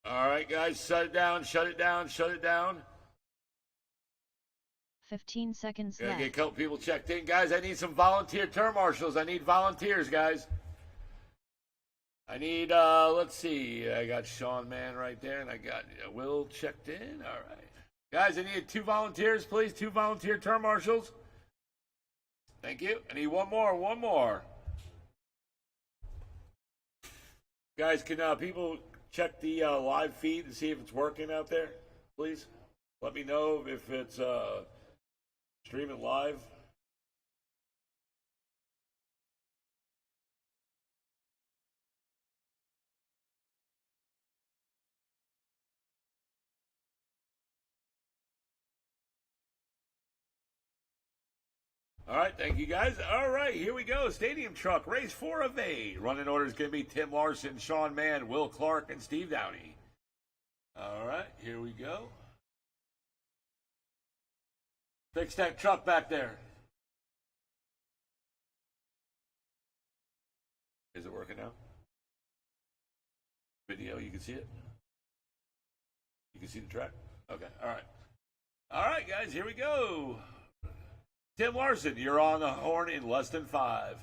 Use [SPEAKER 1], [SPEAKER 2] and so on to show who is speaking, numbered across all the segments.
[SPEAKER 1] All right, guys, shut it down, shut it down, shut it down.
[SPEAKER 2] 15 seconds
[SPEAKER 1] Gotta
[SPEAKER 2] left.
[SPEAKER 1] get a couple people checked in. Guys, I need some volunteer term marshals. I need volunteers, guys. I need, let's see. I got Sean Mann right there, and I got Will checked in. All right. Guys, I need 2 volunteers, please. 2 volunteer term marshals. Thank you. I need one more. Guys, can people check the live feed and see if it's working out there, please? Let me know if it's streaming live. All right, thank you guys. All right, here we go. Stadium Truck, race 4 of 8. Running order is going to be Tim Larson, Sean Mann, Will Clark, and Steve Downey. All right, here we go. Fix that truck back there. Is it working now? Video, you can see it? You can see the track? Okay, all right. All right, guys, here we go. Tim Larson, you're on the horn in less than 5.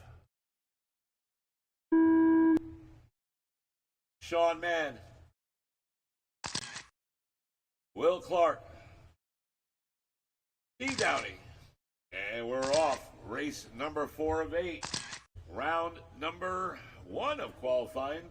[SPEAKER 1] Sean Mann. Will Clark. Steve Downey. And we're off. Race number 4 of 8. Round number 1 of qualifying.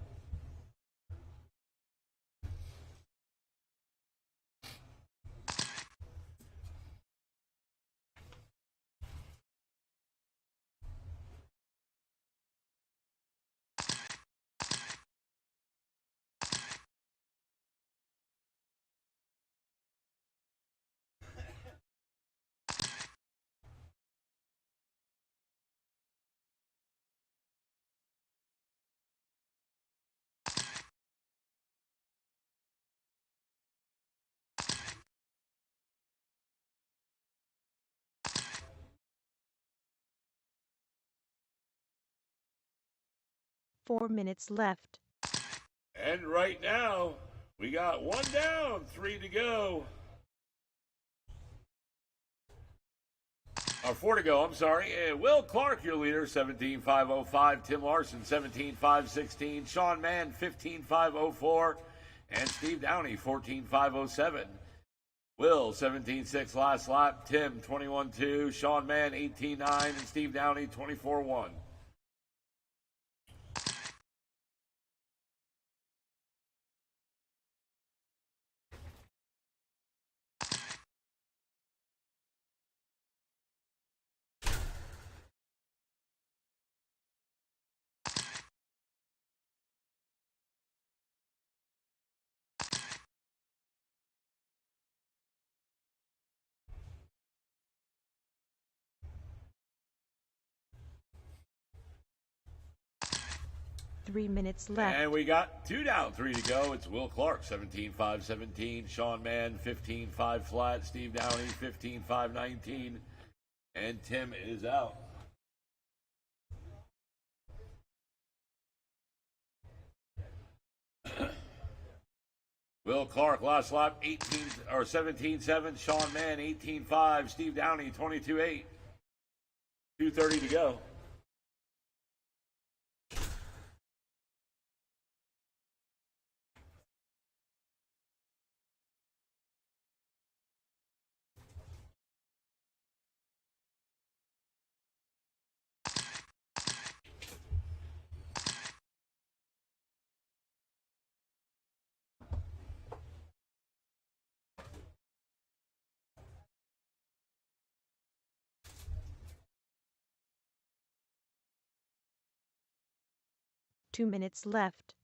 [SPEAKER 3] Four minutes left.
[SPEAKER 1] And right now, we got 1 down, 3 to go. Or 4 to go, I'm sorry. And Will Clark, your leader, 17.505. Tim Larson, 17.516. Sean Mann, 15.504. And Steve Downey, 14.507. Will, 17.6 last lap. Tim, 21.2. Sean Mann, 18.9. And Steve Downey, 24.1.
[SPEAKER 3] Three minutes left.
[SPEAKER 1] And we got 2 down, 3 to go. It's Will Clark, 17.517. Sean Mann, 15.5 flat. Steve Downey, 15.519. And Tim is out. Will Clark, last lap, 18 or 17.7. Sean Mann, 18.5. Steve Downey, 22.8. 2:30 to go.
[SPEAKER 3] Two minutes left.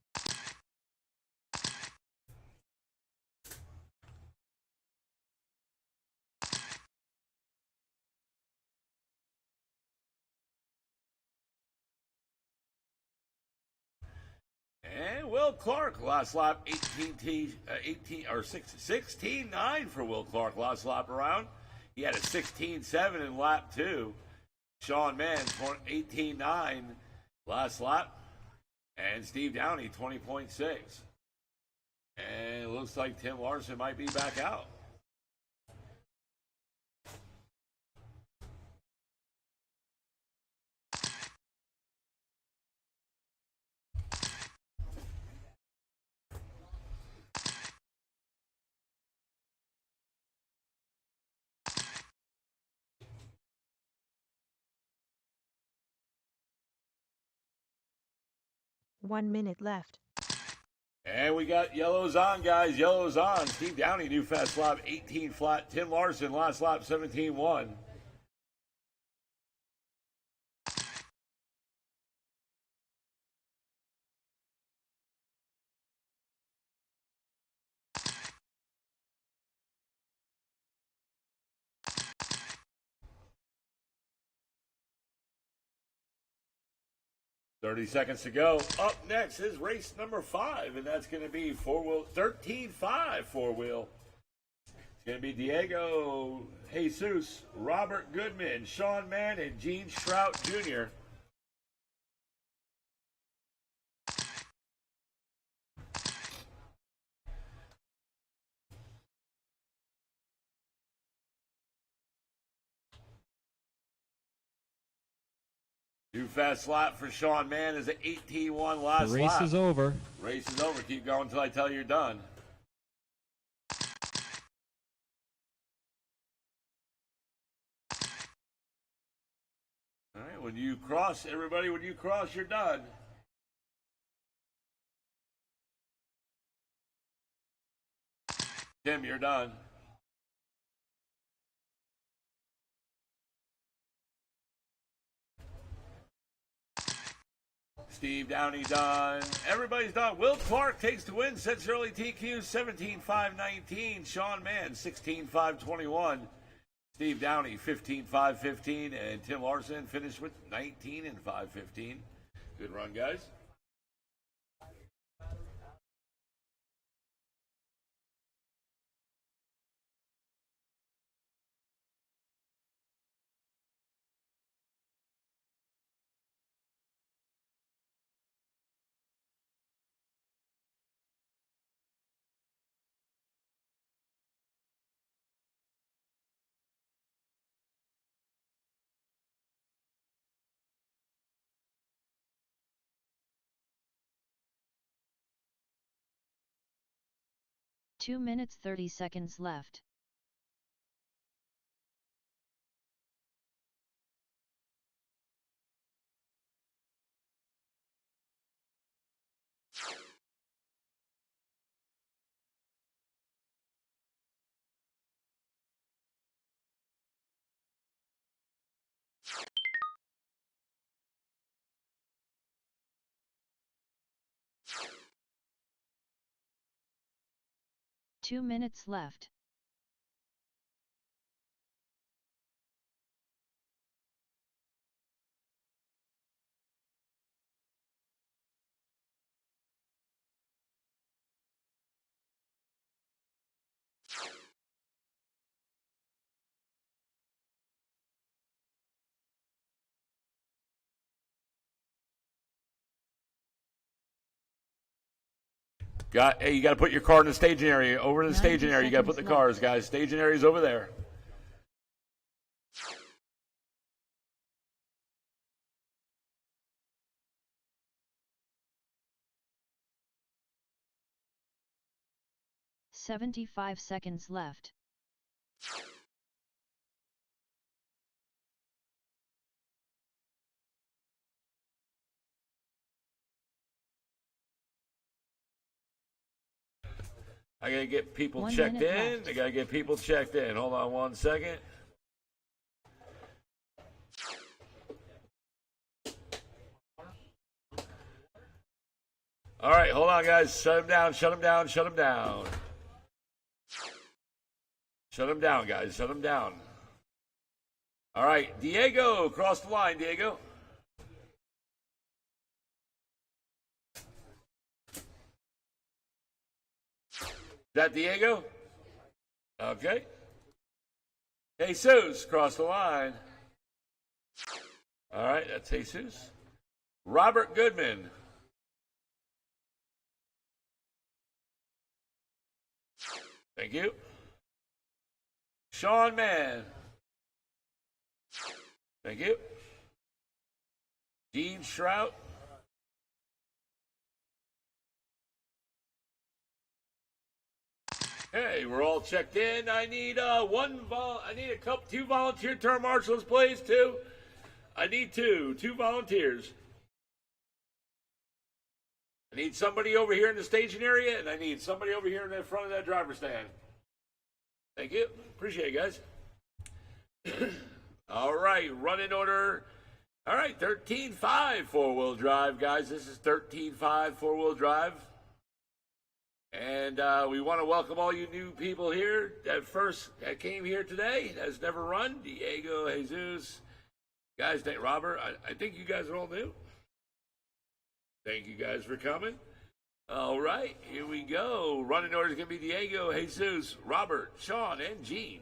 [SPEAKER 1] And Will Clark, last lap, 16.9 for Will Clark last lap around. He had a 16.7 in lap 2. Sean Mann, 18.9 last lap. And Steve Downey, 20.6. And it looks like Tim Larson might be back out.
[SPEAKER 3] One minute left.
[SPEAKER 1] And we got yellows on, guys. Yellows on. Steve Downey, new fast lap, 18 flat. Tim Larson, last lap, 17-1. Thirty seconds to go. Up next is race number 5, and that's going to be 13-5 four-wheel. It's going to be Diego Jesus, Robert Goodman, Sean Mann, and Gene Shrout Jr. New fast lap for Sean Mann is an 18-1 last
[SPEAKER 2] The race
[SPEAKER 1] lap.
[SPEAKER 2] is over.
[SPEAKER 1] Race is over. Keep going until I tell you you're done. All right, when you cross, everybody, when you cross, you're done. Tim, you're done. Steve Downey done. Everybody's done. Will Clark takes the win. Sets early TQ 17-5-19. Sean Mann 16-5-21. Steve Downey 15-5-15. And Tim Larson finished with 19-5-15. Good run, guys.
[SPEAKER 4] Two minutes 30 seconds left. Two minutes left.
[SPEAKER 1] Hey, you got to put your car in the staging area. Over to the
[SPEAKER 4] 90
[SPEAKER 1] staging area. You got to put the
[SPEAKER 4] seconds
[SPEAKER 1] cars, guys. Staging area's over there.
[SPEAKER 4] "75 seconds left.
[SPEAKER 1] I got to get people
[SPEAKER 4] 1
[SPEAKER 1] checked
[SPEAKER 4] minute
[SPEAKER 1] in.
[SPEAKER 4] left.
[SPEAKER 1] I got to get people checked in. Hold on one second. All right, hold on, guys. Shut him down, shut him down, shut him down. Shut him down, guys. Shut him down. All right, Diego, cross the line, Diego. Is that Diego? Okay. Jesus, cross the line. All right, that's Jesus. Robert Goodman. Thank you. Sean Mann. Thank you. Gene Shrout. Okay, we're all checked in. I need two volunteer term marshals, please. Two. I need two volunteers. I need somebody over here in the staging area, and I need somebody over here in the front of that driver's stand. Thank you. Appreciate it, guys. All right, running order. All right, 13.5 four-wheel drive, guys. This is 13.5 four-wheel drive. And we want to welcome all you new people here that came here today, that's never run. Diego, Jesus, guys, Robert. I think you guys are all new. Thank you guys for coming. All right, here we go. Running order is going to be Diego, Jesus, Robert, Sean, and Gene.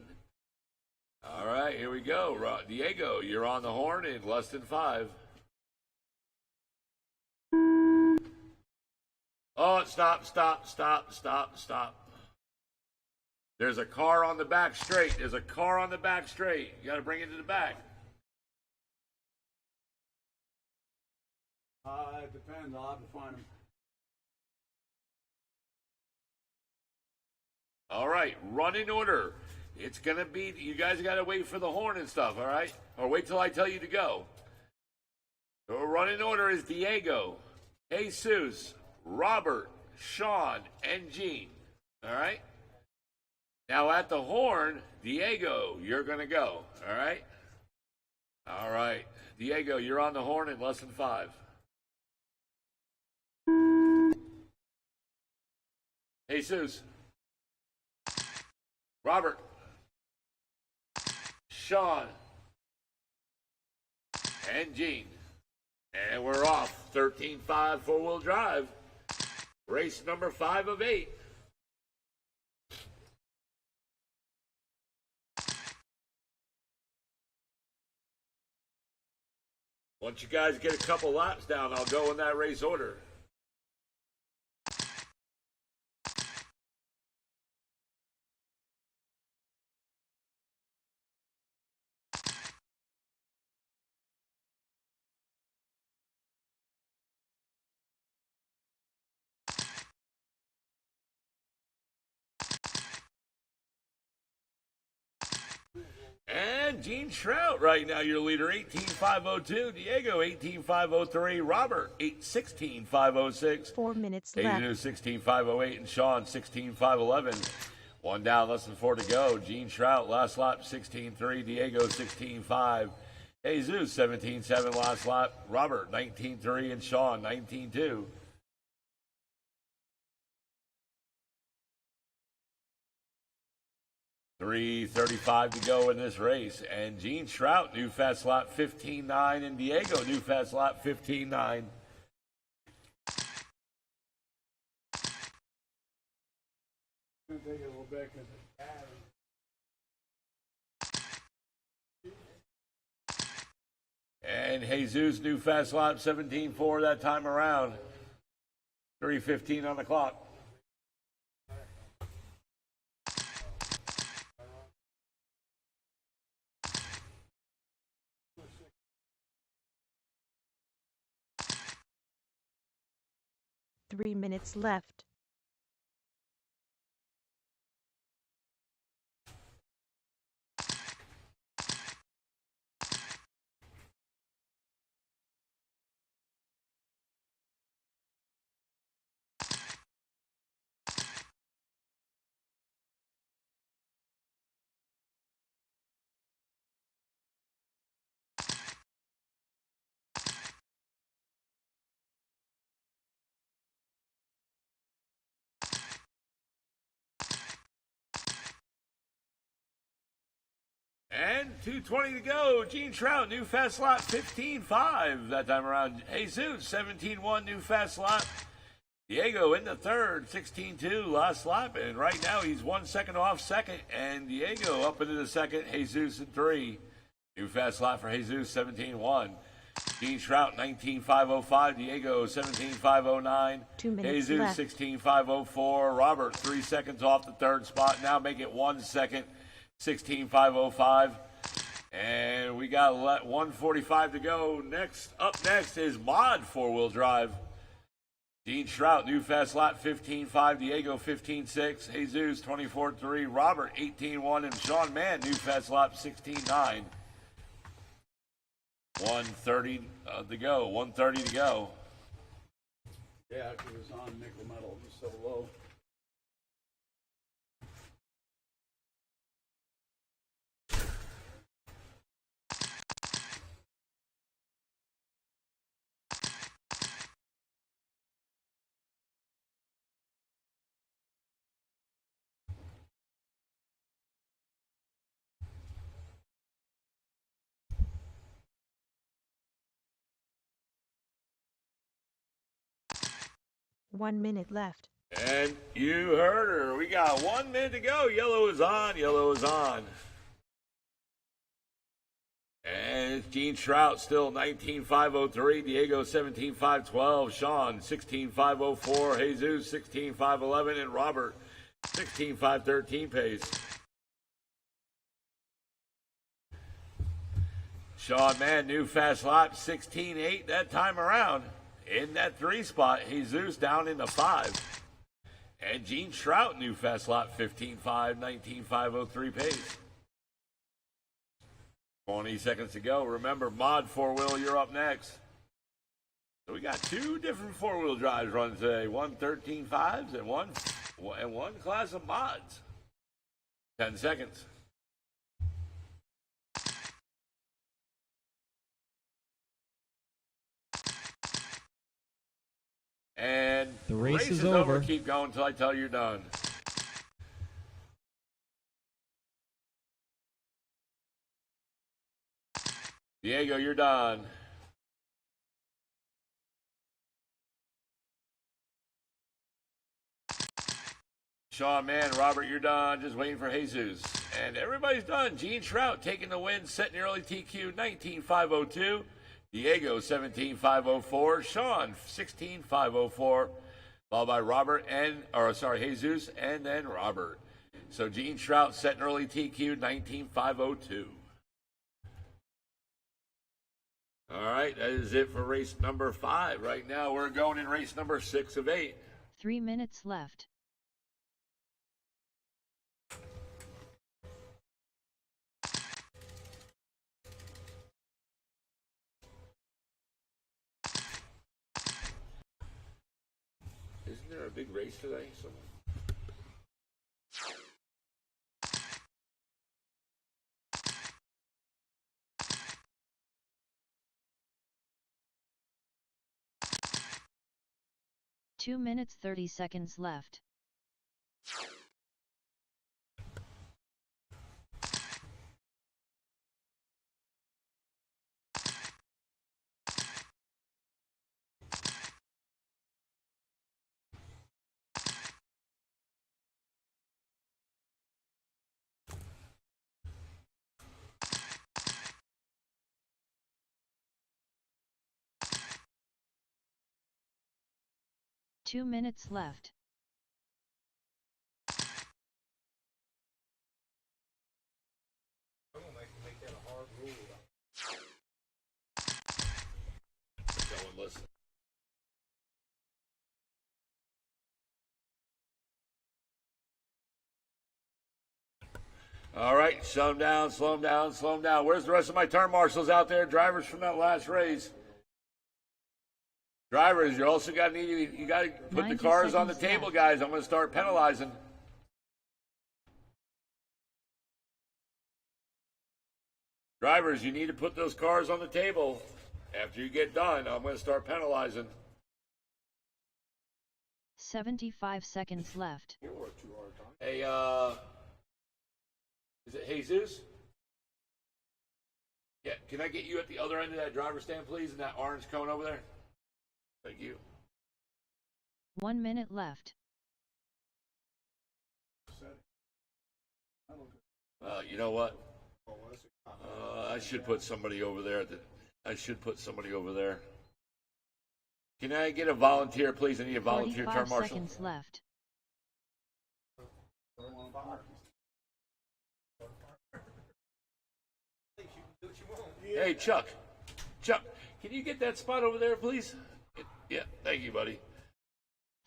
[SPEAKER 1] All right, here we go. Diego, you're on the horn in less than 5. Oh, stop. There's a car on the back straight. You got to bring it to the back.
[SPEAKER 2] It depends. I'll have to find them.
[SPEAKER 1] All right, running order. It's going to be, you guys got to wait for the horn and stuff, all right? Or wait till I tell you to go. So running order is Diego, Jesus, Robert, Sean, and Gene. All right? Now at the horn, Diego, you're going to go. All right? All right. Diego, you're on the horn in less than 5. Jesus. Robert. Sean. And Gene. And we're off. 13.5 four-wheel drive. Race number 5 of 8. Once you guys get a couple laps down, I'll go in that race order. And Gene Shrout right now, your leader, 18.502. Diego, 18.503. Robert, 16.506.
[SPEAKER 3] 4 minutes
[SPEAKER 1] Jesus,
[SPEAKER 3] left.
[SPEAKER 1] 16.508. And Sean, 16.511. One down, less than 4 to go. Gene Shrout, last lap, 16.3. Diego, 16.5. Jesus, 17.7 last lap. Robert, 19.3. And Sean, 19.2. .335 to go in this race. And Gene Shrout, new fast lap 15.9. And Diego, new fast lap 15.9.
[SPEAKER 2] It's gonna take a little bit because it's bad.
[SPEAKER 1] And Jesus, new fast lap 17.4 that time around. 3:15 on the clock.
[SPEAKER 3] Three minutes left.
[SPEAKER 1] And 2:20 to go. Gene Shrout, new fast lap 15.5 that time around. Jesus, 17.1 new fast lap. Diego in the third, 16.2 last lap. And right now he's 1 second off second. And Diego up into the second. Jesus in 3. New fast lap for Jesus, 17.1. Gene Trout 19.505, Diego 17.509,
[SPEAKER 3] 2 minutes
[SPEAKER 1] Jesus
[SPEAKER 3] left.
[SPEAKER 1] 16.504, Robert 3 seconds off the third spot. Now make it 1 second, 16.505. And we got 1:45 to go. Up next is Mod four-wheel drive. Gene Trout, new fast lap 15.5, Diego 15.6, Jesus 24.3, Robert 18.1, and Sean Mann, new fast lap 16.9. 1:30 to go. 1:30 to go.
[SPEAKER 2] Yeah, because it's on nickel metal, just so low.
[SPEAKER 3] One minute left.
[SPEAKER 1] And you heard her. We got 1 minute to go. Yellow is on. Yellow is on. And it's Gene Trout still 19.503, Diego 17.512, Sean 16.504, Jesus 16.511, and Robert 16.513 pace. Sean Mann, new fast lap 16.8 that time around. In that 3 spot, Jesus down in the 5. And Gene Trout, new fast lap 15.5, 19.503 pace. 20 seconds to go. Remember, Mod four-wheel, you're up next. So we got 2 different four-wheel drives running today. One 13.5s and one class of mods. 10 seconds. And
[SPEAKER 5] The race is over.
[SPEAKER 1] Keep going until I tell you you're done. Diego, you're done. Sean Mann, Robert, you're done. Just waiting for Jesus. And everybody's done. Gene Trout taking the win, setting the early TQ 19.502. Diego 17.504. Sean 16.504. Followed by Jesus, and then Robert. So Gene Trout setting early TQ 19.502. All right, that is it for race number 5. Right now, we're going in race number 6 of 8.
[SPEAKER 4] 3 minutes left.
[SPEAKER 1] Isn't there a big race today? Somewhere?
[SPEAKER 4] Two minutes 30 seconds left. Two minutes left.
[SPEAKER 1] Go and listen. All right, slow them down, slow them down, slow them down. Where's the rest of my turn marshals out there? Drivers from that last race. Drivers, you also got to you got to put the
[SPEAKER 4] 90
[SPEAKER 1] cars on the
[SPEAKER 4] seconds
[SPEAKER 1] table,
[SPEAKER 4] left.
[SPEAKER 1] guys. I'm going to start penalizing. Drivers, you need to put those cars on the table. After you get done, I'm going to start penalizing.
[SPEAKER 4] 75 seconds left.
[SPEAKER 1] Hey, is it Jesus? Yeah, can I get you at the other end of that driver stand, please, in that orange cone over there? Thank you.
[SPEAKER 4] 1 minute left.
[SPEAKER 1] You know what? I should put somebody over there at the. I should put somebody over there. Can I get a volunteer, please? I need a volunteer
[SPEAKER 4] 45
[SPEAKER 1] term marshal.
[SPEAKER 4] seconds left.
[SPEAKER 1] Hey, Chuck. Chuck, can you get that spot over there, please? Yeah, thank you, buddy.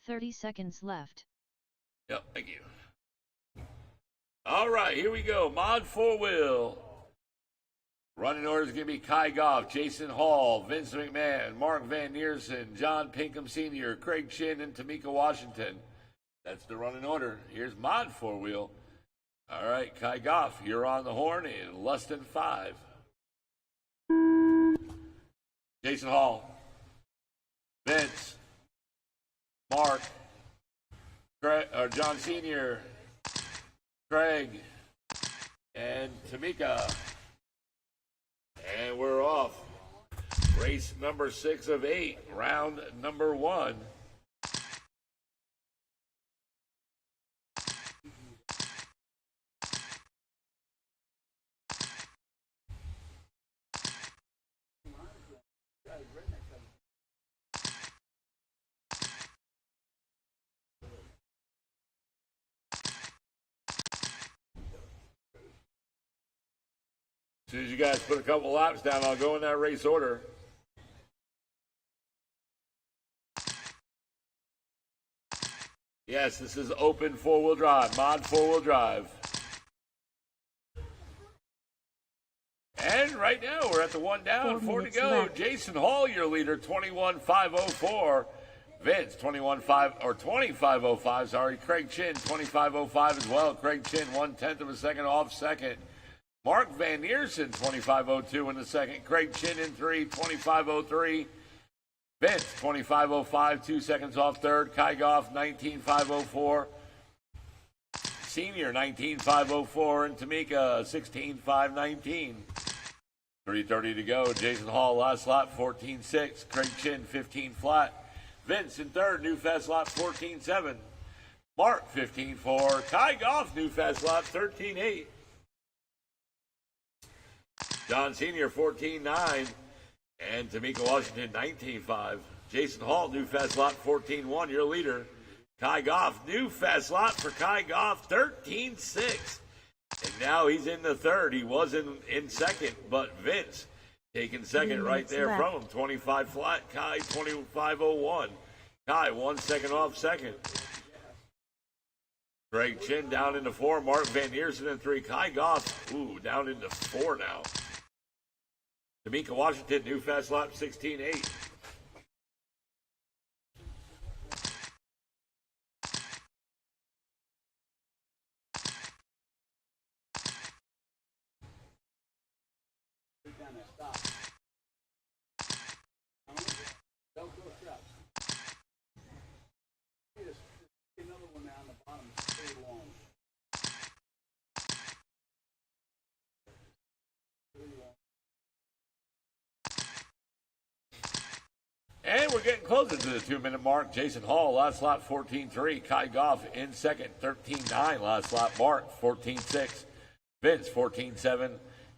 [SPEAKER 4] 30 seconds left.
[SPEAKER 1] Yep, thank you. All right, here we go. Mod 4-wheel. Running order is going to be Kai Goff, Jason Hall, Vince McMahon, Mark Van Neersen, John Pinkham Sr., Craig Chin, and Tamika Washington. That's the running order. Here's Mod 4-wheel. All right, Kai Goff, you're on the horn in less than 5. Jason Hall, Vince, Mark, Craig, John Sr., Craig, and Tamika. And we're off. Race number 6 of 8, round number 1. As soon as you guys put a couple laps down, I'll go in that race order. Yes, this is open 4-wheel drive, mod 4-wheel drive. And right now we're at the 1 down, 4 to go.
[SPEAKER 3] Left.
[SPEAKER 1] Jason Hall, your leader, 21.504. Vince, 25.05. Sorry, Craig Chin, 25.05 as well. Craig Chin, 1/10 of a second off second. Mark Van Neersen, 25.02 in the second. Craig Chin in 3, 25.03. Vince, 25.05, 2 seconds off third. Kai Goff, 19.504. Senior, 19.504. And Tamika, 16.519. 3:30 to go. Jason Hall, last lap, 14.6. Craig Chin, 15 flat. Vince in third, new fast lap, 14.7. Mark, 15.4. Kai Goff, new fast lap, 13.8. John Sr., 14.9. And Tamika Washington, 19.5. Jason Hall, new fast lap, 14.1, your leader. Kai Goff, new fast lap for Kai Goff, 13.6. And now he's in the third. He was in second, but Vince taking second right there
[SPEAKER 3] left.
[SPEAKER 1] from him. 25 flat. Kai, 25.01. Kai, 1 second off second. Craig Chin down into 4. Mark Van Neersen in 3. Kai Goff, down into 4 now. Tamika Washington, new fast lap, 16.8. And we're getting closer to the 2-minute mark. Jason Hall, last lap, 14.3. Kai Goff in second, 13.9. Last lap, Mark, 14.6. Vince, 14.7.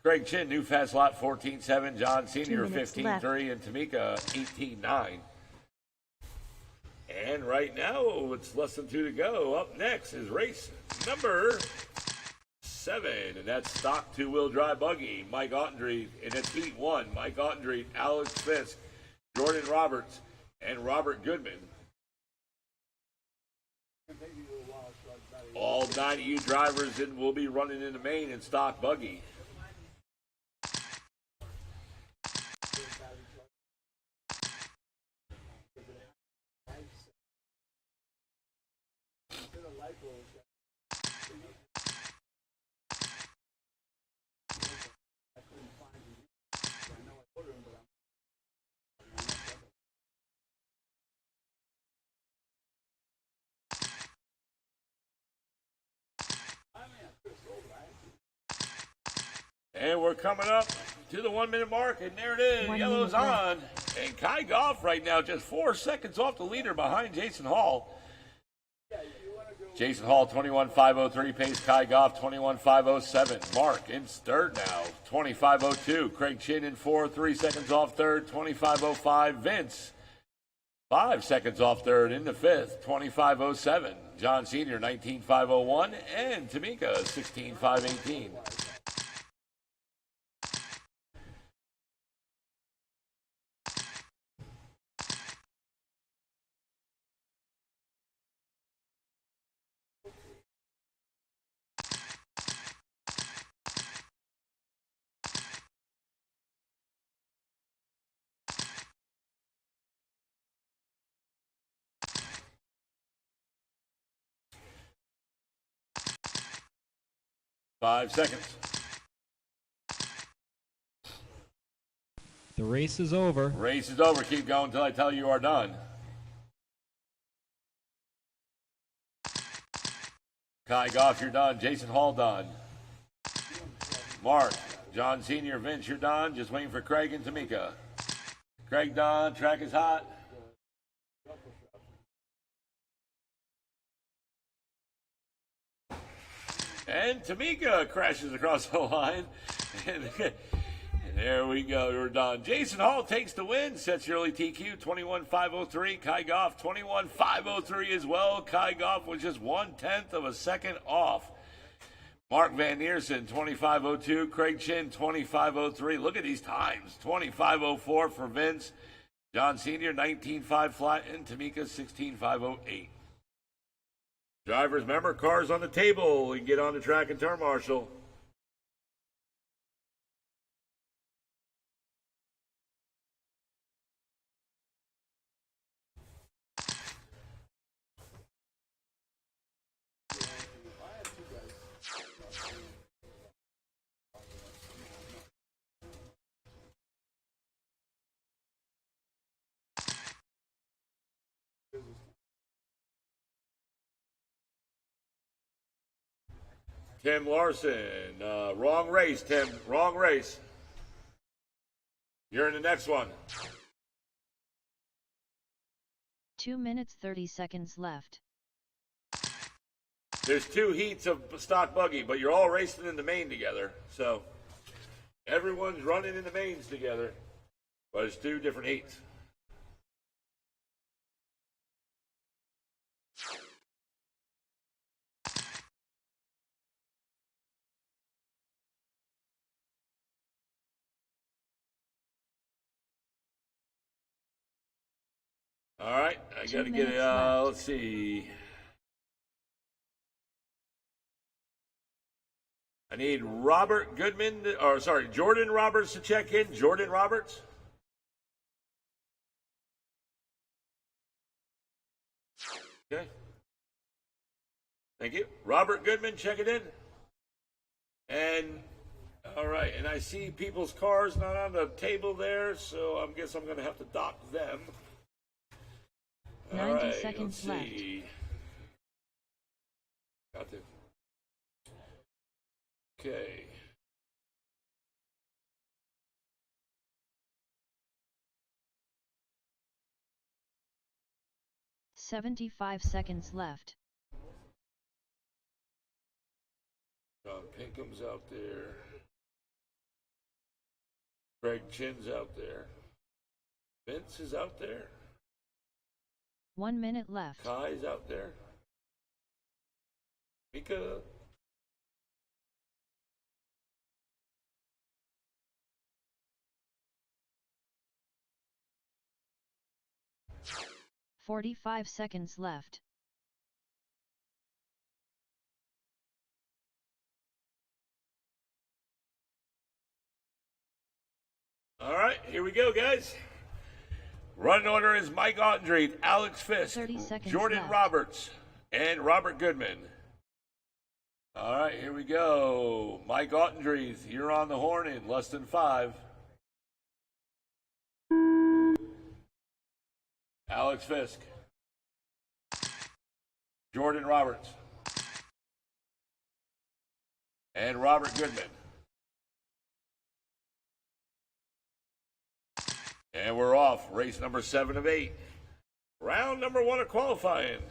[SPEAKER 1] Craig Chin, new fast lap, 14.7. John Sr., 15.3. And Tamika, 18.9. And right now, it's less than 2 to go. Up next is race number 7. And that's stock 2-wheel drive buggy. Mike Ottendreet. And it's Heat 1. Mike Ottendreet, Alex Fisk, Jordan Roberts, and Robert Goodman. All 9 of you drivers will be running in the main in stock buggy. And we're coming up to the 1-minute mark, and there it is.
[SPEAKER 3] 1
[SPEAKER 1] Yellow's
[SPEAKER 3] minute
[SPEAKER 1] on. And Kai Goff right now just 4 seconds off the leader behind Jason Hall.
[SPEAKER 2] Yeah, you want to go
[SPEAKER 1] Jason Hall, 21,503. Pace Kai Goff, 21,507. Mark in third now, 25,02. Craig Chin in fourth, 3 seconds off third, 25,05. Vince, 5 seconds off third in the fifth, 25,07. John Sr., 19,501. And Tamika, 16,518. Five seconds.
[SPEAKER 5] The race is over.
[SPEAKER 1] Race is over. Keep going until I tell you are done. Kai Goff, you're done. Jason Hall, done. Mark, John Sr., Vince, you're done. Just waiting for Craig and Tamika. Craig done. Track is hot. And Tamika crashes across the line. And there we go. We're done. Jason Hall takes the win. Sets your early TQ, 21,503. Kai Goff, 21,503 as well. Kai Goff was just 1/10 of a second off. Mark Van Neersen, 25,02. Craig Chin, 25,03. Look at these times. 25,04 for Vince. John Sr., 19,5 flat. And Tamika, 16,508. Drivers, remember, cars on the table. You can get on the track and turn marshal. Tim Larson, wrong race, Tim. Wrong race. You're in the next one.
[SPEAKER 4] 2 minutes 30 seconds left.
[SPEAKER 1] There's 2 heats of stock buggy, but you're all racing in the main together. So everyone's running in the mains together, but it's 2 different heats. All right, I got to get it. Let's see. I need Robert Goodman, Jordan Roberts to check in. Jordan Roberts. Okay. Thank you. Robert Goodman, check it in. And, all right, and I see people's cars not on the table there, so I guess I'm going to have to dock them.
[SPEAKER 4] 90 seconds left.
[SPEAKER 1] Got to. Okay.
[SPEAKER 4] $75 seconds left.
[SPEAKER 1] John Pinkham's out there. Greg Chin's out there. Vince is out there.
[SPEAKER 4] 1 minute left.
[SPEAKER 1] Kai's out there. Mika.
[SPEAKER 4] $45 seconds left.
[SPEAKER 1] All right, here we go, guys. Run order is Mike Ottenreith, Alex Fisk,
[SPEAKER 4] 30 seconds
[SPEAKER 1] Jordan
[SPEAKER 4] left.
[SPEAKER 1] Roberts, and Robert Goodman. All right, here we go. Mike Ottenreith, you're on the horn in less than 5. Alex Fisk. Jordan Roberts. And Robert Goodman. And we're off. Race number 7 of 8. Round number 1 of qualifying.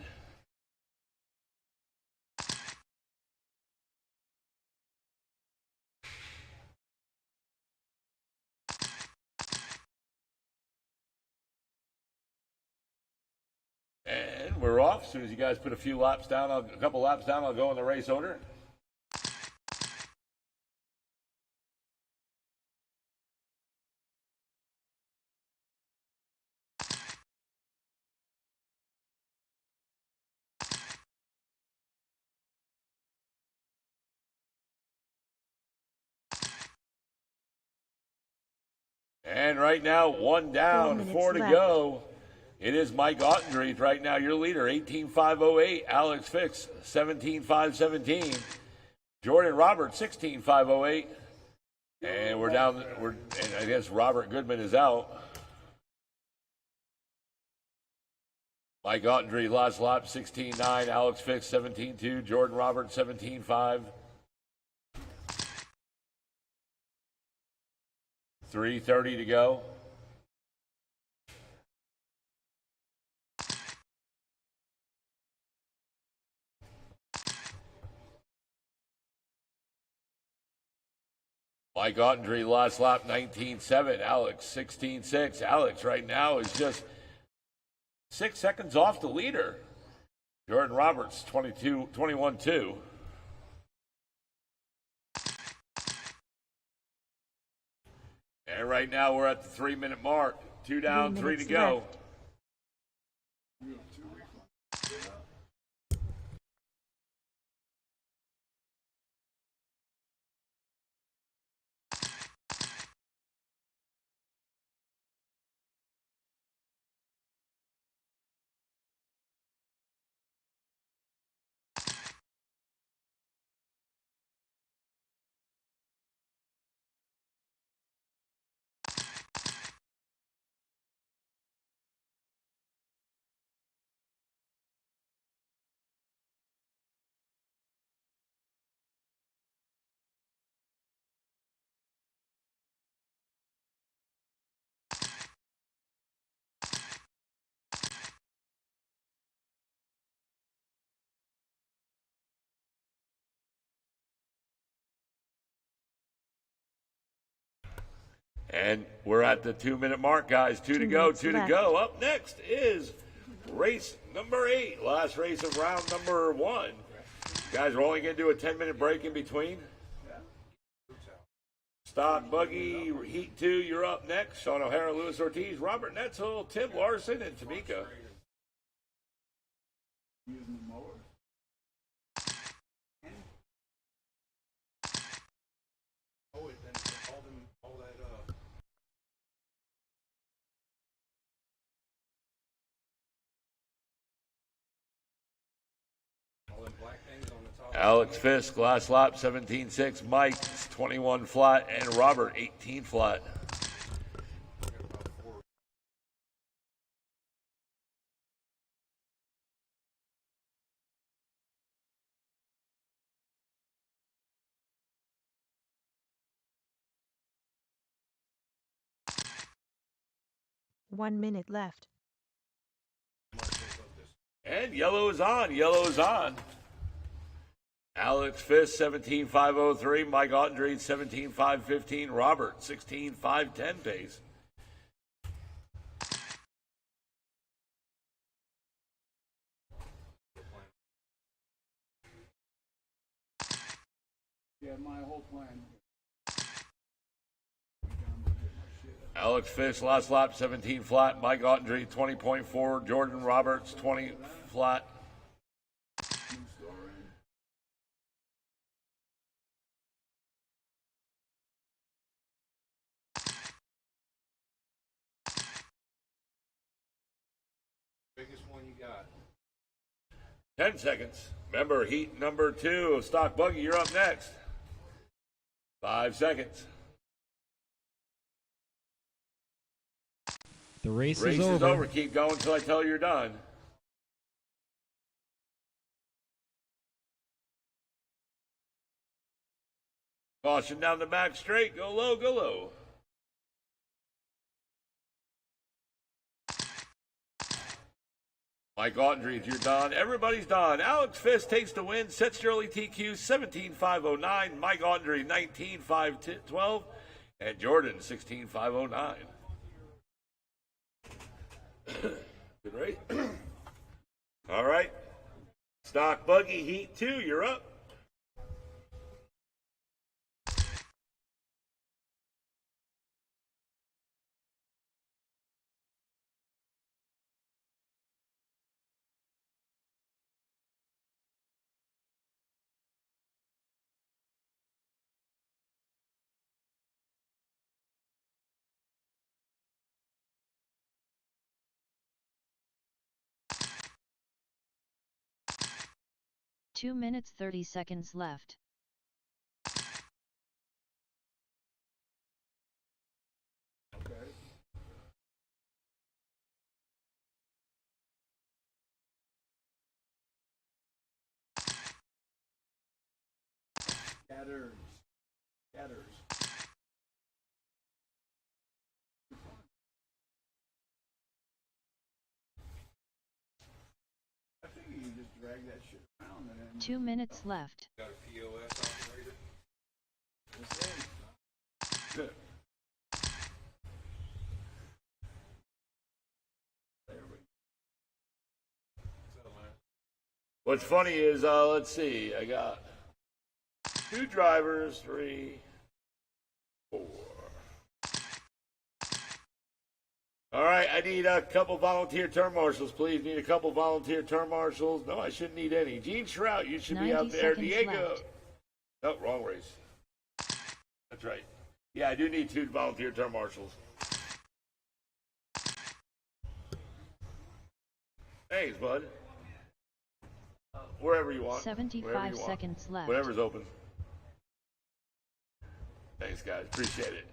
[SPEAKER 1] And we're off. As soon as you guys put a couple laps down, I'll go in the race order. And right now, one down, 4 to go. It is Mike Ottendreeth right now, your leader, 18.508. Alex Fix, 17.517. Jordan Roberts, 16.508. And we're down, and I guess Robert Goodman is out. Mike Ottendreeth, last lap, 16.9. Alex Fix, 17.2. Jordan Roberts, 17.5. 3:30 to go. Mike Ottendreeth, last lap, 19.7. Alex, 16.6. Alex right now is just 6 seconds off the leader. Jordan Roberts, 21.2. And right now we're at the 3-minute mark. 2 down, 3 to go.
[SPEAKER 3] Left.
[SPEAKER 1] And we're at the 2-minute mark, guys. 2 to go, 2 to go. Up next is race number 8. Last race of round number 1. Guys, we're only going to do a 10-minute break in between. Stock Buggy, Heat 2, you're up next. Sean O'Hara, Luis Ortiz, Robert Netzel, Tim Larson, and Tamika. Alex Fisk, last lap, 17.6. Mike, 21 flat. And Robert, 18 flat.
[SPEAKER 3] One minute left.
[SPEAKER 1] And yellow is on. Yellow is on. Alex Fisk, 17.503. Mike Ottendreeth, 17.515. Robert, 16.510 pace.
[SPEAKER 2] Yeah, my whole plan.
[SPEAKER 1] Alex Fisk, last lap, 17 flat. Mike Ottendreeth, 20.4. Jordan Roberts, 20 flat.
[SPEAKER 5] Biggest one you got.
[SPEAKER 1] 10 seconds. Remember, heat number 2 of Stock Buggy, you're up next. 5 seconds.
[SPEAKER 6] The race
[SPEAKER 1] Race
[SPEAKER 6] is
[SPEAKER 1] is
[SPEAKER 6] over.
[SPEAKER 1] over. Keep going until I tell you you're done. Caution down the back straight. Go low, go low. Mike Ottendreeth, you're done. Everybody's done. Alex Fisk takes the win. Sets Shirley TQ 17.509. Mike Ottendreeth 19.512. And Jordan 16.509. Good race. All right. Stock Buggy Heat 2, you're up.
[SPEAKER 4] Two minutes 30 seconds left.
[SPEAKER 2] Scatters. I think you just drag that shit around and then
[SPEAKER 4] 2 minutes left.
[SPEAKER 5] Got a POS operator?
[SPEAKER 2] the same.
[SPEAKER 1] Good. What's funny is, let's see, I got 2 drivers, 3, 4. All right, I need a couple volunteer term marshals, please. Need a couple volunteer term marshals. No, I shouldn't need any. Gene Shrout, you should be
[SPEAKER 4] 90
[SPEAKER 1] out there.
[SPEAKER 4] seconds
[SPEAKER 1] Diego.
[SPEAKER 4] left.
[SPEAKER 1] Oh, wrong race. That's right. Yeah, I do need 2 volunteer term marshals. Thanks, bud. Wherever you want.
[SPEAKER 4] 75
[SPEAKER 1] Wherever you want.
[SPEAKER 4] seconds left.
[SPEAKER 1] Whatever's open. Thanks, guys. Appreciate it.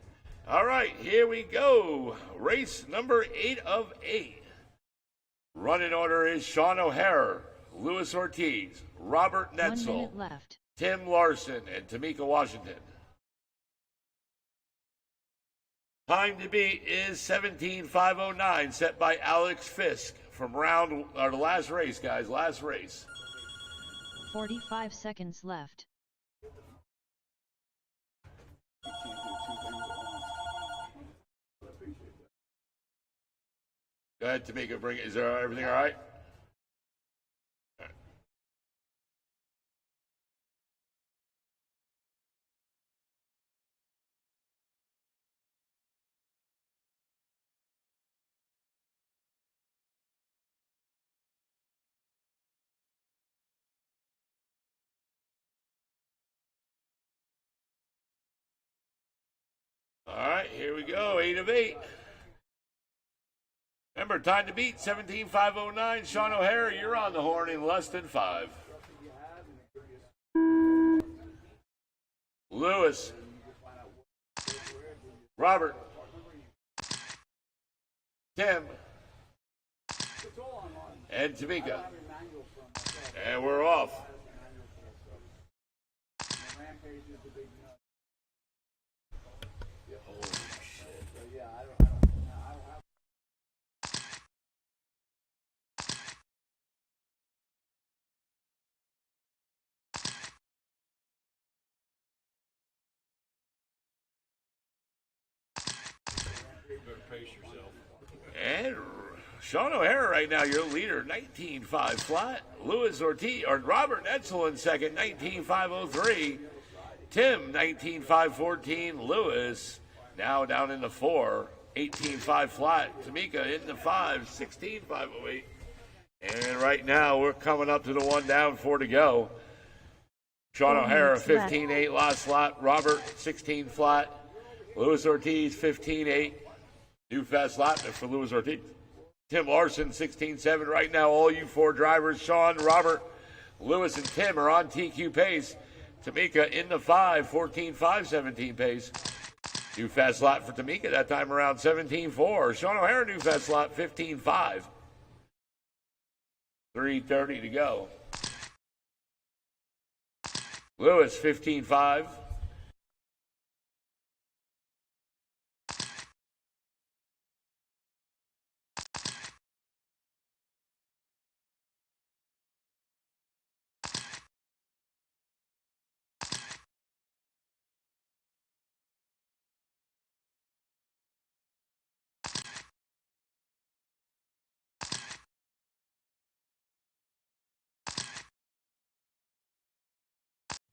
[SPEAKER 1] All right, here we go. Race number 8 of 8. Running order is Sean O'Hara, Luis Ortiz, Robert
[SPEAKER 4] 1
[SPEAKER 1] Netzel,
[SPEAKER 4] minute left.
[SPEAKER 1] Tim Larson, and Tamika Washington. Time to beat is 17:509, set by Alex Fisk from the last race, guys. Last race.
[SPEAKER 4] 45 seconds left.
[SPEAKER 2] You can't do 2 things at once. I appreciate that.
[SPEAKER 1] Go ahead, Tamika. Bring it. Is there everything all right? All right, here we go. 8 of 8. Remember, time to beat 17:509. Sean O'Hara, you're on the horn in less than 5. Lewis. Robert. Tim. And Tamika. And we're off.
[SPEAKER 2] Rampage is the big nut.
[SPEAKER 1] Holy shit.
[SPEAKER 2] So yeah, I don't have.
[SPEAKER 5] You better pace yourself.
[SPEAKER 1] And Sean O'Hara right now, your leader, 19.5 flat. Luis Ortiz, or Robert Netzel in second, 19.503. Tim, 19.514. Lewis, now down in the 4, 18.5 flat. Tamika in the 5, 16.508. And right now, we're coming up to the 1 down, 4 to go. Sean
[SPEAKER 3] 4
[SPEAKER 1] O'Hara,
[SPEAKER 3] minutes left.
[SPEAKER 1] 15.8 last slot. Robert, 16 flat. Luis Ortiz, 15.8. New fast lap for Luis Ortiz. Tim Larson, 16.7. Right now, all you 4 drivers, Sean, Robert, Lewis, and Tim are on TQ pace. Tamika in the 5, 14.5, 17 pace. New fast lap for Tamika, that time around 17.4. Sean O'Hara, new fast lap, 15.5. 3:30 to go. Lewis, 15.5.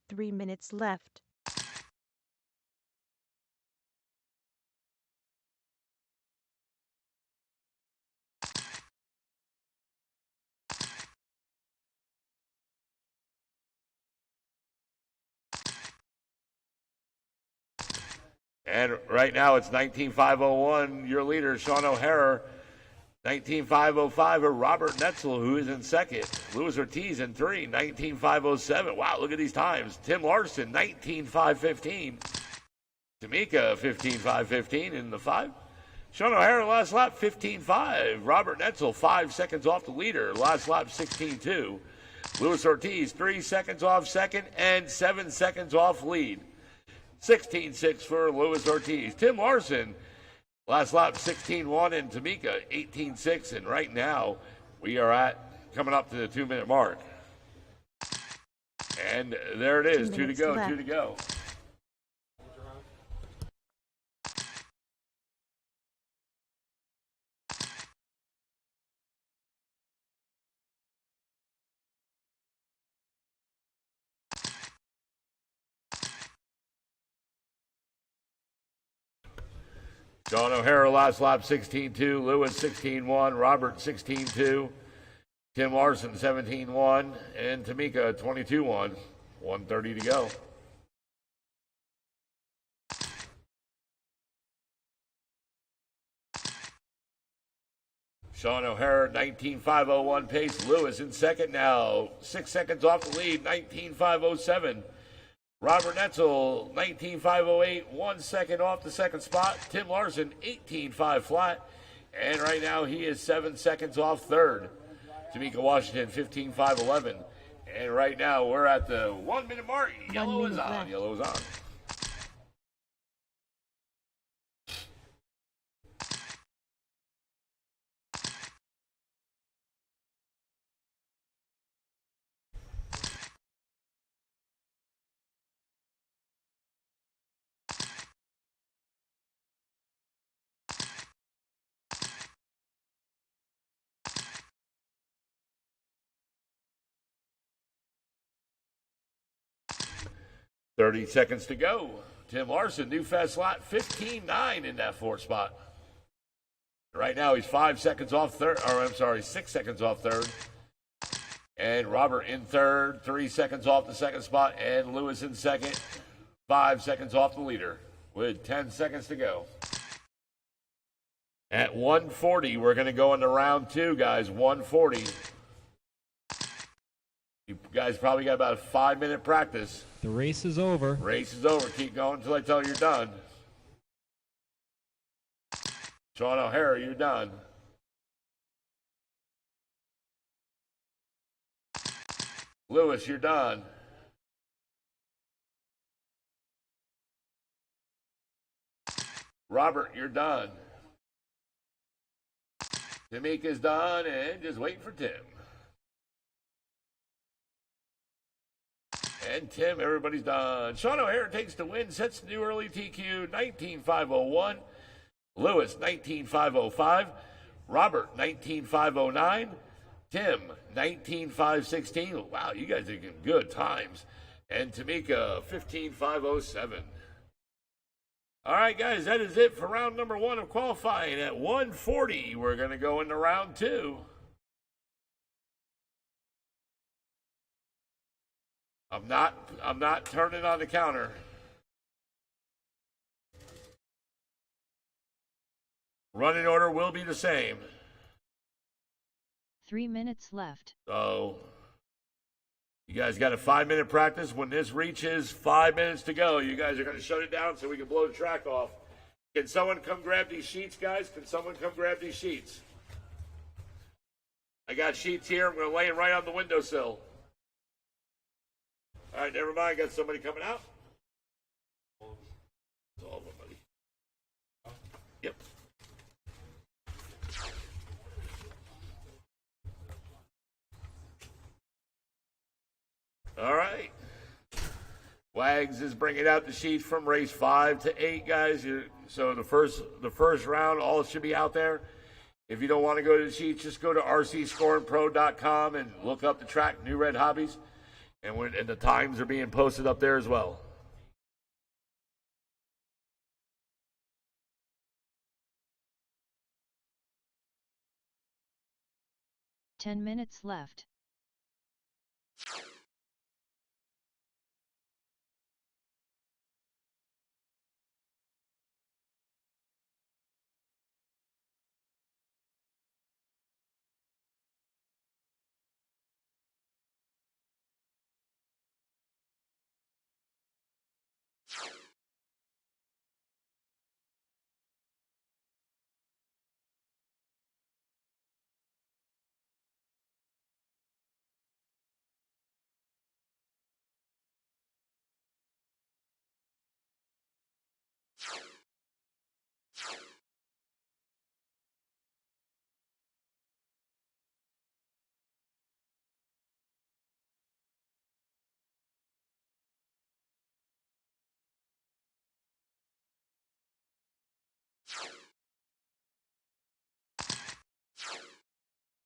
[SPEAKER 3] 3 minutes left.
[SPEAKER 1] And right now it's 19,501. Your leader, Sean O'Hara. 19,505 are Robert Netzel, who is in second. Luis Ortiz in 3, 19,507. Wow, look at these times. Tim Larson, 19,515. Tamika, 15,515 in the 5. Sean O'Hara, last lap, 15.5. Robert Netzel, 5 seconds off the leader. Last lap, 16.2. Luis Ortiz, 3 seconds off second and 7 seconds off lead. 16.6 for Luis Ortiz. Tim Larson, last lap, 16.1, and Tamika, 18.6. And right now, we are coming up to the 2-minute mark. And there it is, 2 to go,
[SPEAKER 3] left.
[SPEAKER 1] 2 to go. Sean O'Hara, last lap, 16.2. Lewis, 16.1. Robert, 16.2. Tim Larson, 17.1. And Tamika, 22.1. 1:30 to go. Sean O'Hara, 19.501 pace. Lewis in second now. 6 seconds off the lead, 19.507. Robert Netzel, 19.508, 1 second off the second spot. Tim Larson, 18.5 flat. And right now he is 7 seconds off third. Tamika Washington, 15.511. And right now we're at the 1 minute mark. Yellow is on.
[SPEAKER 3] left.
[SPEAKER 1] Yellow is on. Thirty seconds to go. Tim Larson, new fast slot, 15.9 in that 4th spot. Right now he's 5 seconds off third, or I'm sorry, 6 seconds off third. And Robert in third, 3 seconds off the second spot, and Lewis in second, 5 seconds off the leader with 10 seconds to go. At 1:40, we're going to go into round 2, guys. 1:40. You guys probably got about a 5-minute practice.
[SPEAKER 6] The race is over.
[SPEAKER 1] Race is over. Keep going until I tell you you're done. Sean O'Hara, you're done. Lewis, you're done. Robert, you're done. Tamika's done, and just waiting for Tim. And Tim, everybody's done. Sean O'Hara takes the win, sets the new early TQ, 19.501. Lewis, 19.505. Robert, 19.509. Tim, 19.516. Wow, you guys are getting good times. And Tamika, 15.507. All right, guys, that is it for round number 1 of qualifying. At 1:40, we're going to go into round 2. I'm not turning on the counter. Running order will be the same.
[SPEAKER 4] 3 minutes left.
[SPEAKER 1] So you guys got a 5-minute practice. When this reaches 5 minutes to go, you guys are going to shut it down so we can blow the track off. Can someone come grab these sheets, guys? Can someone come grab these sheets? I got sheets here. I'm going to lay them right on the windowsill. All right, never mind. Got somebody coming out? It's all of them, buddy. Yep. All right. Wags is bringing out the sheets from race 5 to 8, guys. So the first round, all should be out there. If you don't want to go to the sheets, just go to rcscoringpro.com and look up the track, New Red Hobbies. And the times are being posted up there as well.
[SPEAKER 4] Ten minutes left.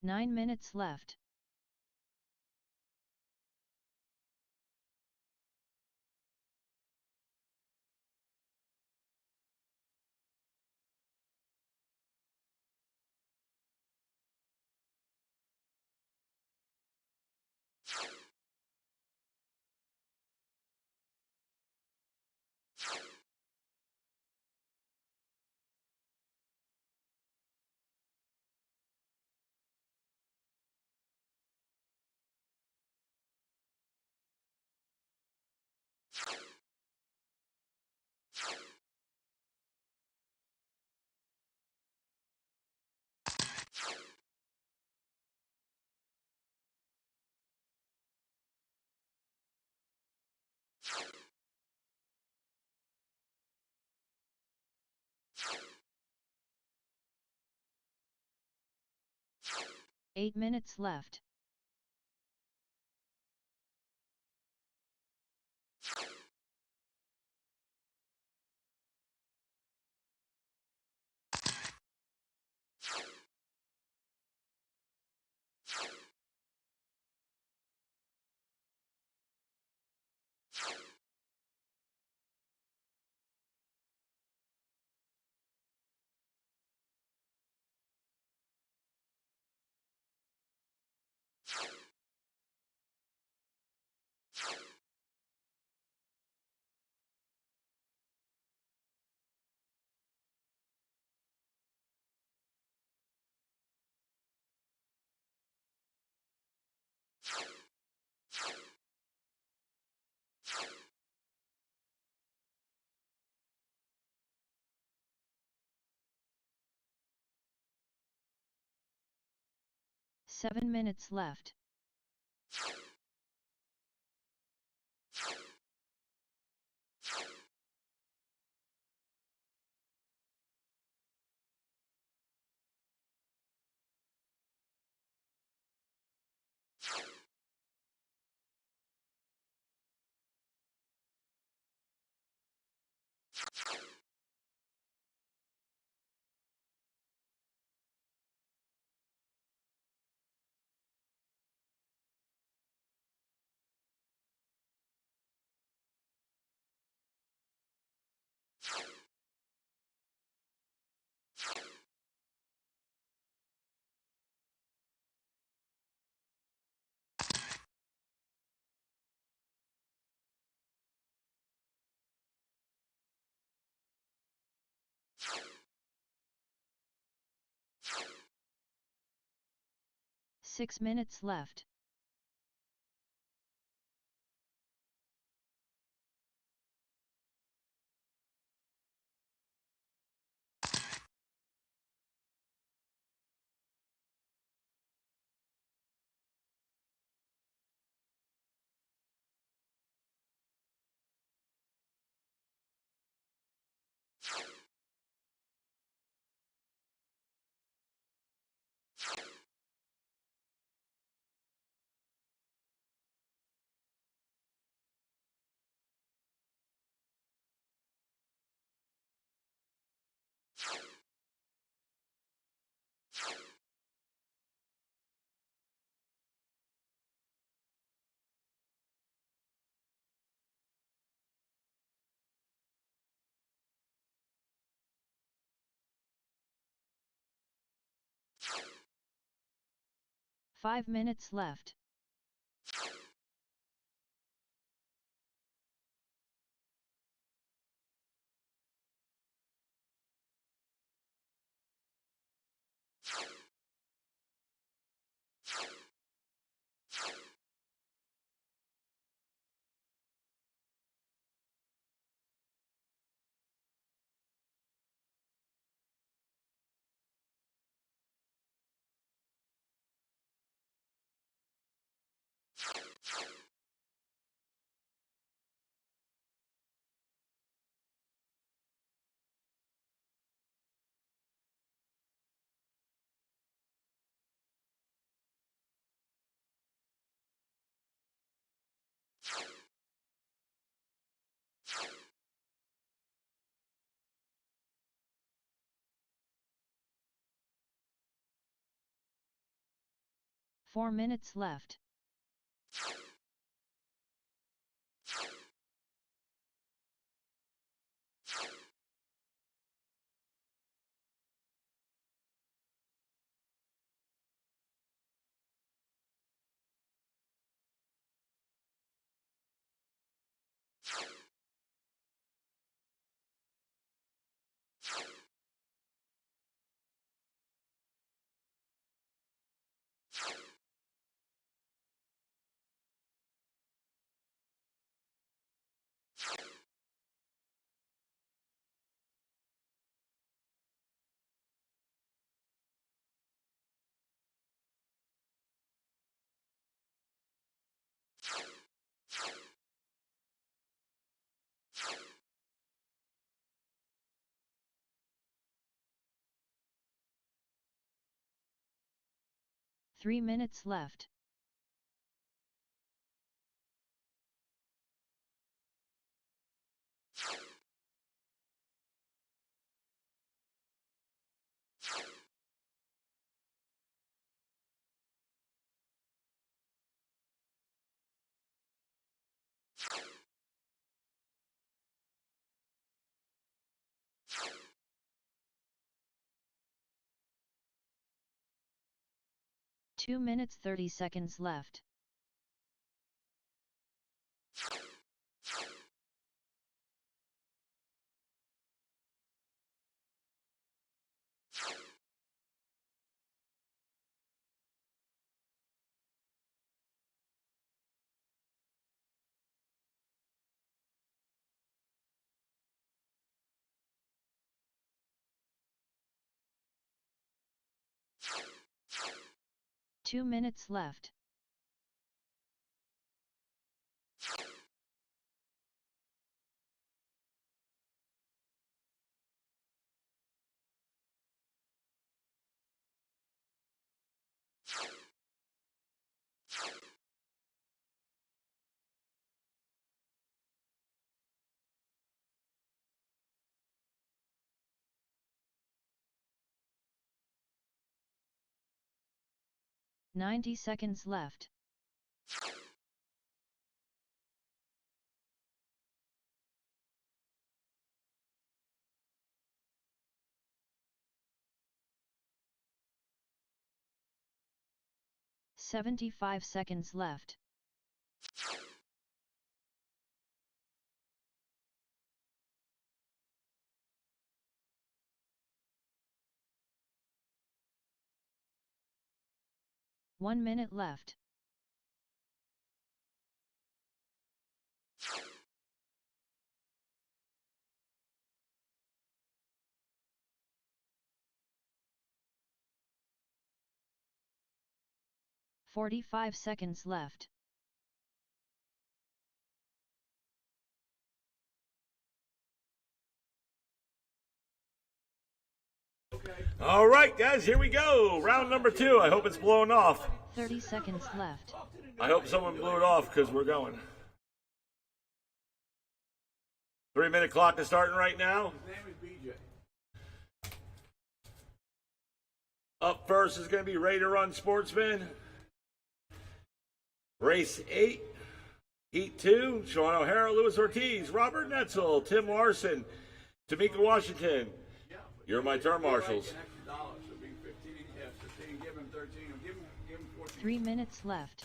[SPEAKER 4] Nine minutes left. Eight minutes left. Seven minutes left. Six minutes left. 5 minutes left. Four minutes left. Three minutes left. Two minutes 30 seconds left. Two minutes left. Ninety seconds left. $75 seconds left. 1 minute left. $45 seconds left.
[SPEAKER 1] All right, guys, here we go. Round number 2. I hope it's blown off.
[SPEAKER 4] 30 seconds left.
[SPEAKER 1] I hope someone blew it off because we're going. 3-minute clock is starting right now.
[SPEAKER 2] His name is BJ.
[SPEAKER 1] Up first is going to be Ready to Run Sportsman. Race 8, Heat 2, Sean O'Hara, Luis Ortiz, Robert Netzel, Tim Larson, Tamika Washington. You're my turn marshals.
[SPEAKER 2] An extra $1, so it'll be 15. Yes, 15
[SPEAKER 4] 3 minutes left.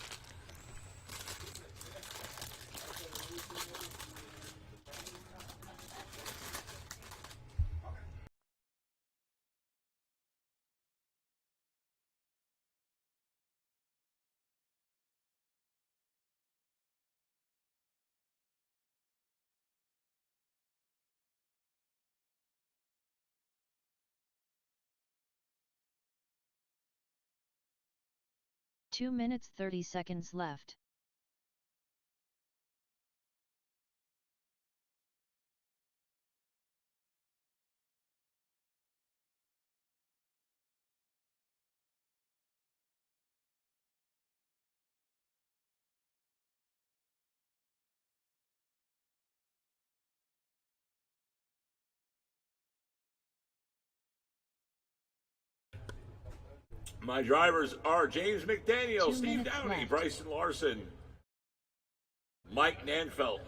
[SPEAKER 4] Two minutes 30 seconds left.
[SPEAKER 1] My drivers are James McDaniel,
[SPEAKER 4] 2
[SPEAKER 1] Steve
[SPEAKER 4] minutes
[SPEAKER 1] Downey,
[SPEAKER 4] left.
[SPEAKER 1] Bryson Larson, Mike Nanfelt,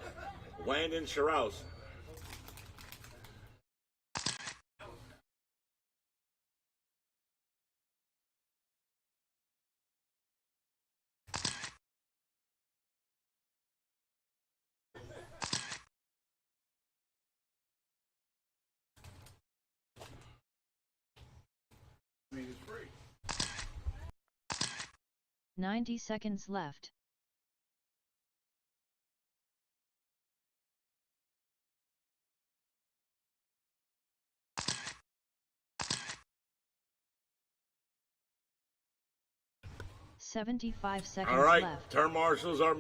[SPEAKER 1] Landon Scharouse.
[SPEAKER 2] I mean, it's free.
[SPEAKER 4] 90 seconds left. $75 seconds
[SPEAKER 1] All right,
[SPEAKER 4] left.
[SPEAKER 1] term marshals are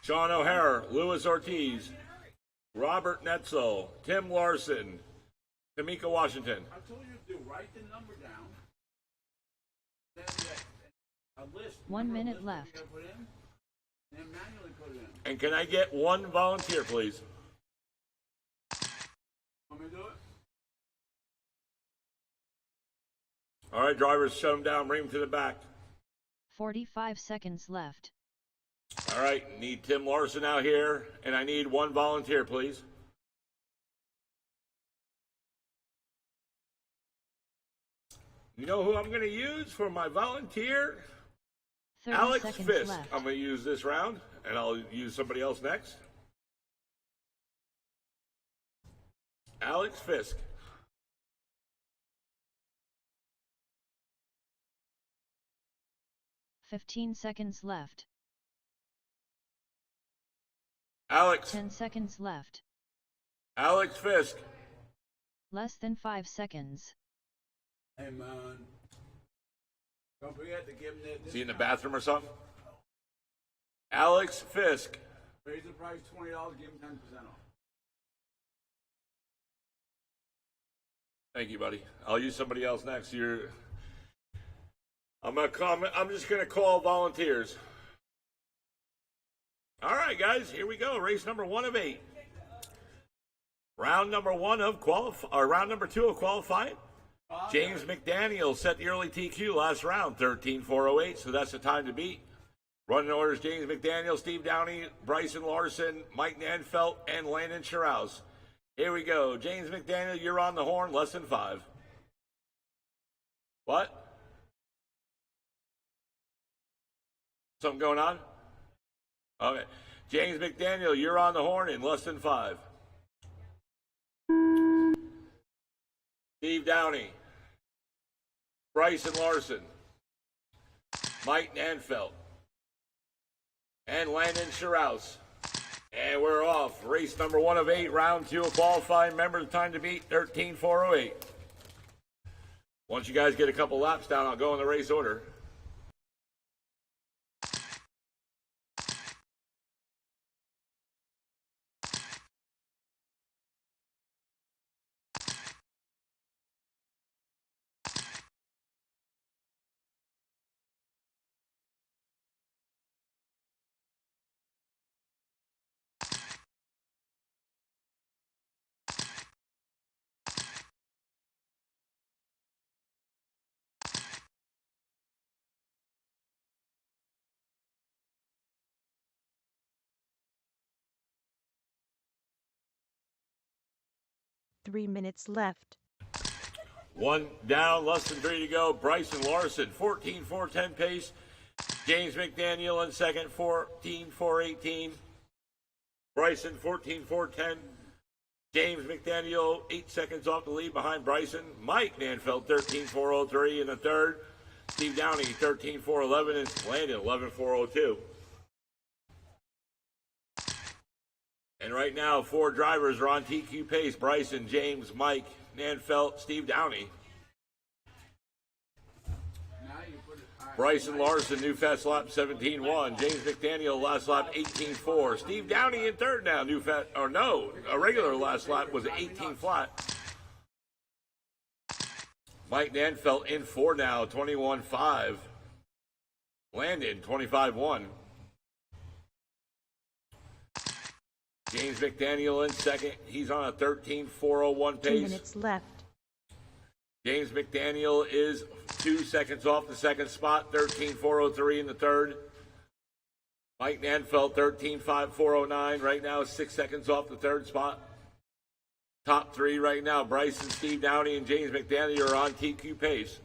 [SPEAKER 1] Sean O'Hara, Luis Ortiz, Robert Netzel, Tim Larson, Tamika Washington.
[SPEAKER 2] I told you to write the number down. Then a list.
[SPEAKER 4] 1 minute
[SPEAKER 2] list that
[SPEAKER 4] left.
[SPEAKER 2] you gotta put in, and then manually put it in.
[SPEAKER 1] And can I get one volunteer, please?
[SPEAKER 2] Want me to do it?
[SPEAKER 1] All right, drivers, shut them down, bring them to the back.
[SPEAKER 4] 45 seconds left.
[SPEAKER 1] All right, need Tim Larson out here, and I need one volunteer, please. You know who I'm going to use for my volunteer?
[SPEAKER 4] 30
[SPEAKER 1] Alex
[SPEAKER 4] seconds
[SPEAKER 1] Fisk.
[SPEAKER 4] left.
[SPEAKER 1] I'm going to use this round, and I'll use somebody else next. Alex Fisk.
[SPEAKER 4] $15 seconds left.
[SPEAKER 1] Alex.
[SPEAKER 4] 10 seconds left.
[SPEAKER 1] Alex Fisk.
[SPEAKER 4] Less than 5 seconds.
[SPEAKER 2] Hey, man. Don't forget to give him that.
[SPEAKER 1] Is he in the bathroom or something? Alex Fisk.
[SPEAKER 2] Raise the price $20, give him 10% off.
[SPEAKER 1] Thank you, buddy. I'll use somebody else next. I'm just gonna call volunteers. All right, guys, here we go. Race number 1 of 8. Round number 1 of round number 2 of qualifying. James McDaniel set the early TQ last round, 13.408, so that's the time to beat. Running orders: James McDaniel, Steve Downey, Bryson Larson, Mike Nanfelt, and Landon Scharouse. Here we go. James McDaniel, you're on the horn, less than 5. What? Something going on? Okay. James McDaniel, you're on the horn in less than 5. Steve Downey, Bryson Larson, Mike Nanfelt, and Landon Scharouse. And we're off. Race number 1 of 8, round 2 of qualifying. Remember the time to beat, 13.408. Once you guys get a couple laps down, I'll go in the race order.
[SPEAKER 3] Three minutes left.
[SPEAKER 1] 1 down, less than 3 to go. Bryson Larson, 14.410 pace. James McDaniel in second, 14-4-18. Bryson, 14-4-10. James McDaniel, 8 seconds off the lead behind Bryson. Mike Nanfeld, 13-4-03 in the third. Steve Downey, 13-4-11, and Landon, 11-4-02. And right now, 4 drivers are on TQ pace. Bryson, James, Mike, Nanfeld, Steve Downey.
[SPEAKER 2] Now you put it high.
[SPEAKER 1] Bryson Larson, new fast lap, 17-1. James McDaniel, last lap, 18-4. Steve Downey in third now, a regular last lap was 18 flat. Mike Nanfeld in 4 now, 21-5. Landon, 25-1. James McDaniel in second. He's on a 13-4-01 pace.
[SPEAKER 3] 2 minutes left.
[SPEAKER 1] James McDaniel is 2 seconds off the second spot, 13-4-03 in the third. Mike Nanfeld, 13-5-4-09. Right now, 6 seconds off the third spot. Top 3 right now, Bryson, Steve Downey, and James McDaniel are on TQ pace.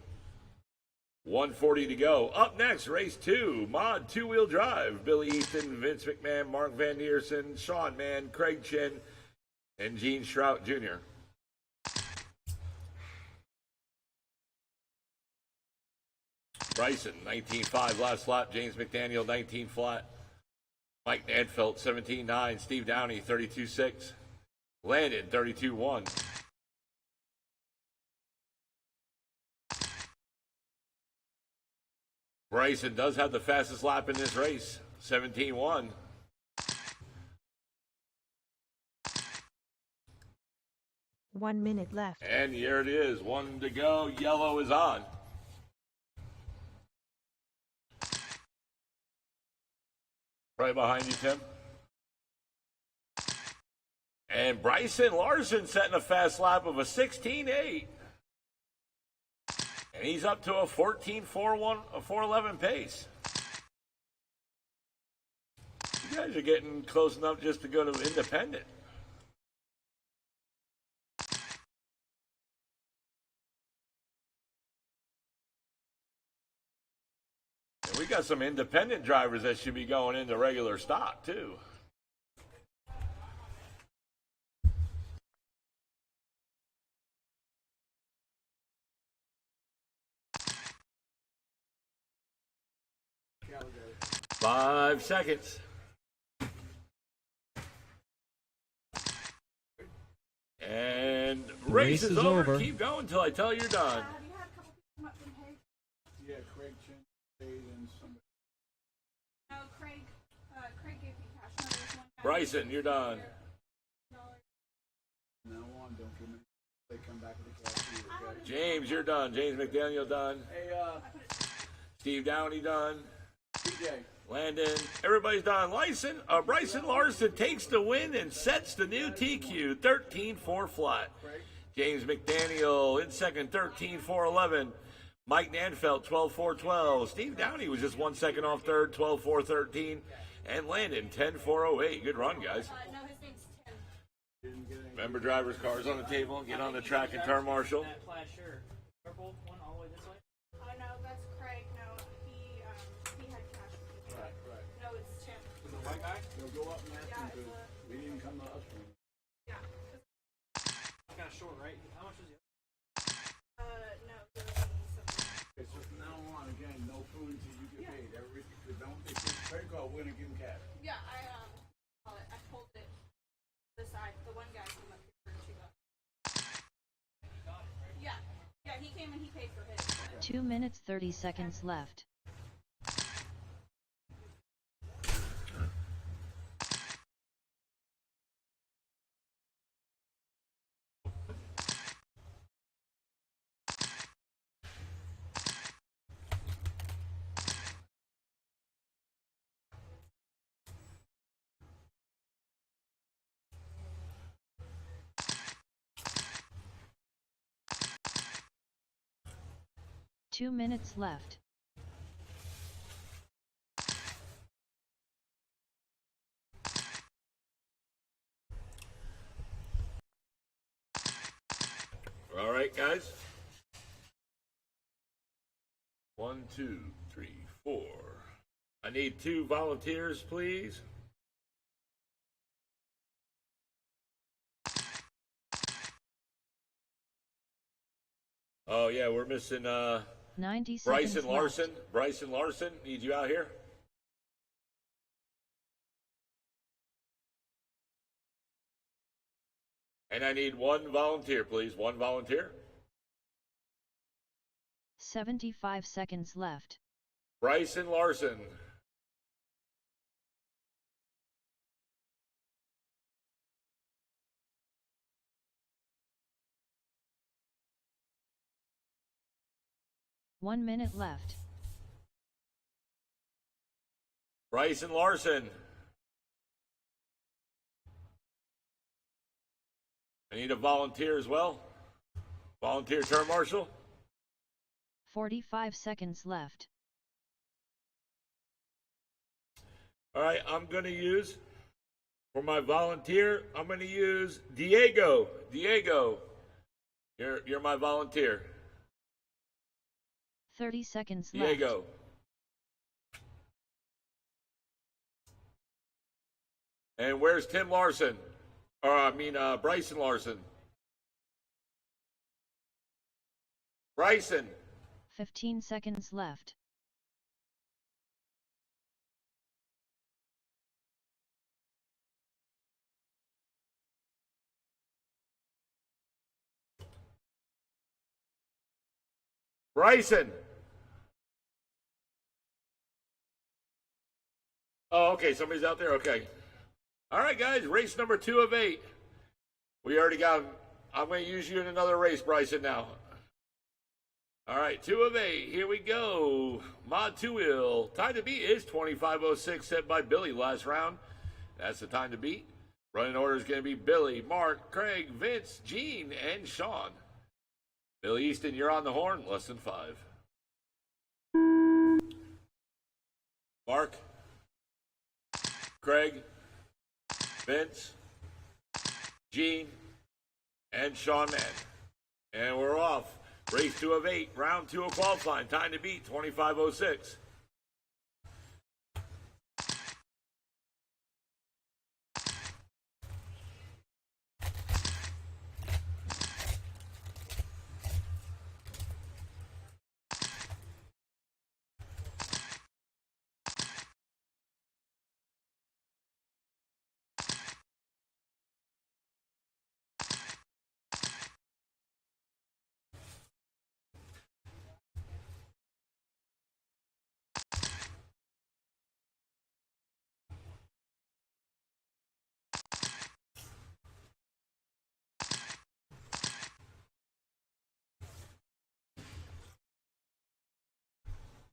[SPEAKER 1] 1:40 to go. Up next, race 2, Mod 2-wheel drive. Billy Easton, Vince McMahon, Mark Van Diersen, Sean Mann, Craig Chin, and Gene Shrout Jr. Bryson, 19-5 last lap. James McDaniel, 19 flat. Mike Nanfeld, 17-9. Steve Downey, 32-6. Landon, 32-1. Bryson does have the fastest lap in this race, 17-1.
[SPEAKER 3] One minute left.
[SPEAKER 1] And here it is, 1 to go. Yellow is on. Right behind you, Tim. And Bryson Larson setting a fast lap of a 16-8. And he's up to a 14-4-11 pace. You guys are getting close enough just to go to independent. And we got some independent drivers that should be going into regular stock, too. Five seconds. And race is over. Keep going until I tell you you're done.
[SPEAKER 6] Have you had a couple people come up from Hague?
[SPEAKER 2] Yeah, Craig Chin, and somebody.
[SPEAKER 6] No, Craig gave me cash. No, there was one guy.
[SPEAKER 1] Bryson, you're done.
[SPEAKER 2] No one, don't give me. They come back with the cash. Okay?
[SPEAKER 1] James, you're done. James McDaniel done.
[SPEAKER 2] Hey,
[SPEAKER 1] Steve Downey done.
[SPEAKER 2] DJ.
[SPEAKER 1] Landon, everybody's done. Bryson Larson takes the win and sets the new TQ, 13-4 flat. James McDaniel in second, 13-4-11. Mike Nanfeld, 12-4-12. Steve Downey was just 1 second off third, 12-4-13. And Landon, 10-4-08. Good run, guys.
[SPEAKER 6] No, his name's Tim.
[SPEAKER 1] Remember drivers' cars on the table. Get on the track and turn marshal.
[SPEAKER 7] That plaid shirt. Purple one all the way this way.
[SPEAKER 6] No, that's Craig. No, he had cash.
[SPEAKER 2] Right.
[SPEAKER 6] No, it's Tim.
[SPEAKER 7] Is it a white guy?
[SPEAKER 2] They'll go up and ask
[SPEAKER 6] Yeah,
[SPEAKER 2] him
[SPEAKER 6] it's
[SPEAKER 2] to. We didn't come to us.
[SPEAKER 6] Yeah.
[SPEAKER 7] Kind of short, right? How much is it?
[SPEAKER 6] No, there was something.
[SPEAKER 2] Okay, so from now on, again, no food until you get paid. They say credit card, we're gonna give them cash.
[SPEAKER 6] Yeah, I pulled it to the side. The one guy came up here for $2. Yeah, he came and he paid for his.
[SPEAKER 4] 2 minutes 30 seconds left. Two minutes left.
[SPEAKER 1] All right, guys. 1, 2, 3, 4. I need 2 volunteers, please. Oh yeah, we're missing
[SPEAKER 4] 90 seconds
[SPEAKER 1] Bryson
[SPEAKER 4] left.
[SPEAKER 1] Larson. Bryson Larson, need you out here. And I need 1 volunteer, please. 1 volunteer.
[SPEAKER 4] 75 seconds left.
[SPEAKER 1] Bryson Larson.
[SPEAKER 4] One minute left.
[SPEAKER 1] Bryson Larson. I need a volunteer as well. Volunteer term marshal.
[SPEAKER 4] 45 seconds left.
[SPEAKER 1] All right, I'm going to use, for my volunteer, I'm going to use Diego. Diego, you're my volunteer.
[SPEAKER 4] 30 seconds left.
[SPEAKER 1] Diego. And where's Tim Larson? Bryson Larson. Bryson.
[SPEAKER 4] 15 seconds left.
[SPEAKER 1] Bryson. Oh, okay. Somebody's out there. Okay. All right, guys. Race number 2 of 8. We already got. I'm going to use you in another race, Bryson. Now. All right, 2 of 8. Here we go. Mod 2 wheel. Time to beat is 25:06, set by Billy last round. That's the time to beat. Running order is going to be Billy, Mark, Craig, Vince, Gene, and Sean. Billy Easton, you're on the horn. Less than 5. Mark, Craig, Vince, Gene, and Sean Mann. And we're off. Race 2 of 8, round 2 of qualifying. Time to beat 25:06.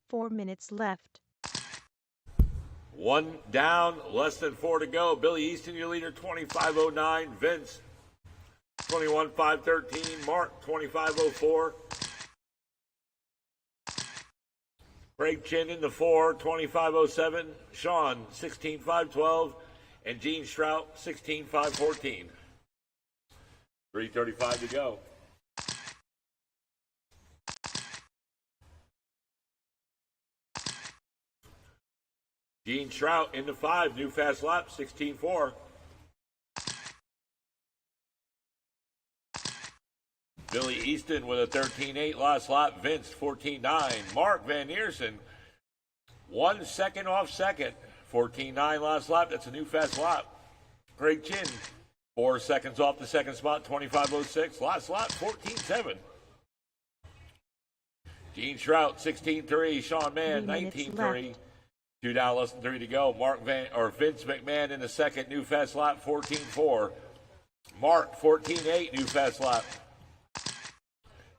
[SPEAKER 3] Four minutes left.
[SPEAKER 1] 1 down, less than 4 to go. Billy Easton, your leader, 25:09. Vince, 21:513. Mark, 25:04. Craig Chin in the 4, 25:07. Sean, 16:512. And Gene Strout, 16:514. 3:35 to go. Gene Strout into 5, new fast lap, 16:4. Billy Easton with a 13:8 last lap. Vince, 14:9. Mark Van Eersen, 1 second off second, 14:9 last lap. That's a new fast lap. Craig Chin, 4 seconds off the second spot, 25:06. Last lap, 14:7. Gene Strout, 16:3. Sean Mann, 19:3. 2 down, less than 3 to go. Vince McMahon in the second, new fast lap, 14:4. Mark, 14:8, new fast lap.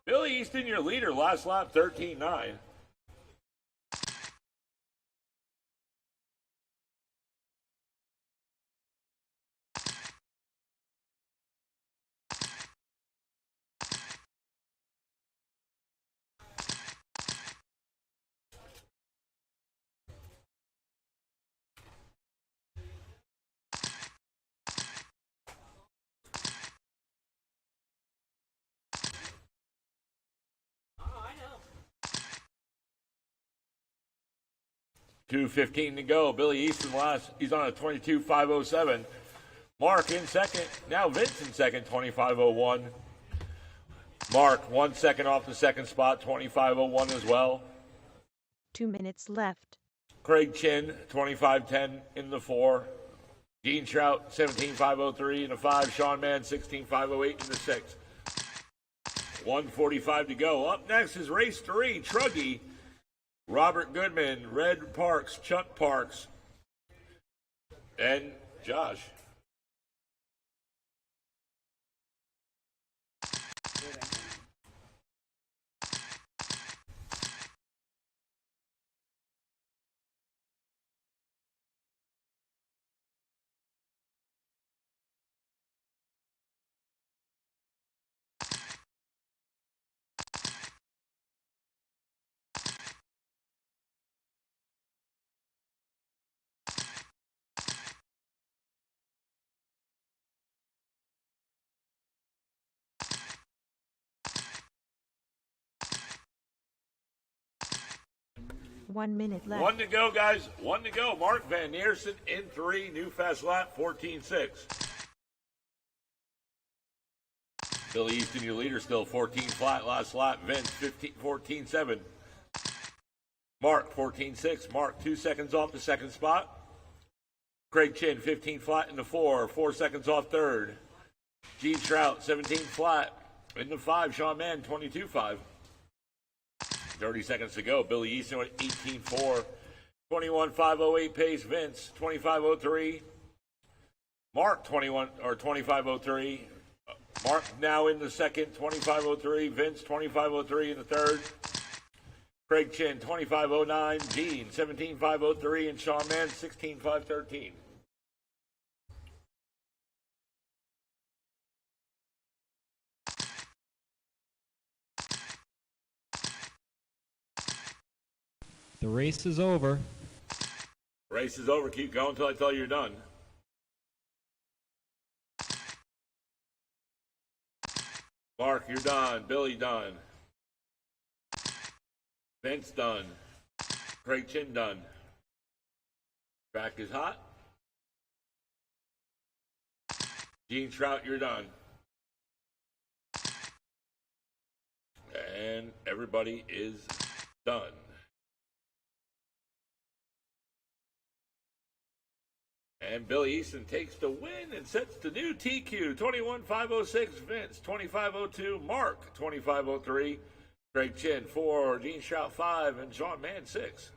[SPEAKER 1] Billy Easton, your leader, last lap, 13:9. 2:15 to go. Billy Easton last. He's on a 22.507. Mark in second. Now Vince in second, 25.01. Mark 1 second off the second spot, 25.01 as well.
[SPEAKER 3] 2 minutes left.
[SPEAKER 1] Craig Chin, 25.10 in the 4. Gene Trout, 17.503 in the 5. Sean Mann, 16.508 in the 6. 1:45 to go. Up next is race 3. Truggy, Robert Goodman, Red Parks, Chuck Parks, and Josh.
[SPEAKER 3] One minute left.
[SPEAKER 1] 1 to go, guys. 1 to go. Mark Van Neersen in 3. New fast lap, 14.6. Billy Easton, your leader, still 14 flat. Last lap, Vince, 14.7. Mark, 14.6. Mark, 2 seconds off the second spot. Craig Chin, 15 flat in the 4. 4 seconds off third. Gene Trout, 17 flat in the 5. Sean Mann, 22.5. 30 seconds to go. Billy Easton at 18.4. 21.508 pace. Vince, 25.03. Mark, 25.03. Mark now in the second, 25.03. Vince, 25.03 in the third. Craig Chin, 25.09. Gene, 17.503. And Sean Mann, 16.513.
[SPEAKER 8] The race is over.
[SPEAKER 1] Race is over. Keep going until I tell you you're done. Mark, you're done. Billy, done. Vince, done. Craig Chin, done. Track is hot. Gene Trout, you're done. And everybody is done. And Billy Easton takes the win and sets the new TQ. 21.506, Vince. 25.02, Mark. 25.03, Craig Chin. 4, Gene Trout. 5, and Sean Mann. 6.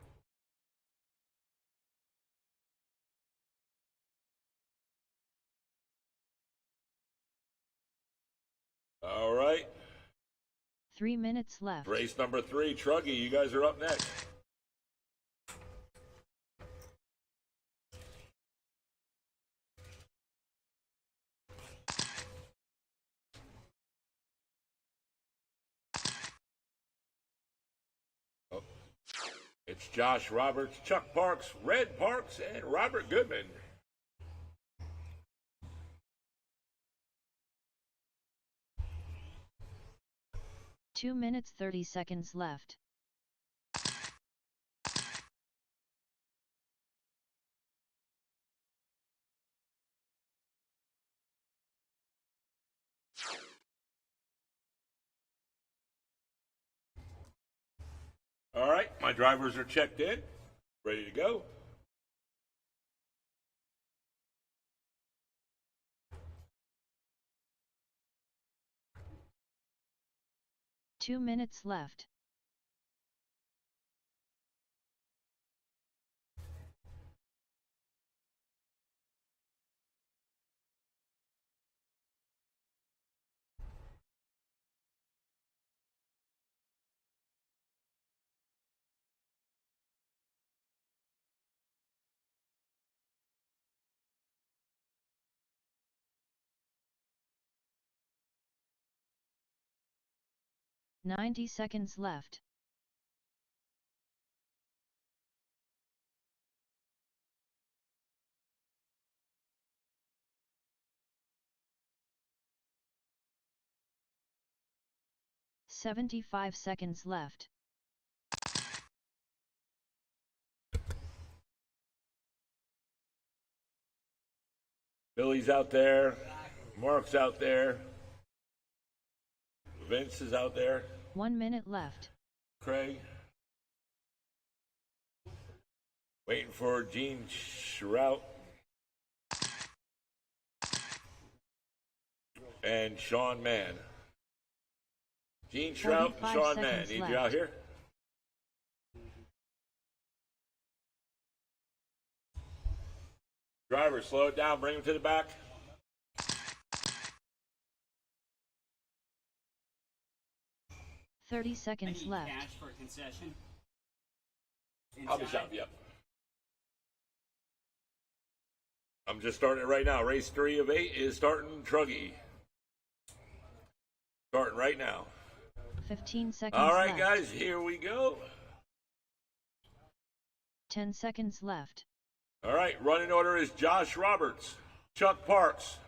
[SPEAKER 1] All right.
[SPEAKER 4] 3 minutes left.
[SPEAKER 1] Race number 3, Truggy. You guys are up next. It's Josh Roberts, Chuck Parks, Red Parks, and Robert Goodman.
[SPEAKER 4] Two minutes 30 seconds left.
[SPEAKER 1] All right, my drivers are checked in, ready to go.
[SPEAKER 4] Two minutes left. Ninety seconds left. $75 seconds left.
[SPEAKER 1] Billy's out there. Mark's out there. Vince is out there.
[SPEAKER 4] 1 minute left.
[SPEAKER 1] Craig. Waiting for Gene Shrout. And Sean Mann. Gene Shrout and
[SPEAKER 4] 45
[SPEAKER 1] Sean Mann.
[SPEAKER 4] seconds
[SPEAKER 1] Need
[SPEAKER 4] left.
[SPEAKER 1] you out here? Driver, slow it down. Bring him to the back.
[SPEAKER 4] 30 seconds left.
[SPEAKER 7] Cash for a concession.
[SPEAKER 1] I'll be shop, yep. I'm just starting it right now. Race 3 of 8 is starting Truggy. Starting right now.
[SPEAKER 4] 15 seconds
[SPEAKER 1] All right,
[SPEAKER 4] left.
[SPEAKER 1] guys, here we go.
[SPEAKER 4] 10 seconds left.
[SPEAKER 1] All right, running order is Josh Roberts, Chuck Parks,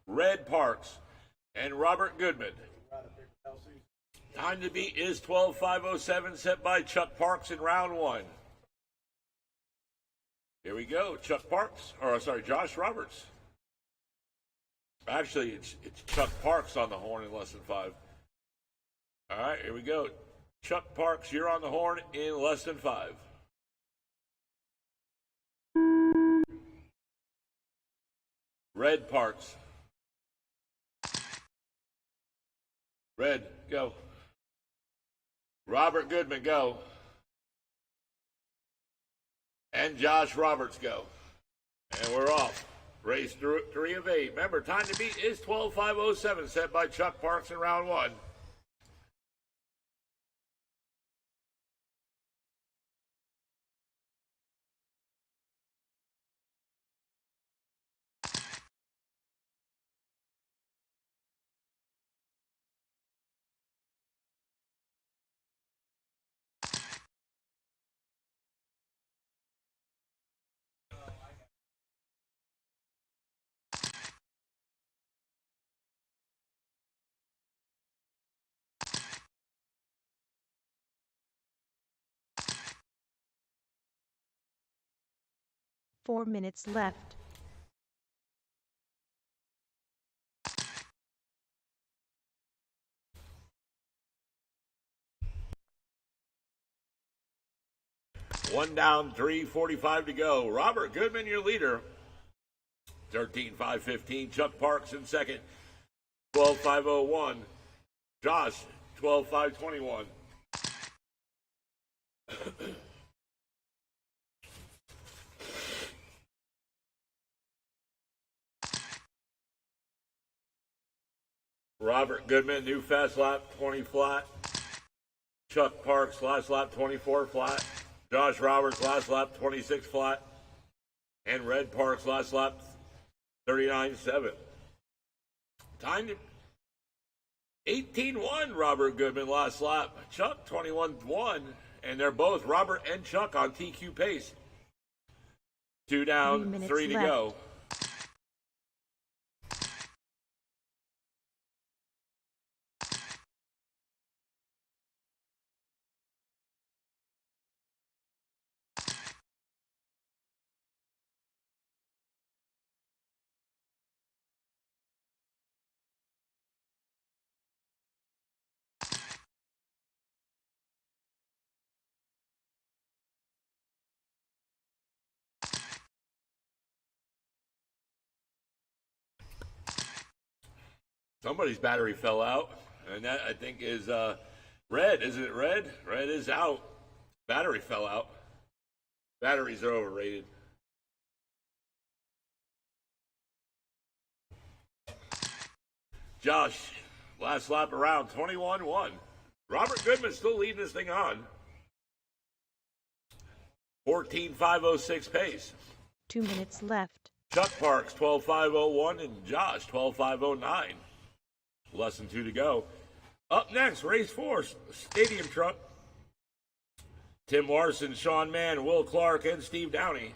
[SPEAKER 1] Red Parks, and Robert Goodman. Time to beat is 12:5:07, set by Chuck Parks in round 1. Here we go, Chuck Parks, or sorry, Josh Roberts. Actually, it's Chuck Parks on the horn in less than 5. All right, here we go. Chuck Parks, you're on the horn in less than 5. Red Parks. Red, go. Robert Goodman, go. And Josh Roberts, go. And we're off. Race 3 of 8. Remember, time to beat is 12:5:07, set by Chuck Parks in round 1.
[SPEAKER 3] Four minutes left.
[SPEAKER 1] One down, 3:45 to go. Robert Goodman, your leader. 13:5:15. Chuck Parks in second. 12:5:01. Josh, 12:5:21. Robert Goodman, new fast lap, 20 flat. Chuck Parks, last lap, 24 flat. Josh Roberts, last lap, 26 flat. And Red Parks, last lap, 39.7. Time to 18-1, Robert Goodman, last lap. Chuck, 21-1. And they're both, Robert and Chuck, on TQ pace. 2
[SPEAKER 3] 3
[SPEAKER 1] down,
[SPEAKER 3] minutes
[SPEAKER 1] 3 to
[SPEAKER 3] left.
[SPEAKER 1] go. Somebody's battery fell out, and that I think is Red. Isn't it Red? Red is out. Battery fell out. Batteries are overrated. Josh, last lap around, 21-1. Robert Goodman still leading this thing on. 14:5:06 pace.
[SPEAKER 3] 2 minutes left.
[SPEAKER 1] Chuck Parks, 12:5:01, and Josh, 12:5:09. Less than 2 to go. Up next, race 4, Stadium Truck. Tim Larson, Sean Mann, Will Clark, and Steve Downey.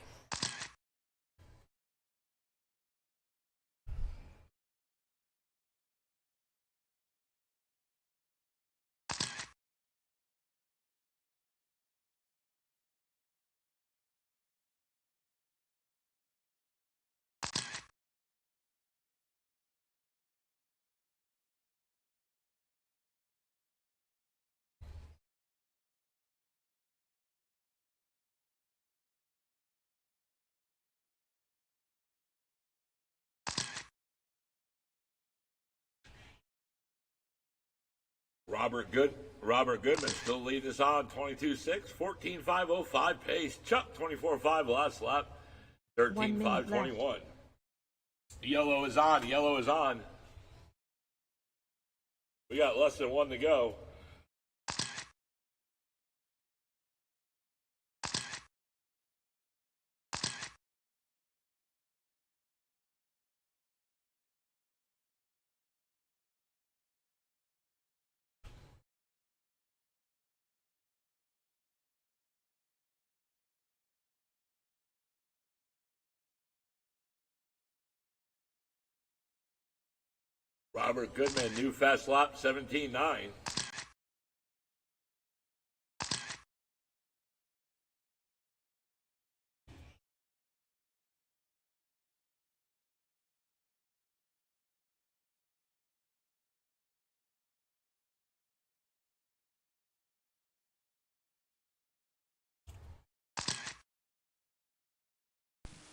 [SPEAKER 1] Robert Goodman still leading us on 22.6, 14.505 pace. Chuck 24.5 last lap, 13.521. Yellow is on. Yellow is on. We got less than one to go. Robert Goodman, new fast lap, 17.9.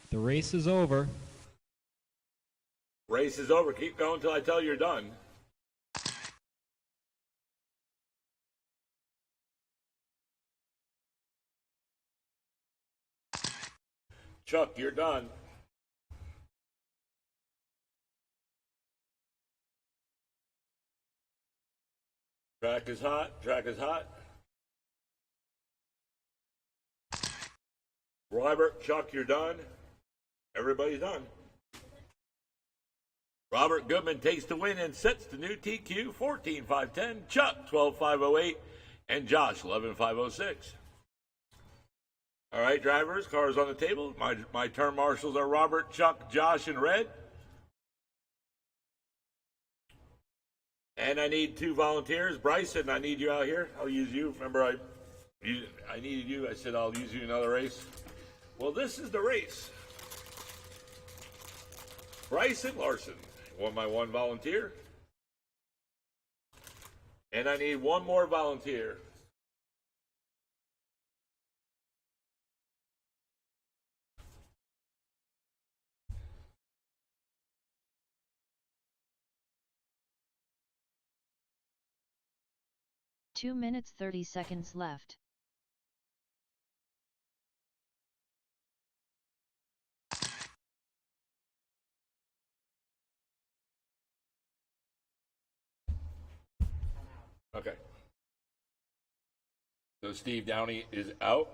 [SPEAKER 8] The race is over.
[SPEAKER 1] Race is over. Keep going until I tell you you're done. Chuck, you're done. Track is hot. Track is hot. Robert, Chuck, you're done. Everybody's done. Robert Goodman takes the win and sets the new TQ 14.510. Chuck 12.508 and Josh 11.506. All right, drivers, cars on the table. My turn marshals are Robert, Chuck, Josh, and Red. And I need 2 volunteers. Bryson, I need you out here. I'll use you. Remember, I needed you. I said I'll use you in another race. Well, this is the race. Bryson Larson, my 1 volunteer. And I need 1 more volunteer.
[SPEAKER 4] Two minutes 30 seconds left.
[SPEAKER 1] Okay. So Steve Downey is out.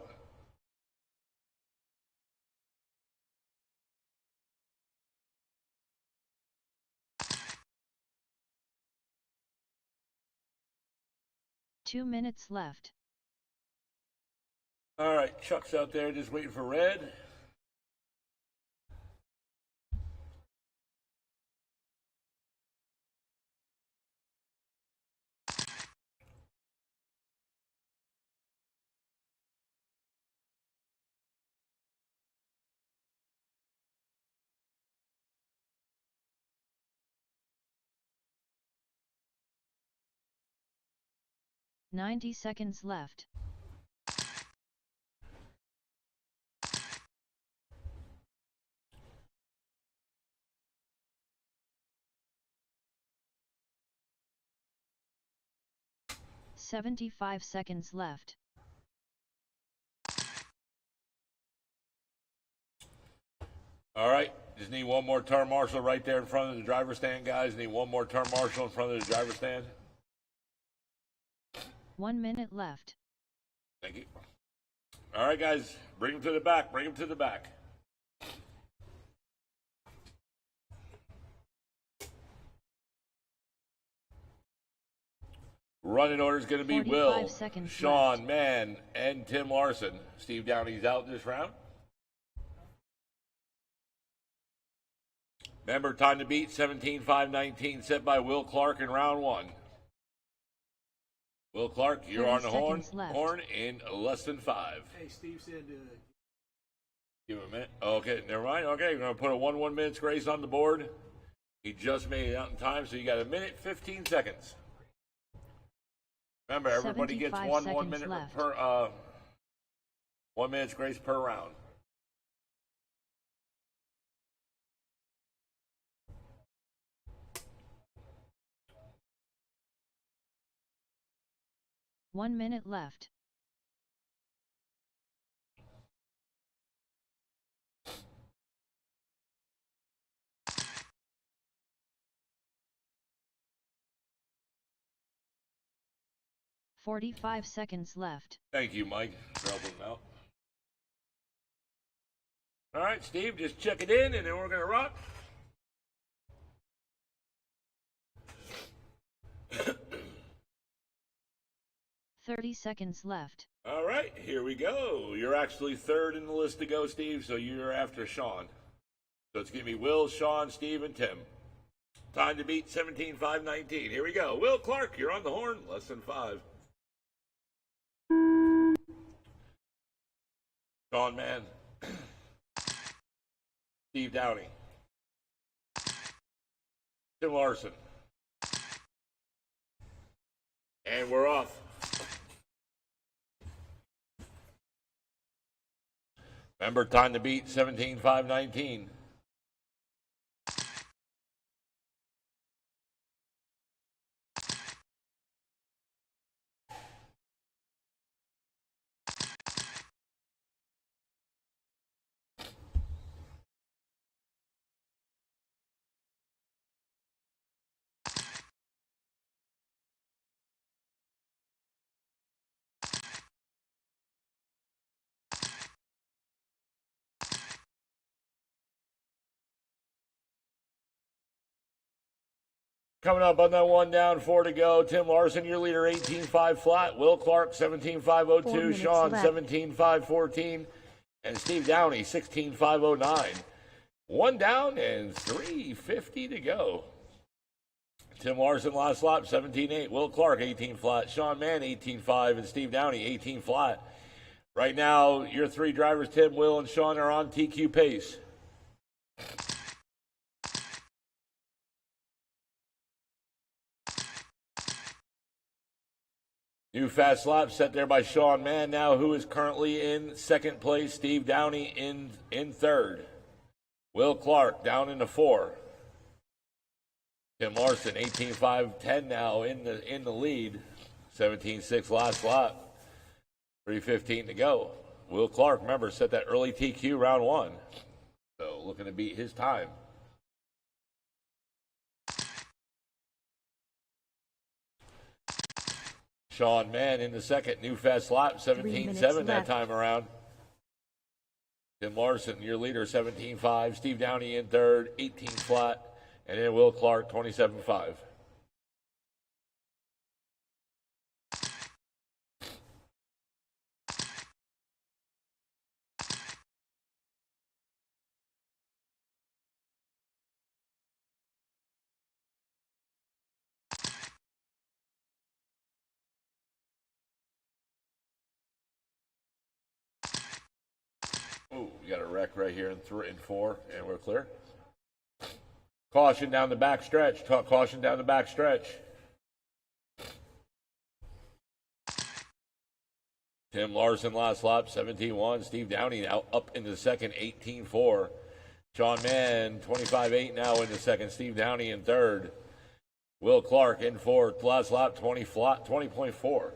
[SPEAKER 4] Two minutes left.
[SPEAKER 1] All right, Chuck's out there just waiting for Red.
[SPEAKER 4] $90 seconds left. $75 seconds left.
[SPEAKER 1] All right, just need 1 more turn marshal right there in front of the driver's stand, guys. Need 1 more turn marshal in front of the driver's stand.
[SPEAKER 4] 1 minute left.
[SPEAKER 1] Thank you. All right, guys, bring them to the back. Bring them to the back. Running order is going to be
[SPEAKER 4] 45
[SPEAKER 1] Will,
[SPEAKER 4] seconds
[SPEAKER 1] Sean,
[SPEAKER 4] left.
[SPEAKER 1] Mann, and Tim Larson. Steve Downey's out this round. Remember, time to beat 17.519 set by Will Clark in round 1. Will Clark, you're
[SPEAKER 4] 30
[SPEAKER 1] on the
[SPEAKER 4] seconds left.
[SPEAKER 1] horn in less than 5.
[SPEAKER 2] Hey, Steve said
[SPEAKER 1] Give him a minute. Okay, never mind. Okay, you're going to put a 1 minute grace on the board. He just made it out in time, so you got 1 minute, 15 seconds. Remember, everybody gets 1 minute
[SPEAKER 4] left.
[SPEAKER 1] per 1 minute's grace per round.
[SPEAKER 4] 1 minute left. "45 seconds left.
[SPEAKER 1] Thank you, Mike, for helping out. All right, Steve, just check it in, and then we're gonna rock.
[SPEAKER 4] 30 seconds left.
[SPEAKER 1] All right, here we go. You're actually third in the list to go, Steve, so you're after Sean. So it's going to be Will, Sean, Steve, and Tim. Time to beat 17-5-19. Here we go. Will Clark, you're on the horn. Less than 5. Sean Mann. Steve Downey. Tim Larson. And we're off. Remember, time to beat 17-5-19. Coming up on that one down, 4 to go. Tim Larson, your leader, 18-5 flat. Will Clark, 17-5-02.
[SPEAKER 3] 4 minutes
[SPEAKER 1] Sean,
[SPEAKER 3] left.
[SPEAKER 1] 17-5-14. And Steve Downey, 16-5-09. One down and 3:50 to go. Tim Larson, last lap, 17-8. Will Clark, 18 flat. Sean Mann, 18-5. And Steve Downey, 18 flat. Right now, your three drivers, Tim, Will, and Sean, are on TQ pace. New fast lap set there by Sean Mann now, who is currently in second place. Steve Downey in third. Will Clark down into 4. Tim Larson, 18-5-10 now in the lead. 17-6 last lap. 3:15 to go. Will Clark, remember, set that early TQ round 1. So looking to beat his time. Sean Mann in the second, new fast lap, 17-7 that
[SPEAKER 3] left.
[SPEAKER 1] time around. Tim Larson, your leader, 17-5. Steve Downey in third, 18 flat. And then Will Clark, 27-5. Oh, we got a wreck right here in 4, and we're clear. Caution down the back stretch. Caution down the back stretch. Tim Larson last lap, 17-1. Steve Downey now up in the second, 18-4. Sean Mann, 25-8 now in the second. Steve Downey in third. Will Clark in fourth. Last lap, 20.4.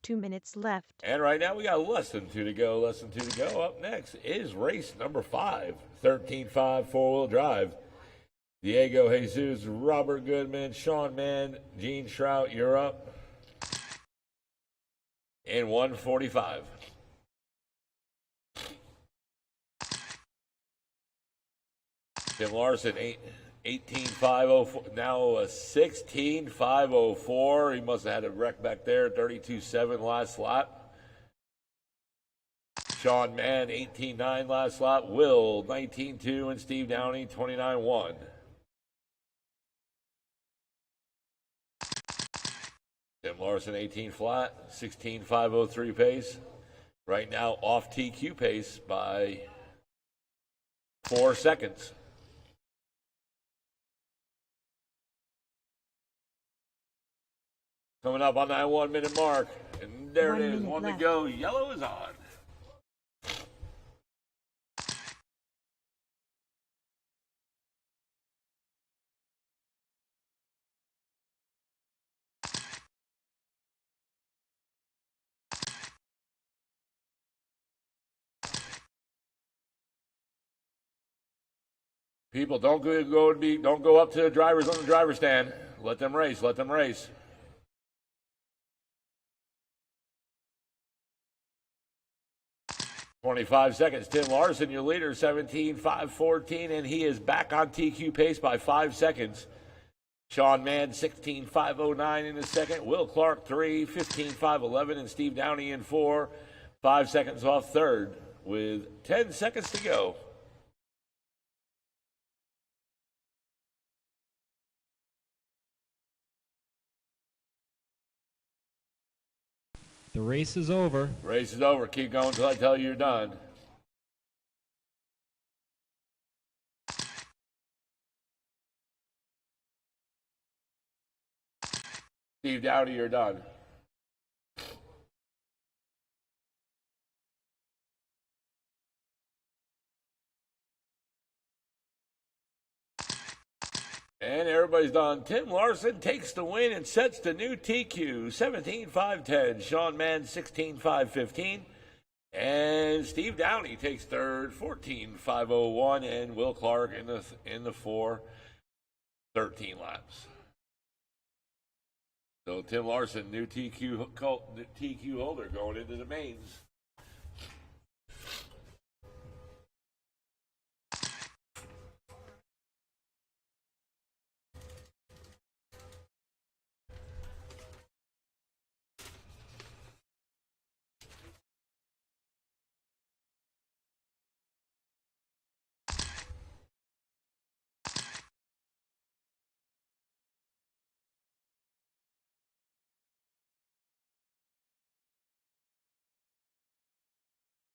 [SPEAKER 3] 2 minutes left.
[SPEAKER 1] And right now we got less than 2 to go. Less than 2 to go. Up next is race number 5. 13-5 four-wheel drive. Diego Jesus, Robert Goodman, Sean Mann, Gene Shrout, you're up. In 1:45. Tim Larson, 18-5-04, now a 16-5-04. He must have had a wreck back there, 32-7 last lap. Sean Mann, 18-9 last lap. Will, 19-2, and Steve Downey, 29-1. Tim Larson, 18 flat, 16-5-03 pace. Right now off TQ pace by 4 seconds. Coming up on that 1 minute mark. And there
[SPEAKER 3] 1
[SPEAKER 1] it is,
[SPEAKER 3] minute
[SPEAKER 1] 1 to
[SPEAKER 3] left.
[SPEAKER 1] go. Yellow is on. People, don't go up to the drivers on the driver's stand. Let them race. Let them race. "25 seconds. Tim Larson, your leader, 17.514, and he is back on TQ pace by 5 seconds. Sean Mann, 16.509 in the second. Will Clark, 3, 15.511, and Steve Downey in 4. 5 seconds off third with 10 seconds to go.
[SPEAKER 8] The race is over.
[SPEAKER 1] Race is over. Keep going until I tell you you're done. Steve Dowdy, you're done. And everybody's done. Tim Larson takes the win and sets the new TQ, 17.510. Sean Mann, 16.515. And Steve Downey takes third, 14.501. And Will Clark in the 4, 13 laps. So Tim Larson, new TQ holder going into the mains.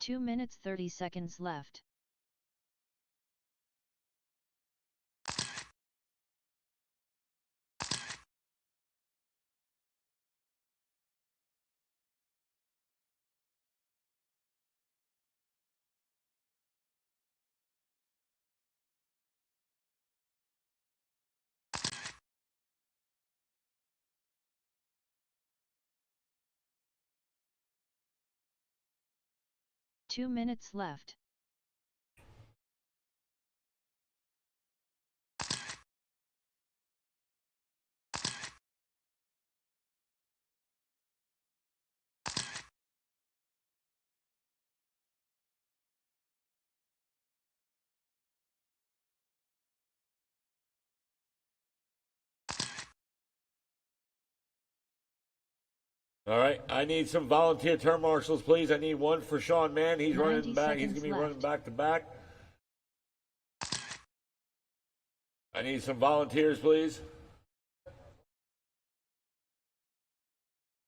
[SPEAKER 4] Two minutes 30 seconds left. Two minutes left.
[SPEAKER 1] All right, I need some volunteer turn marshals, please. I need one for Sean Mann. He's
[SPEAKER 4] 90
[SPEAKER 1] running back. He's going to be
[SPEAKER 4] seconds
[SPEAKER 1] running
[SPEAKER 4] left.
[SPEAKER 1] back to back. I need some volunteers, please.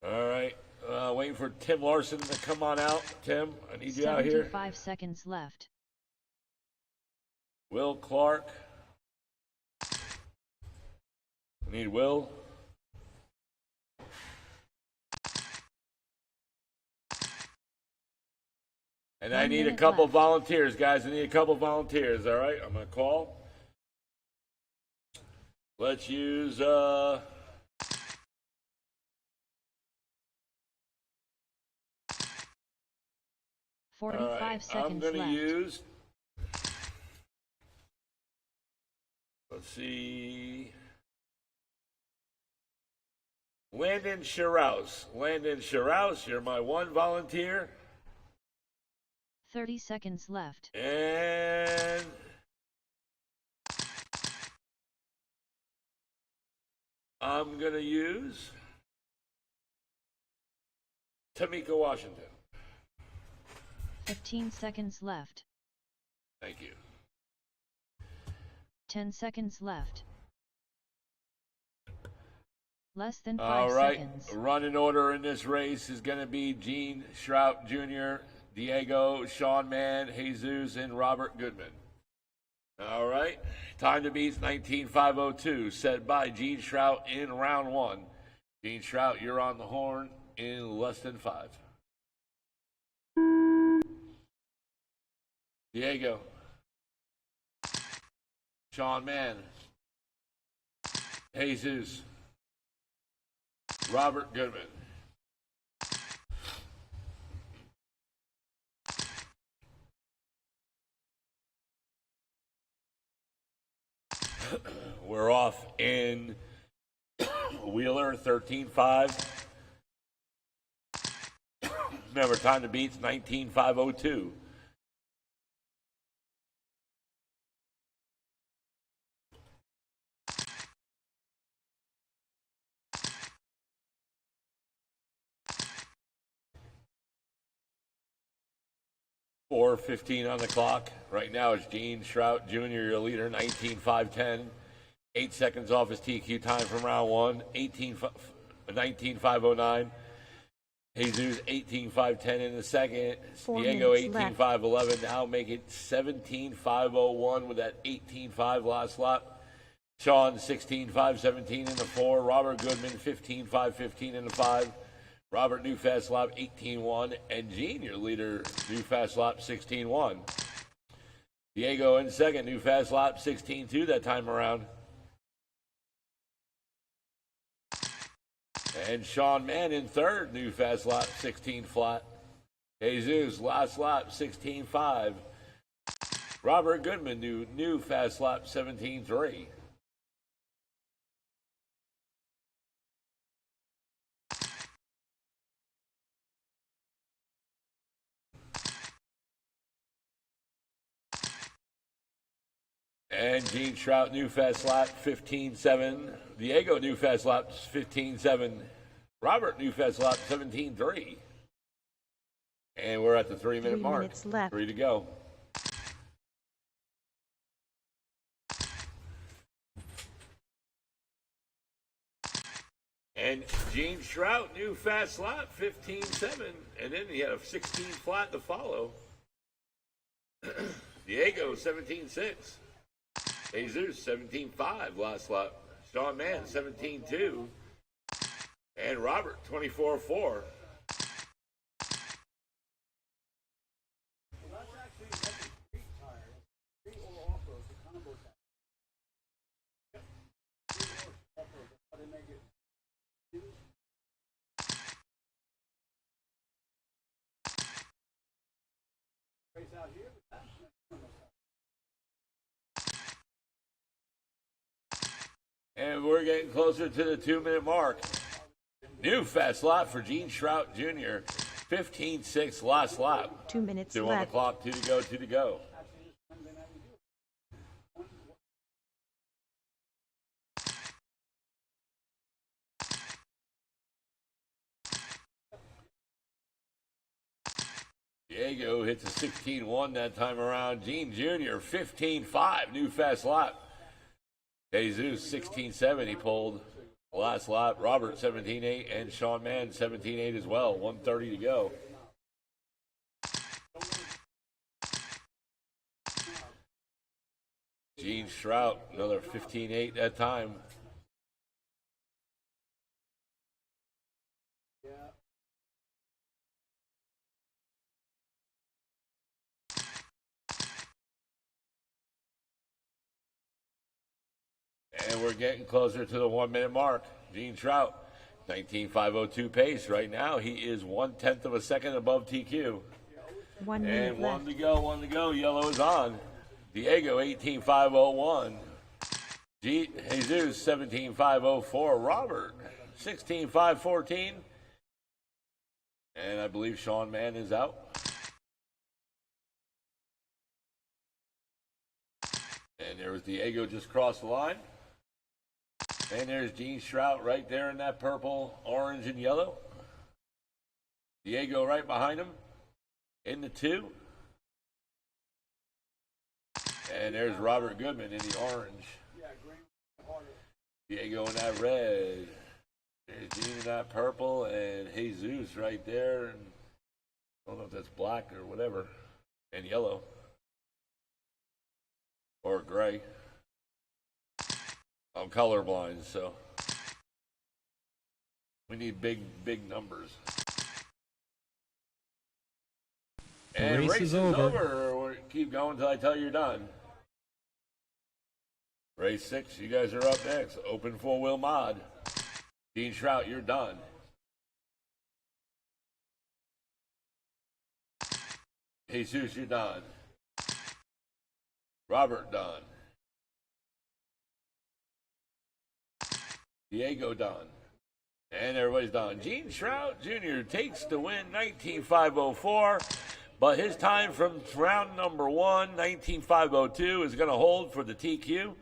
[SPEAKER 1] All right, waiting for Tim Larson to come on out. Tim, I need you out here.
[SPEAKER 4] 75 seconds left.
[SPEAKER 1] Will Clark. I need Will. And I
[SPEAKER 4] 1
[SPEAKER 1] need a
[SPEAKER 4] minute
[SPEAKER 1] couple
[SPEAKER 4] left.
[SPEAKER 1] volunteers, guys. I need a couple volunteers, all right? I'm going to call. Let's use,
[SPEAKER 4] 45
[SPEAKER 1] all right, I'm
[SPEAKER 4] seconds
[SPEAKER 1] going to
[SPEAKER 4] left.
[SPEAKER 1] use, let's see, Landon Scharouse. Landon Scharouse, you're my one volunteer.
[SPEAKER 4] 30 seconds left.
[SPEAKER 1] And I'm going to use Tamika Washington.
[SPEAKER 4] 15 seconds left.
[SPEAKER 1] Thank you.
[SPEAKER 4] 10 seconds left. Less than 5
[SPEAKER 1] All right,
[SPEAKER 4] seconds.
[SPEAKER 1] running order in this race is going to be Gene Shrout Jr., Diego, Sean Mann, Jesus, and Robert Goodman. All right, time to beat 19.502, set by Gene Shrout in round 1. Gene Shrout, you're on the horn in less than 5. Diego, Sean Mann, Jesus, Robert Goodman. We're off in Wheeler 13.5. Remember, time to beat's 19.502. .4:15 on the clock. Right now it's Gene Shrout Jr., your leader, 19.510. 8 seconds off his TQ time from round one, 19.509. Jesus 18.510 in the second.
[SPEAKER 3] 4
[SPEAKER 1] Diego
[SPEAKER 3] minutes left.
[SPEAKER 1] 18.511. Now make it 17.501 with that 18.5 last lap. Sean 16.517 in the 4. Robert Goodman 15.515 in the 5. Robert new fast lap 18.1, and Gene, your leader, new fast lap 16.1. Diego in second, new fast lap 16.2 that time around. And Sean Mann in third, new fast lap 16 flat. Jesus last lap 16.5. Robert Goodman new fast lap 17.3. And Gene Shrout, new fast lap 15.7. Diego, new fast lap 15.7. Robert, new fast lap 17.3. And we're at the 3 minute
[SPEAKER 3] 3
[SPEAKER 1] mark.
[SPEAKER 3] minutes left.
[SPEAKER 1] 3 to go. And Gene Shrout, new fast lap 15.7. And then he had a 16 flat to follow. Diego, 17.6. Jesus, 17.5 last lap. Sean Mann, 17.2. And Robert, 24.4. And we're getting closer to the 2 minute mark. New fast lap for Gene Shrout Jr. 15.6 last lap.
[SPEAKER 3] 2 minutes
[SPEAKER 1] 2 on the
[SPEAKER 3] left.
[SPEAKER 1] clock, 2 to go, 2 to go. Diego hits a 16.1 that time around. Gene Jr. 15.5, new fast lap. Jesus 16.7 he pulled last lap. Robert 17.8 and Sean Mann 17.8 as well. 1:30 to go. Gene Shrout another 15.8 that time. And we're getting closer to the 1 minute mark. Gene Shrout, 19.502 pace. Right now, he is 1/10 of a second above TQ.
[SPEAKER 3] 1 minute
[SPEAKER 1] And
[SPEAKER 3] left.
[SPEAKER 1] 1 to go, 1 to go. Yellow is on. Diego, 18.501. Jesus, 17.504. Robert, 16.514. And I believe Sean Mann is out. And there was Diego just crossed the line. And there's Gene Shrout right there in that purple, orange, and yellow. Diego right behind him in the 2. And there's Robert Goodman in the orange. Diego in that red. There's Gene in that purple, and Jesus right there. And I don't know if that's black or whatever. And yellow. Or gray. I'm colorblind, so we need big numbers.
[SPEAKER 8] The
[SPEAKER 1] And
[SPEAKER 8] race is over.
[SPEAKER 1] We'll keep going until I tell you you're done. Race 6, you guys are up next. Open 4-wheel mod. Gene Shrout, you're done. Jesus, you're done. Robert, done. Diego done. And everybody's done. Gene Shroud Jr. takes the win, 19,504. But his time from round number 1, 19,502, is going to hold for the TQ.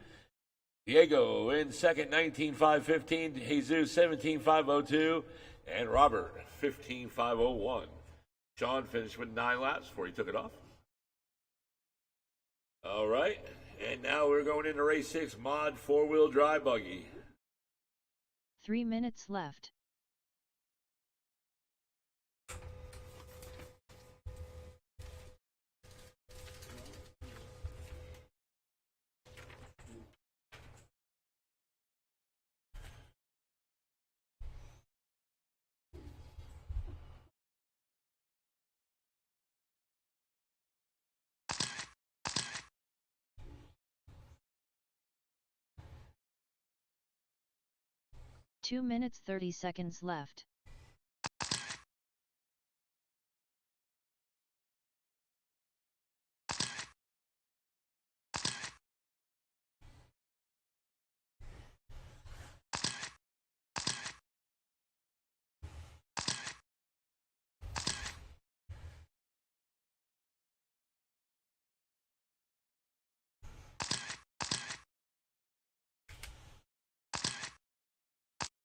[SPEAKER 1] Diego in second, 19,515. Jesus, 17,502. And Robert, 15,501. Sean finished with 9 laps before he took it off. All right. And now we're going into race 6, mod 4-wheel drive buggy.
[SPEAKER 4] 3 minutes left. Two minutes 30 seconds left.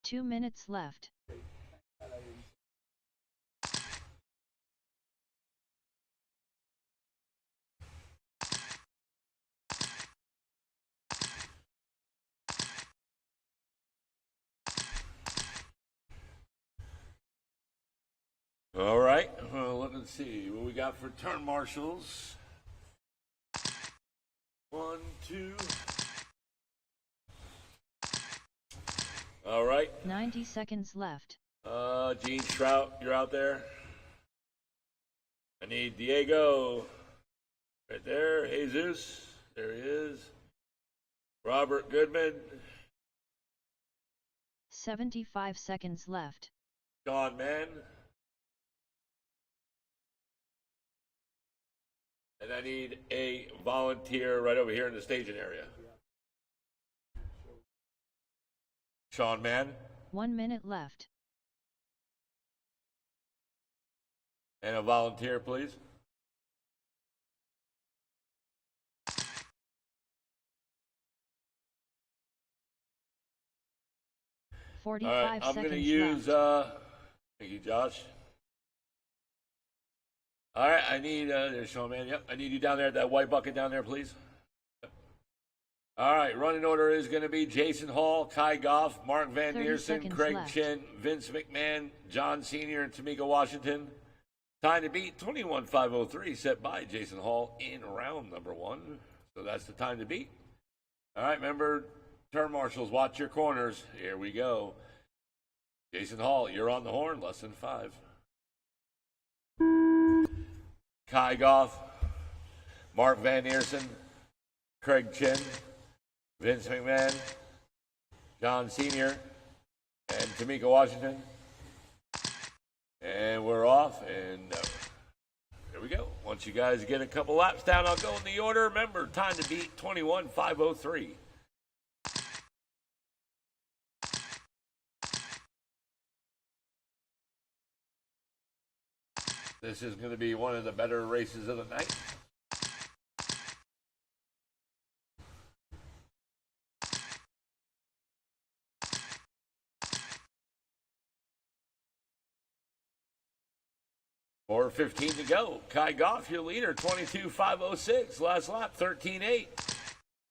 [SPEAKER 4] Two minutes left.
[SPEAKER 1] All right. Well, let's see what we got for turn marshals. 1, 2. All right.
[SPEAKER 4] 90 seconds left.
[SPEAKER 1] Gene Trout, you're out there. I need Diego. Right there. Jesus. There he is. Robert Goodman.
[SPEAKER 4] 75 seconds left.
[SPEAKER 1] Sean Mann. And I need a volunteer right over here in the staging area. Sean Mann.
[SPEAKER 4] 1 minute left.
[SPEAKER 1] And a volunteer, please.
[SPEAKER 4] 45
[SPEAKER 1] All right, I'm
[SPEAKER 4] seconds
[SPEAKER 1] going to use,
[SPEAKER 4] left.
[SPEAKER 1] thank you, Josh. All right, I need, there's Sean Man. Yep, I need you down there at that white bucket down there, please. All right, running order is going to be Jason Hall, Kai Goff, Mark Van
[SPEAKER 4] 30
[SPEAKER 1] Neersen,
[SPEAKER 4] seconds
[SPEAKER 1] Craig
[SPEAKER 4] left.
[SPEAKER 1] Chin, Vince McMahon, John Sr., and Tamika Washington. Time to beat 21,503 set by Jason Hall in round number 1. So that's the time to beat. All right, remember, turn marshals, watch your corners. Here we go. Jason Hall, you're on the horn, less than 5. Kai Goff, Mark Van Neersen, Craig Chin, Vince McMahon, John Sr., and Tamika Washington. And we're off, and there we go. Once you guys get a couple laps down, I'll go in the order. Remember, time to beat 21,503. This is going to be one of the better races of the night. Or 15 to go. Kai Goff, your leader, 22,506. Last lap, 13.8.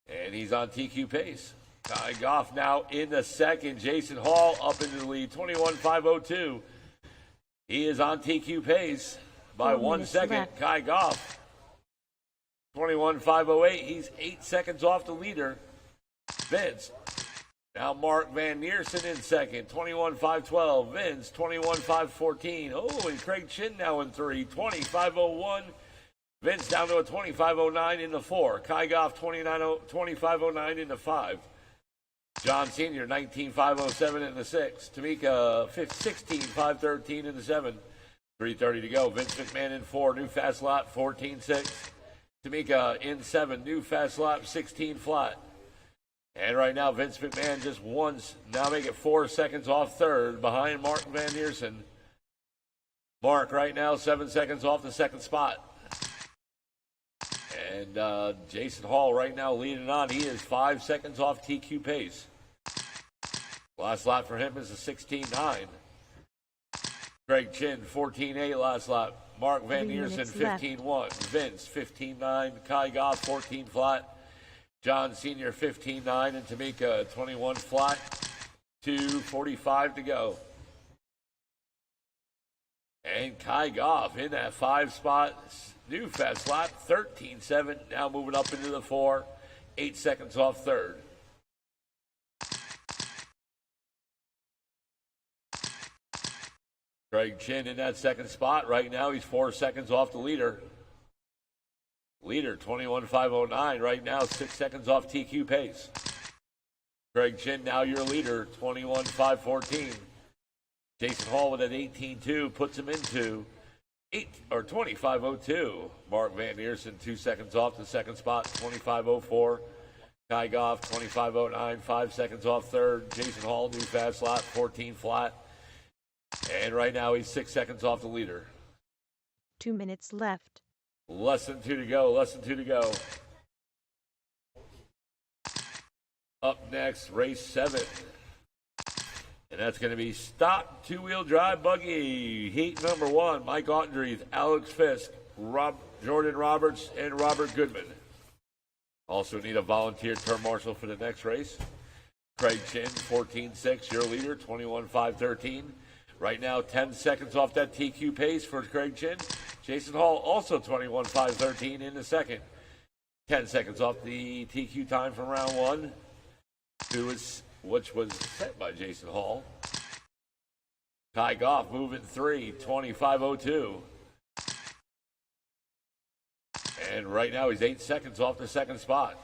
[SPEAKER 1] And he's on TQ pace. Kai Goff now in the second. Jason Hall up into the lead, 21,502. He is on TQ pace by
[SPEAKER 3] 4
[SPEAKER 1] 1
[SPEAKER 3] minutes
[SPEAKER 1] second.
[SPEAKER 3] left.
[SPEAKER 1] Kai Goff, 21,508. He's 8 seconds off the leader. Vince. Now Mark Van Neersen in second, 21,512. Vince, 21,514. Oh, and Craig Chin now in 3, 20,501. Vince down to a 25,09 in the 4. Kai Goff, 25,09 in the 5. John Sr., 19,507 in the 6. Tamika, 16,513 in the 7. 3:30 to go. Vince McMahon in 4, new fast lap, 14.6. Tamika in 7, new fast lap, 16 flat. And right now, Vince McMahon just now make it 4 seconds off third behind Mark Van Eersen. Mark right now 7 seconds off the second spot. And Jason Hall right now leading on. He is 5 seconds off TQ pace. Last lap for him is a 16.9. Craig Chin 14.8 last lap. Mark Van
[SPEAKER 3] 3
[SPEAKER 1] Eersen
[SPEAKER 3] minutes
[SPEAKER 1] 15.1. Vince 15.9. Kai Goff 14 flat. John Sr. 15.9 and Tamika 21 flat. 2:45 to go. And Kai Goff in that 5 spot. New fast lap 13.7. Now moving up into the 4. 8 seconds off third. Craig Chin in that second spot. Right now he's 4 seconds off the leader. Leader 21.509 right now, 6 seconds off TQ pace. Craig Chin now your leader, 21.514. Jason Hall with an 18.2 puts him into 25.02. Mark Van Eersen 2 seconds off the second spot, 25.04. Kai Goff 25.09, 5 seconds off third. Jason Hall new fast lap, 14 flat. And right now he's 6 seconds off the leader.
[SPEAKER 3] 2 minutes left.
[SPEAKER 1] Less than 2 to go. Less than 2 to go. Up next, race 7. And that's going to be stock 2-wheel drive buggy. Heat number 1, Mike Otendreeth, Alex Fisk, Jordan Roberts, and Robert Goodman. Also need a volunteer term marshal for the next race. Craig Chin, 14.6, your leader, 21.513. Right now, 10 seconds off that TQ pace for Craig Chin. Jason Hall also 21.513 in the second. 10 seconds off the TQ time from round 1, which was set by Jason Hall. Kai Goff moving 3, 25.02. And right now he's 8 seconds off the second spot.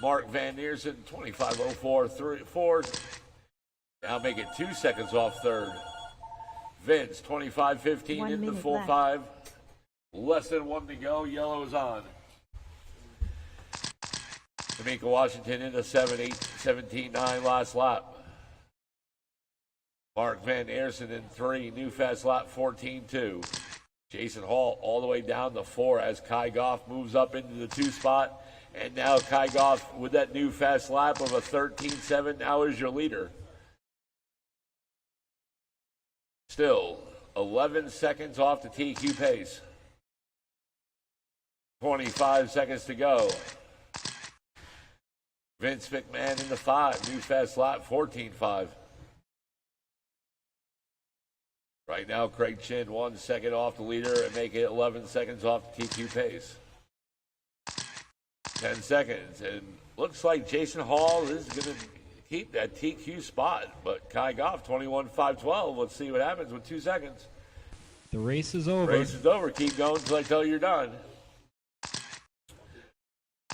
[SPEAKER 1] Mark Van Eersen, 25.04. Now make it 2 seconds off third. Vince, 25.15
[SPEAKER 3] 1
[SPEAKER 1] in the
[SPEAKER 3] minute
[SPEAKER 1] full
[SPEAKER 3] left.
[SPEAKER 1] 5. Less than 1 to go. Yellow is on. Tamika Washington in the 17.9 last lap. Mark Van Eersen in 3. New fast lap 14.2. Jason Hall all the way down to 4 as Kai Goff moves up into the 2 spot. And now Kai Goff with that new fast lap of a 13.7 now is your leader. Still 11 seconds off the TQ pace. 25 seconds to go. Vince McMahon in the 5. New fast lap 14.5. Right now, Craig Chin 1 second off the leader and make it 11 seconds off the TQ pace. 10 seconds. And looks like Jason Hall is going to keep that TQ spot. But Kai Goff, 21.512. Let's see what happens with 2 seconds.
[SPEAKER 9] The race is over.
[SPEAKER 1] Race is over. Keep going until I tell you you're done.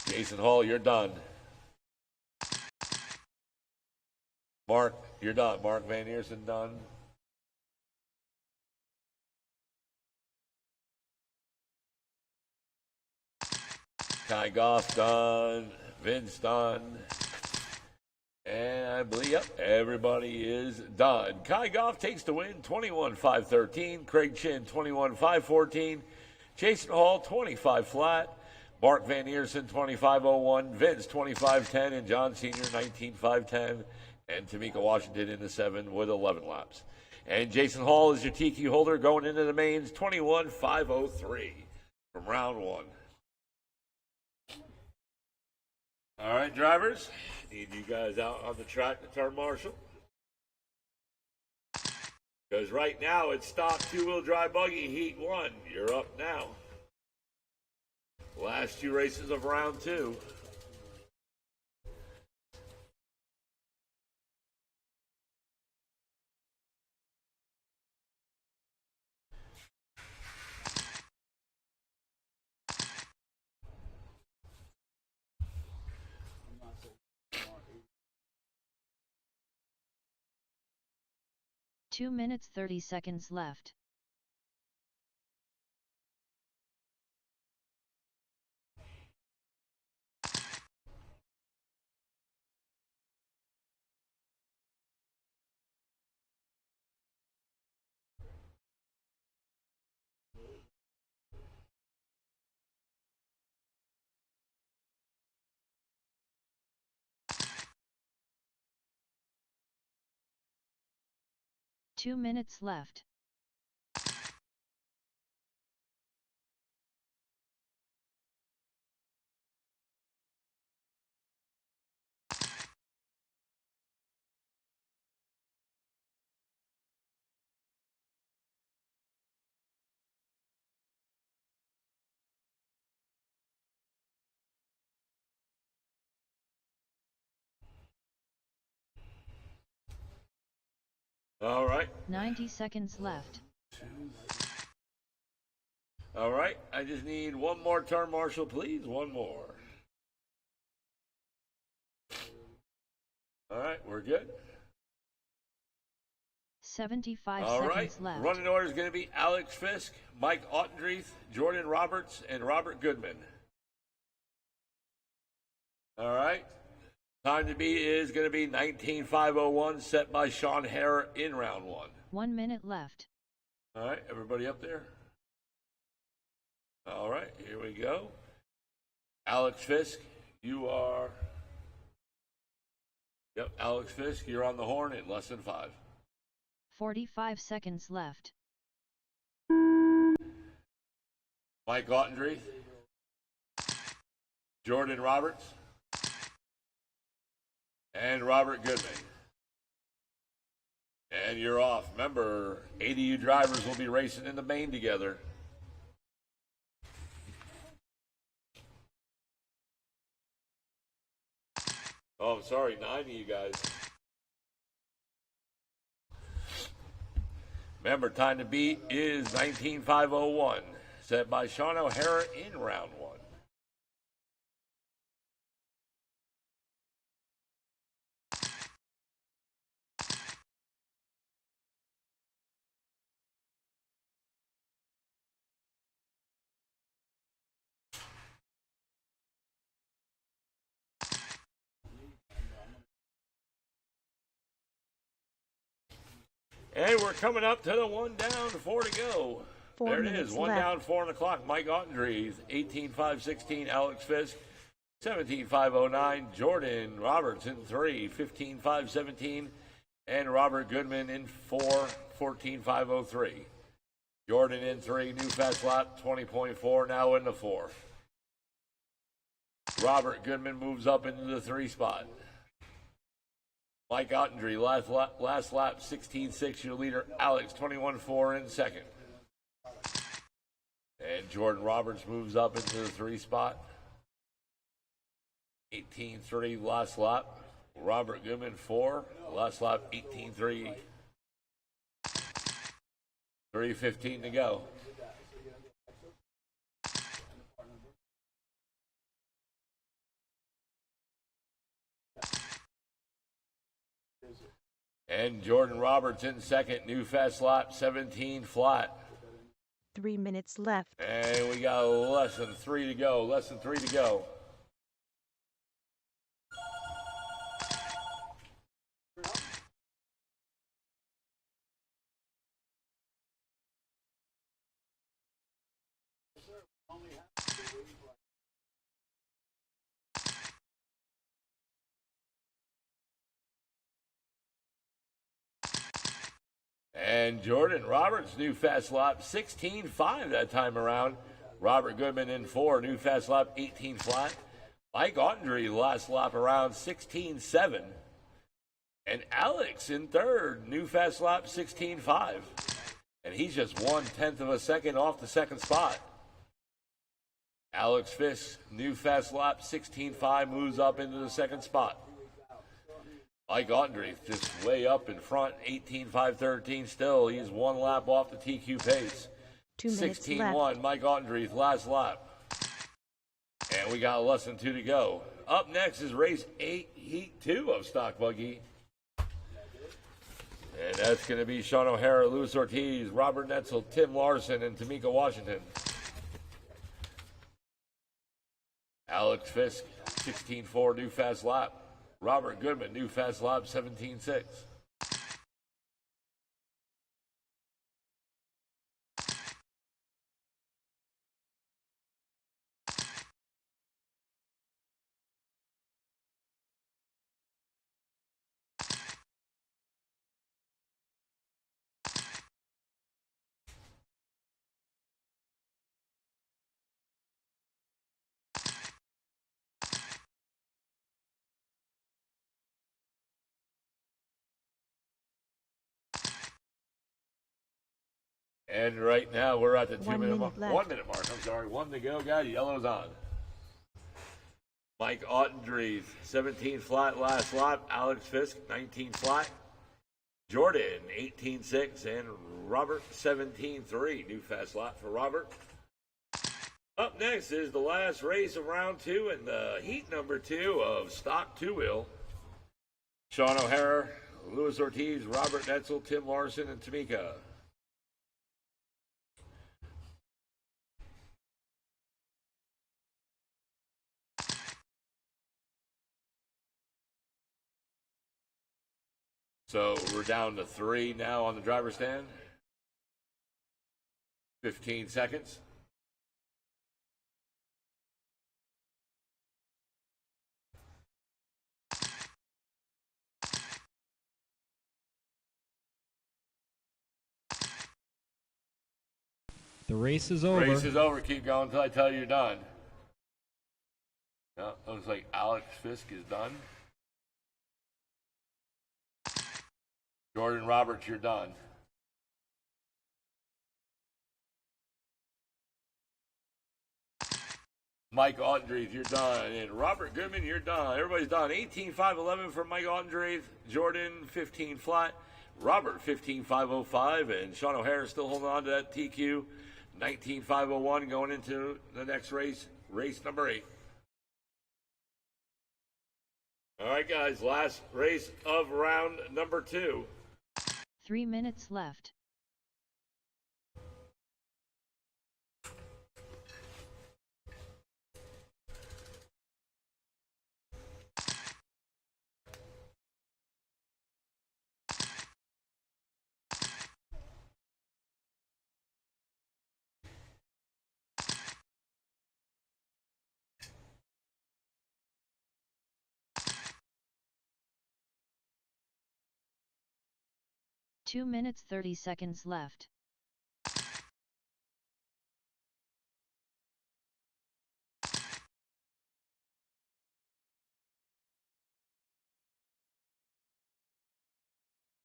[SPEAKER 1] Jason Hall, you're done. Mark, you're done. Mark Van Eersen, done. Kai Goff, done. Vince, done. And I believe, yep, everybody is done. Kai Goff takes the win, 21.513. Craig Chin, 21.514. Jason Hall, 25 flat. Mark Van Eersen, 25.01. Vince, 25.10. And John Sr., 19.510. And Tamika Washington in the 7 with 11 laps. And Jason Hall is your TQ holder going into the mains, 21.503 from round 1. All right, drivers, need you guys out on the track to turn marshal. Because right now it's stock 2-wheel drive buggy heat 1. You're up now. Last 2 races of round 2.
[SPEAKER 4] Two minutes 30 seconds left. 2 minutes left.
[SPEAKER 1] All right.
[SPEAKER 4] 90 seconds left.
[SPEAKER 1] All right. I just need one more turn, Marshall, please. One more. All right. We're good.
[SPEAKER 4] 75
[SPEAKER 1] All right.
[SPEAKER 4] seconds left.
[SPEAKER 1] Running order is going to be Alex Fisk, Mike Ottendreith, Jordan Roberts, and Robert Goodman. All right. Time to beat is going to be 19,501, set by Sean Hara in round 1.
[SPEAKER 4] 1 minute left.
[SPEAKER 1] All right, everybody up there? All right, here we go. Alex Fisk, you are... Yep, Alex Fisk, you're on the horn in less than 5.
[SPEAKER 4] 45 seconds left.
[SPEAKER 1] Mike Ottendreith, Jordan Roberts, and Robert Goodman. And you're off. Remember, 8 of you drivers will be racing in the main together. Oh, I'm sorry, 9 of you guys. Remember, time to beat is 19,501, set by Sean O'Hara in round 1. And we're coming up to the 1 down, 4 to go.
[SPEAKER 3] 4
[SPEAKER 1] there it
[SPEAKER 3] minutes
[SPEAKER 1] is, 1
[SPEAKER 3] left.
[SPEAKER 1] down, 4 on the clock. Mike Ottendreith, 18,516. Alex Fisk, 17,509. Jordan Roberts in 3, 15,517. And Robert Goodman in 4, 14,503. Jordan in 3, new fast lap, 20.4, now in the 4. Robert Goodman moves up into the 3 spot. Mike Ottendreith, last lap, 16.6, your leader, Alex, 21.4 in second. And Jordan Roberts moves up into the 3 spot. 18.3, last lap. Robert Goodman, 4, last lap, 18.3. 3:15 to go. And Jordan Roberts in second, new fast lap, 17 flat.
[SPEAKER 3] 3 minutes left.
[SPEAKER 1] And we got less than 3 to go, less than 3 to go. And Jordan Roberts, new fast lap, 16.5 that time around. Robert Goodman in 4, new fast lap, 18 flat. Mike Ottendreith, last lap around, 16.7. And Alex in 3rd, new fast lap, 16.5. And he's just 1/10 of a second off the 2nd spot. Alex Fisk, new fast lap, 16.5, moves up into the 2nd spot. Mike Ottendreith just way up in front, 18.513 still. He's 1 lap off the TQ pace.
[SPEAKER 3] 2 minutes
[SPEAKER 1] 16.1,
[SPEAKER 3] left.
[SPEAKER 1] Mike Ottendreith, last lap. And we got less than 2 to go. Up next is race 8, heat 2 of Stock Buggy. And that's going to be Sean O'Hara, Luis Ortiz, Robert Netzel, Tim Larson, and Tamika Washington. Alex Fisk, 16.4, new fast lap. Robert Goodman, new fast lap, 17.6. And right now we're at the
[SPEAKER 3] 1
[SPEAKER 1] 2 minute
[SPEAKER 3] minute left.
[SPEAKER 1] 1 minute mark. I'm sorry. 1 to go, guys. Yellow's on. Mike Ottendreeve, 17 flat last lap. Alex Fisk, 19 flat. Jordan, 18.6. And Robert, 17.3. New fast lap for Robert. Up next is the last race of round 2 and the heat number 2 of stock 2-wheel. Sean O'Hara, Luis Ortiz, Robert Netzel, Tim Larson, and Tamika. So we're down to 3 now on the driver's stand. 15 seconds.
[SPEAKER 9] The race is over.
[SPEAKER 1] Race is over. Keep going until I tell you you're done. No, looks like Alex Fisk is done. Jordan Roberts, you're done. Mike Ottendreeve, you're done. And Robert Goodman, you're done. Everybody's done. 18.511 for Mike Ottendreeve. Jordan, 15 flat. Robert, 15.505. And Sean O'Hara still holding on to that TQ. 19.501 going into the next race, race number 8. All right, guys, last race of round number 2.
[SPEAKER 4] 3 minutes left. Two minutes 30 seconds left.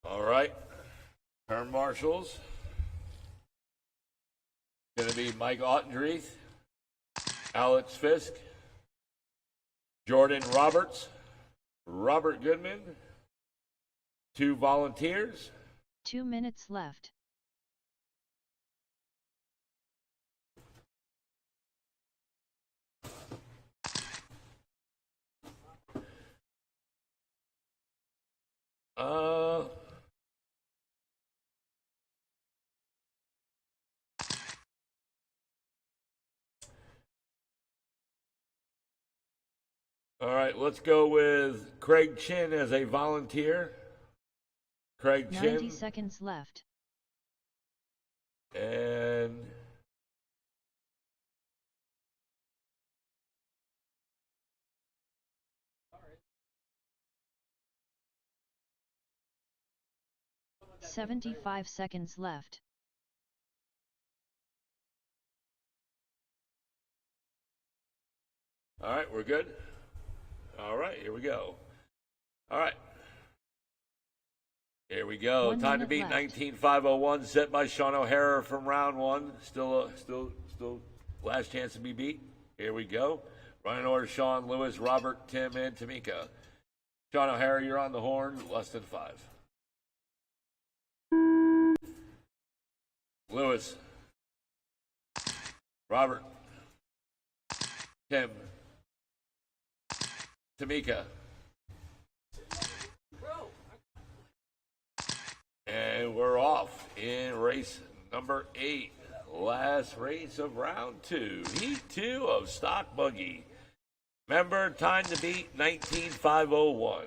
[SPEAKER 1] All right. Turn marshals. Going to be Mike Ottendreeve, Alex Fisk, Jordan Roberts, Robert Goodman, 2 volunteers.
[SPEAKER 4] 2 minutes left.
[SPEAKER 1] All right, let's go with Craig Chin as a volunteer. Craig
[SPEAKER 4] 90
[SPEAKER 1] Chin.
[SPEAKER 4] seconds left.
[SPEAKER 1] And
[SPEAKER 4] Alright. 75 seconds left.
[SPEAKER 1] all right, we're good. All right, here we go. All right. Here we go.
[SPEAKER 4] 1
[SPEAKER 1] Time to
[SPEAKER 4] minute
[SPEAKER 1] beat
[SPEAKER 4] left.
[SPEAKER 1] 19.501 set by Sean O'Hara from round 1. Still last chance to be beat. Here we go. Running order: Sean, Lewis, Robert, Tim, and Tamika. Sean O'Hara, you're on the horn. Less than 5. Lewis, Robert, Tim, Tamika. And we're off in race number 8. Last race of round 2. Heat 2 of stock buggy. Remember, time to beat 19.501.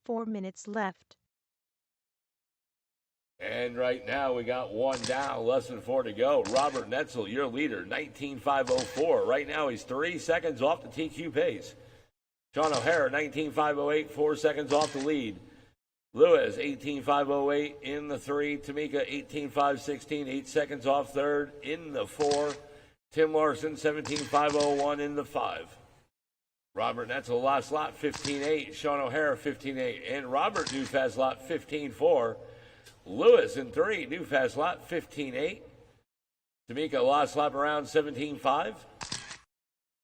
[SPEAKER 3] Four minutes left.
[SPEAKER 1] And right now we got one down, less than 4 to go. Robert Netzel, your leader, 19.504. Right now he's 3 seconds off the TQ pace. Sean O'Hara, 19.508, 4 seconds off the lead. Lewis, 18.508 in the 3. Tamika, 18.516, 8 seconds off third in the 4. Tim Larson, 17.501 in the 5. Robert Netzel, last lap, 15.8. Sean O'Hara, 15.8. And Robert, new fast lap, 15.4. Lewis in 3, new fast lap, 15.8. Tamika, last lap around 17.5.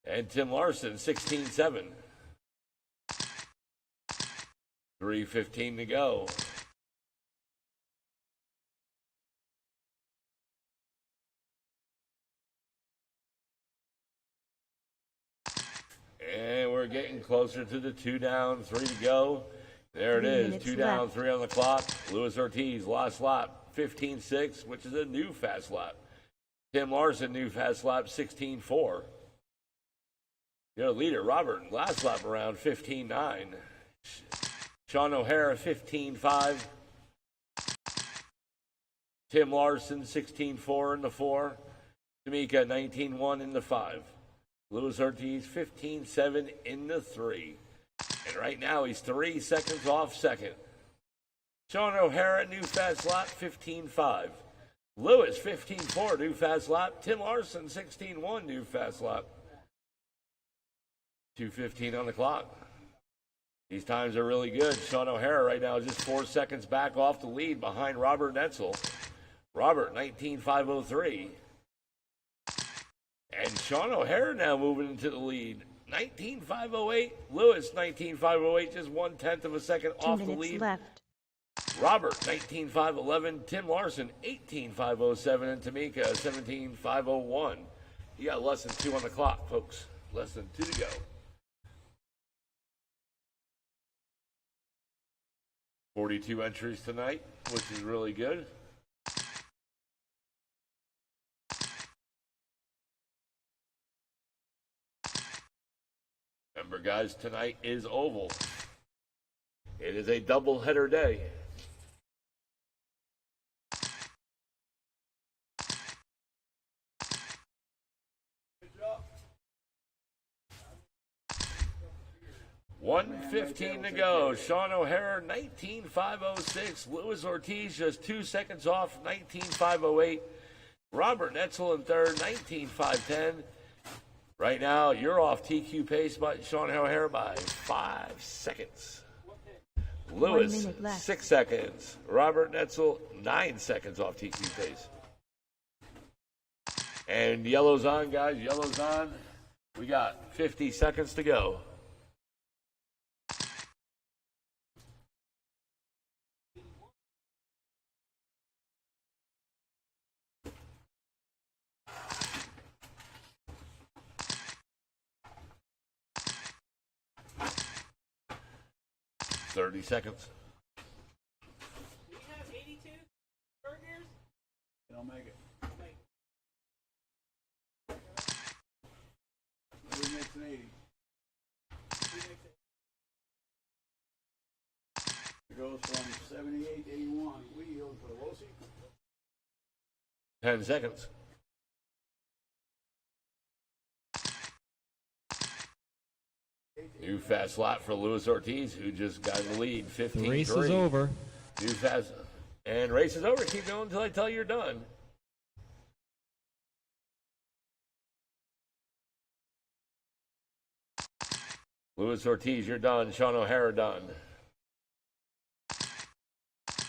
[SPEAKER 1] And Tim Larson, 16.7. 3:15 to go. And we're getting closer to the 2 down, 3 to go. There it
[SPEAKER 3] 3
[SPEAKER 1] is,
[SPEAKER 3] minutes
[SPEAKER 1] 2 down,
[SPEAKER 3] left.
[SPEAKER 1] 3 on the clock. Luis Ortiz, last lap, 15.6, which is a new fast lap. Tim Larson, new fast lap, 16.4. Your leader, Robert, last lap around 15.9. Sean O'Hara, 15.5. Tim Larson, 16.4 in the 4. Tamika, 19.1 in the 5. Luis Ortiz, 15.7 in the 3. And right now, he's 3 seconds off second. Sean O'Hara, new fast lap, 15.5. Lewis, 15.4, new fast lap. Tim Larson, 16.1, new fast lap. 2:15 on the clock. These times are really good. Sean O'Hara right now is just 4 seconds back off the lead behind Robert Netzel. Robert, 19.503. And Sean O'Hara now moving into the lead. 19.508. Lewis, 19.508, just 1/10 of a second
[SPEAKER 3] 2
[SPEAKER 1] off the
[SPEAKER 3] minutes
[SPEAKER 1] lead.
[SPEAKER 3] left.
[SPEAKER 1] Robert, 19.511. Tim Larson, 18.507. And Tamika, 17.501. You got less than 2 on the clock, folks. Less than 2 to go. 42 entries tonight, which is really good. Remember, guys, tonight is oval. It is a doubleheader day.
[SPEAKER 2] Good job.
[SPEAKER 1] 1:15 to go. Sean O'Hara, 19.506. Luis Ortiz just 2 seconds off, 19.508. Robert Netzel in third, 19.510. Right now, you're off TQ pace by Sean O'Hara by 5 seconds. Lewis,
[SPEAKER 3] 1 minute left.
[SPEAKER 1] 6 seconds. Robert Netzel, 9 seconds off TQ pace. And yellow's on, guys. Yellow's on. We got 50 seconds to go. $30 seconds.
[SPEAKER 7] Do you have 82 burgers?
[SPEAKER 2] They don't make it. Who makes an 80? It goes from 78 to 81. We yield for Wosi.
[SPEAKER 1] 10 seconds. New fast lap for Luis Ortiz, who just got in the lead, 15-3.
[SPEAKER 9] The race is over.
[SPEAKER 1] New fast, and race is over. Keep going until I tell you you're done. Luis Ortiz, you're done. Sean O'Hara, done.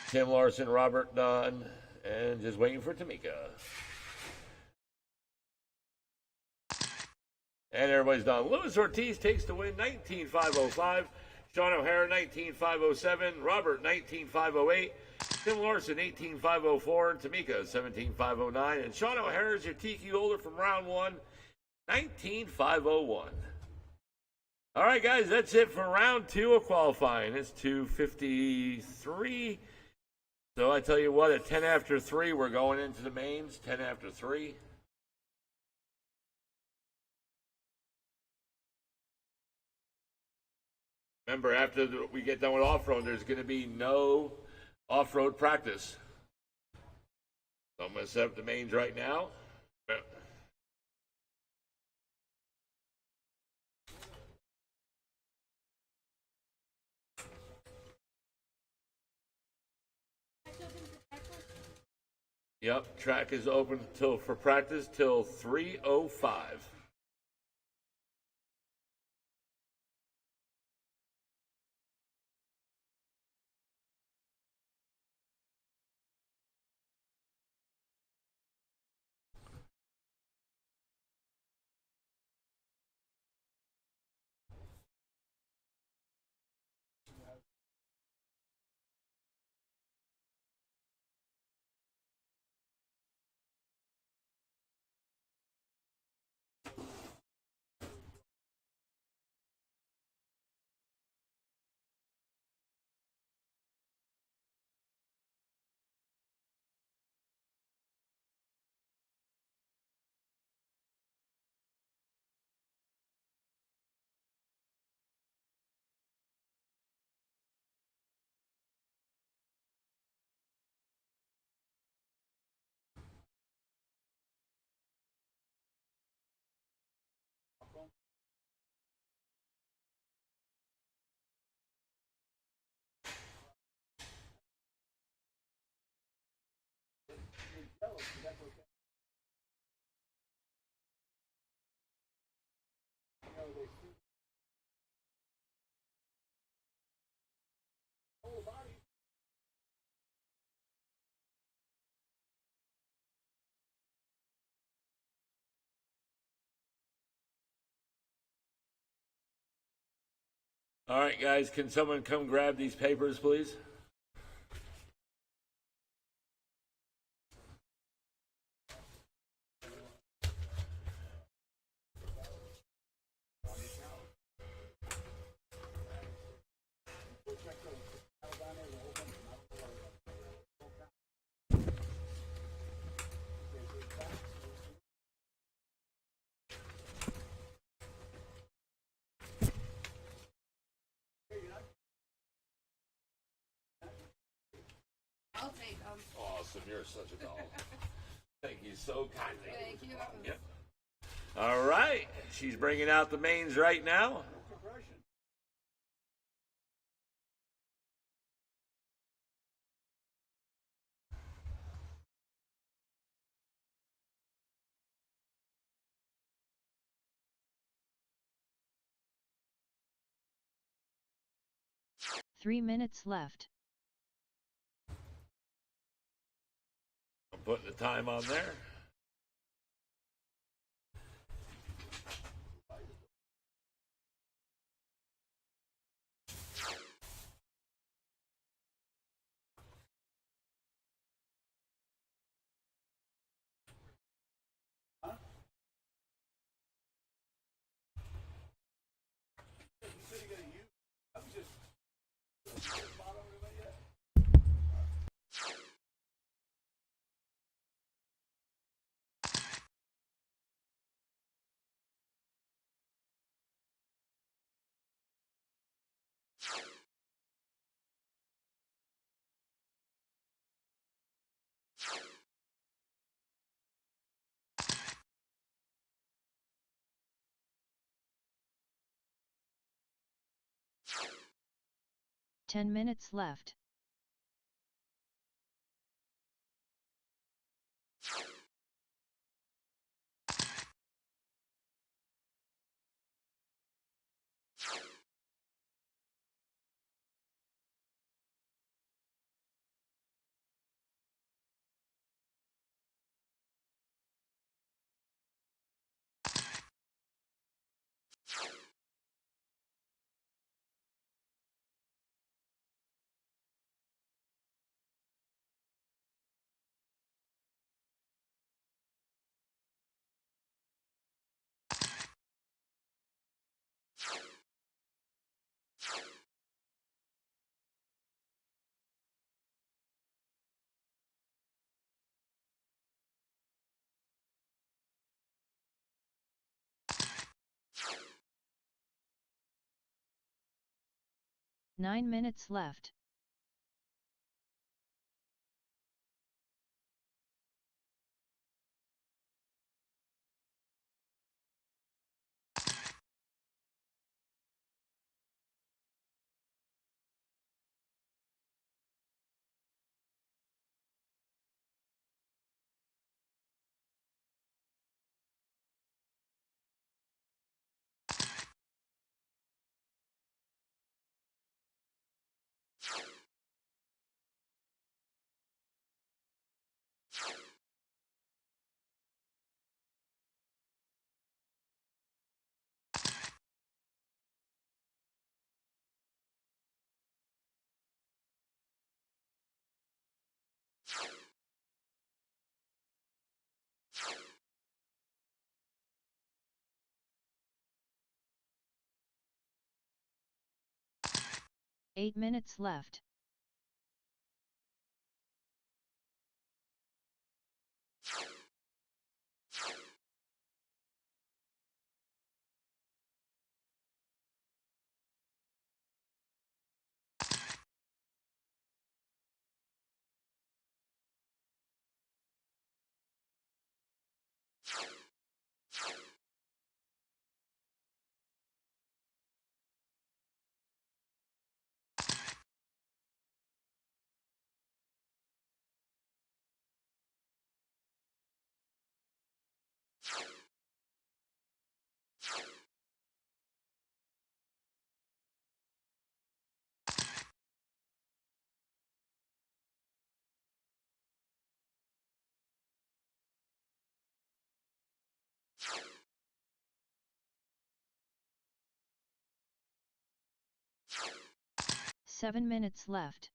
[SPEAKER 1] Tim Larson, Robert, done. And just waiting for Tamika. And everybody's done. Luis Ortiz takes the win, 19.505. Sean O'Hara, 19.507. Robert, 19.508. Tim Larson, 18.504. And Tamika, 17.509. And Sean O'Hara is your TQ holder from round 1, 19.501. All right, guys, that's it for round 2 of qualifying. It's 2:53. So I tell you what, at 10 after 3, we're going into the mains, 10 after 3. Remember, after we get done with off-road, there's going to be no off-road practice. So I'm going to set up the mains right now. Yep, track is open till for practice till 3:05. All right, guys, can someone come grab these papers, please?
[SPEAKER 6] I'll take them.
[SPEAKER 1] Awesome, you're such a doll. Thank you so kindly.
[SPEAKER 6] Thank you.
[SPEAKER 1] Yep. All right, she's bringing out the mains right now.
[SPEAKER 4] Three minutes left.
[SPEAKER 1] I'm putting the time on there.
[SPEAKER 4] Ten minutes left. Nine minutes left. Eight minutes left. Seven minutes left.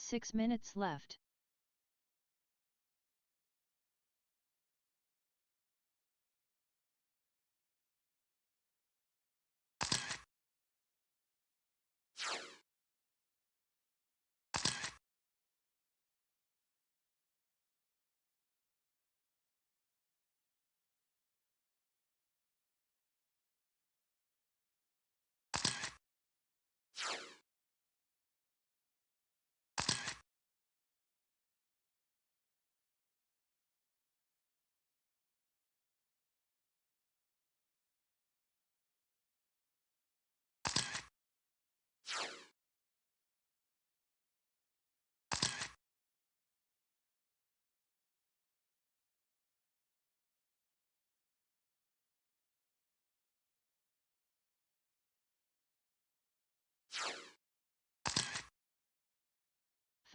[SPEAKER 4] Six minutes left.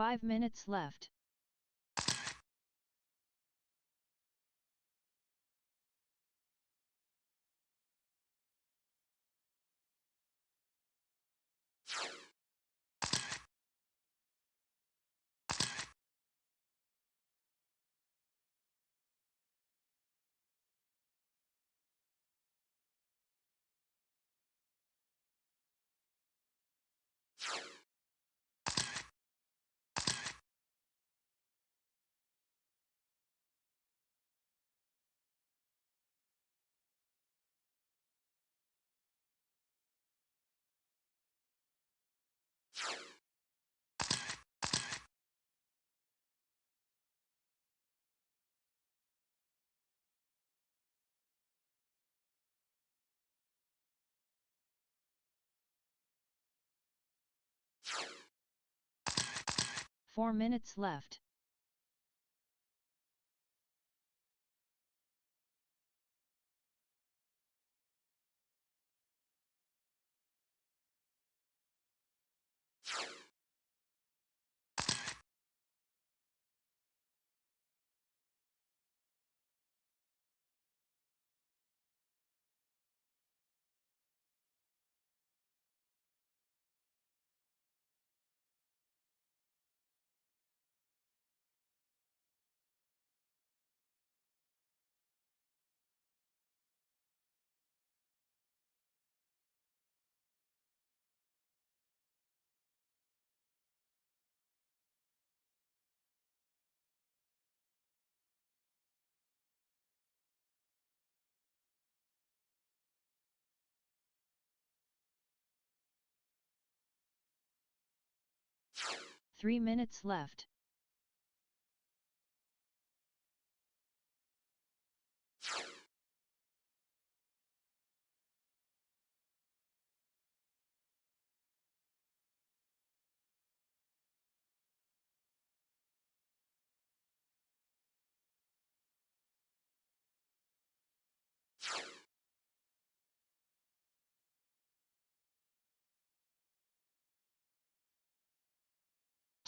[SPEAKER 4] Five minutes left. Four minutes left. 3 minutes left.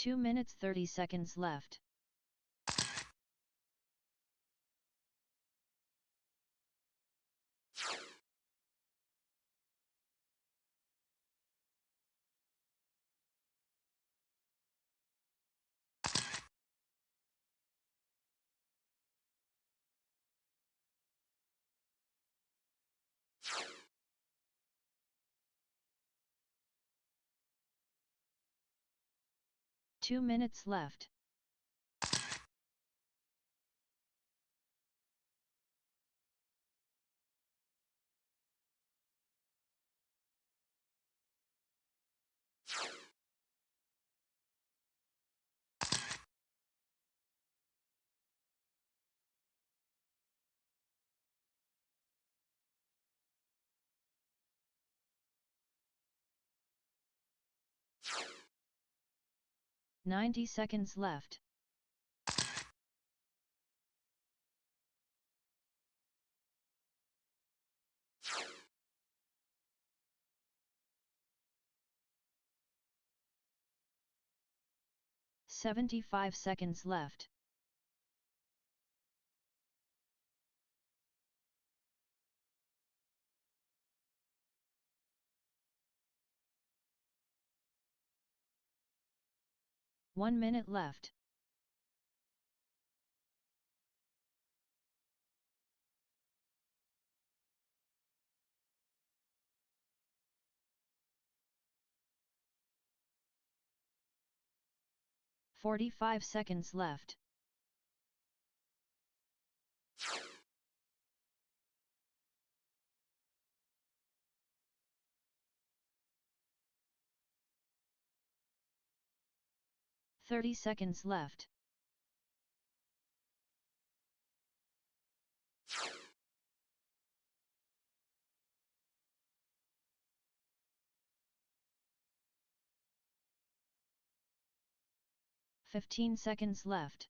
[SPEAKER 4] Two minutes 30 seconds left. Two minutes left. Ninety seconds left. $75 seconds left. One minute left. $45 seconds left. $30 seconds left. $15 seconds left.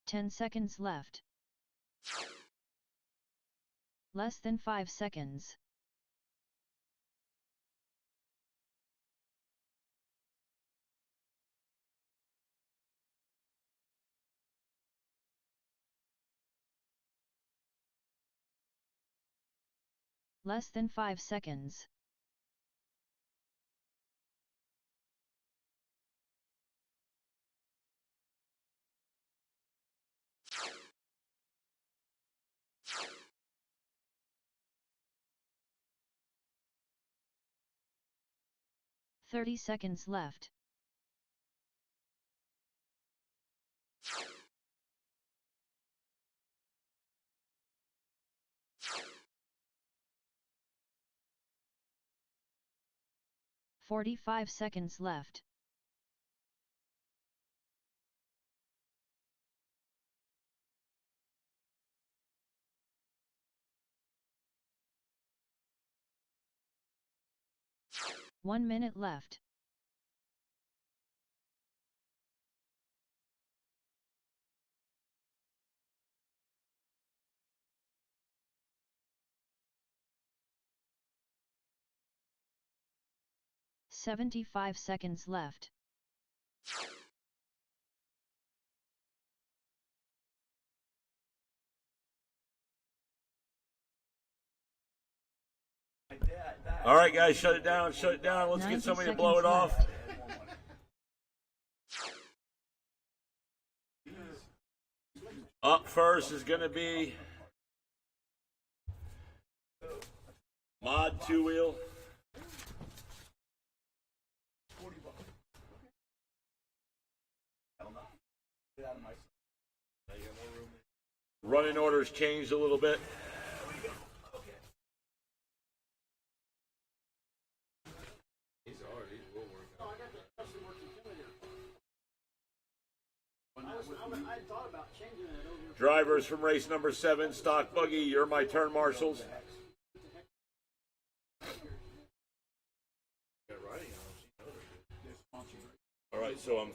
[SPEAKER 4] 10 seconds left. Less than 5 seconds. Less than 5 seconds. $30 seconds left. $45 seconds left. One minute left. $75 seconds left.
[SPEAKER 1] All right, guys, shut it down. Shut it down. Let's get
[SPEAKER 4] 90
[SPEAKER 1] somebody to blow it
[SPEAKER 4] seconds
[SPEAKER 1] off.
[SPEAKER 4] left.
[SPEAKER 1] Up first is going to be Mod 2-wheel. Running orders changed a little bit. Drivers from race number 7, stock buggy, you're my turn marshals. All right, so I'm.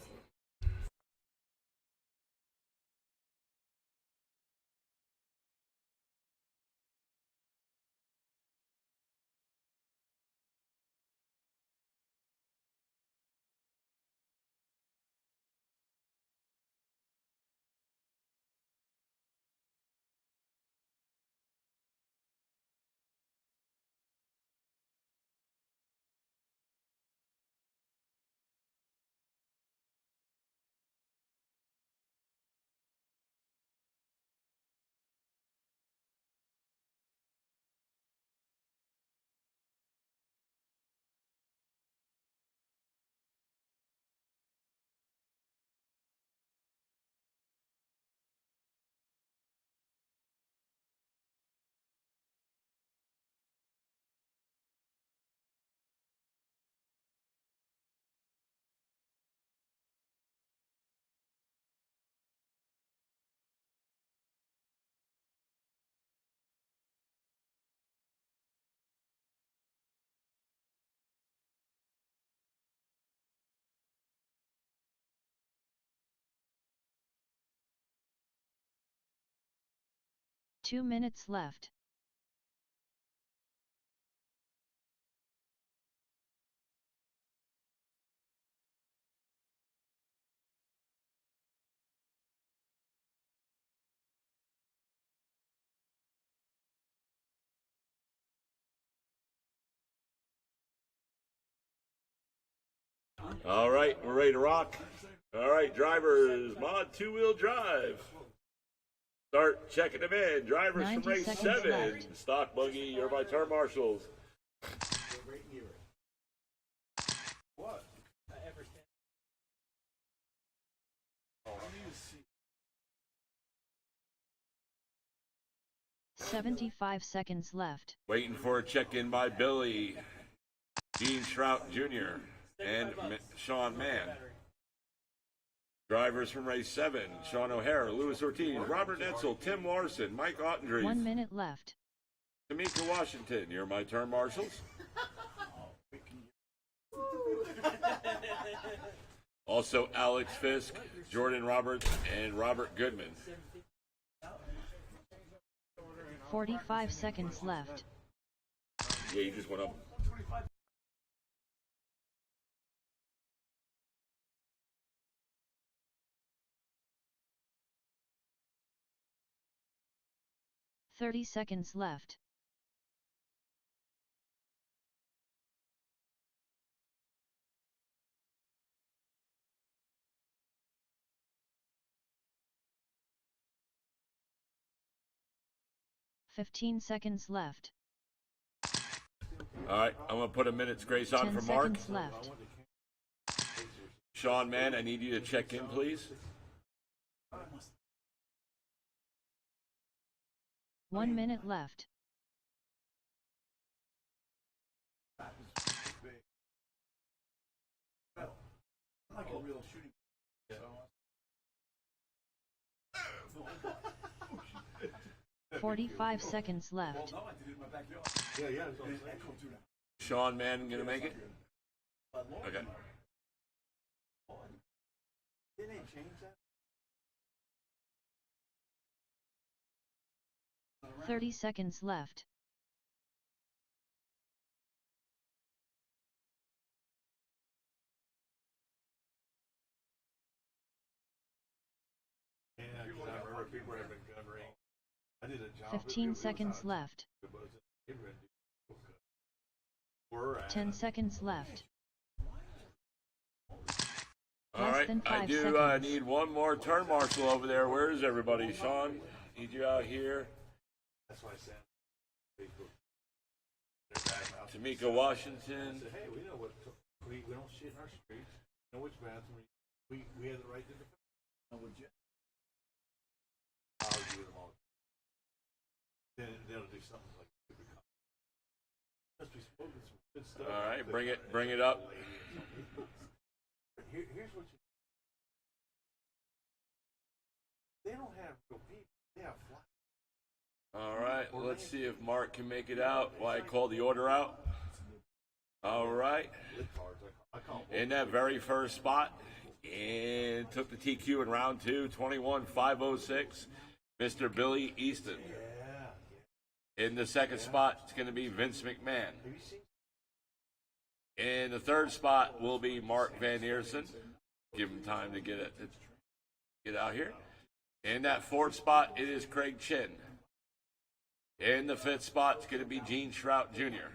[SPEAKER 4] Two minutes left.
[SPEAKER 1] All right, we're ready to rock. All right, drivers, mod 2-wheel drive. Start checking them in. Drivers from
[SPEAKER 4] 90
[SPEAKER 1] race
[SPEAKER 4] seconds
[SPEAKER 1] 7,
[SPEAKER 4] left.
[SPEAKER 1] stock buggy, you're my turn marshals.
[SPEAKER 2] What?
[SPEAKER 4] 75 seconds left.
[SPEAKER 1] Waiting for a check-in by Billy, Gene Shrout Jr., and Sean Mann. Drivers from race 7, Sean O'Hara, Luis Ortiz, Robert Netzel, Tim Larson, Mike
[SPEAKER 4] 1
[SPEAKER 1] Ottendreef,
[SPEAKER 4] minute left.
[SPEAKER 1] Tamika Washington, you're my turn marshals. Also Alex Fisk, Jordan Roberts, and Robert Goodman.
[SPEAKER 4] 45 seconds left.
[SPEAKER 1] Yeah, you just went up.
[SPEAKER 4] Thirty seconds left. Fifteen seconds left.
[SPEAKER 1] All right, I'm going to put a minute's grace on
[SPEAKER 4] 10
[SPEAKER 1] for Mark.
[SPEAKER 4] seconds left.
[SPEAKER 1] Sean Mann, I need you to check in, please.
[SPEAKER 4] 1 minute left.
[SPEAKER 2] Like a real shooting.
[SPEAKER 4] 45 seconds left.
[SPEAKER 2] No, I did it in my backyard. Yeah, it's all echo too now.
[SPEAKER 1] Sean Mann going to make it? Okay.
[SPEAKER 2] Didn't they change that?
[SPEAKER 4] 30 seconds left.
[SPEAKER 2] Yeah, I remember people have been covering. I did a job.
[SPEAKER 4] 15 seconds left. 10 seconds left.
[SPEAKER 1] All
[SPEAKER 4] Less
[SPEAKER 1] right,
[SPEAKER 4] than
[SPEAKER 1] I
[SPEAKER 4] 5
[SPEAKER 1] do
[SPEAKER 4] seconds.
[SPEAKER 1] need one more turn marshal over there. Where is everybody? Sean, need you out here.
[SPEAKER 2] That's why I said Facebook.
[SPEAKER 1] Tamika Washington.
[SPEAKER 2] Said, hey, we know what we don't shit in our streets. We know which bathroom we have the right to defend. No, would you? I'll do them all. Then they'll do something like stupid. Must be spoken some good stuff.
[SPEAKER 1] All right, bring it up.
[SPEAKER 2] Here's what you
[SPEAKER 1] All right, let's see if Mark can make it out while I call the order out. All right. In that very first spot, and took the TQ in round 2, 21-506, Mr. Billy Easton. In the second spot, it's going to be Vince McMahon. In the third spot will be Mark Van Eersen. Give him time to get out here. In that fourth spot, it is Craig Chin. In the fifth spot, it's going to be Gene Shrout Jr.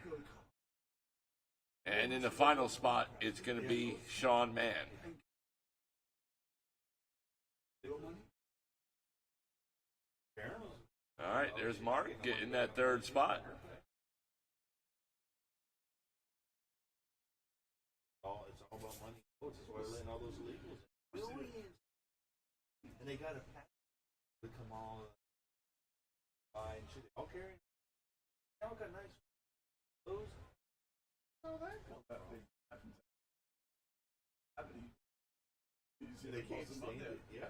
[SPEAKER 1] And in the final spot, it's going to be Sean Mann. All right, there's Mark getting that third spot.
[SPEAKER 2] It's all about money. That's why they're letting all those illegals in. And they got a pack to come all buy and shit. All carrying. They all got nice clothes. Oh, that comes out. They can't stand it. Yeah.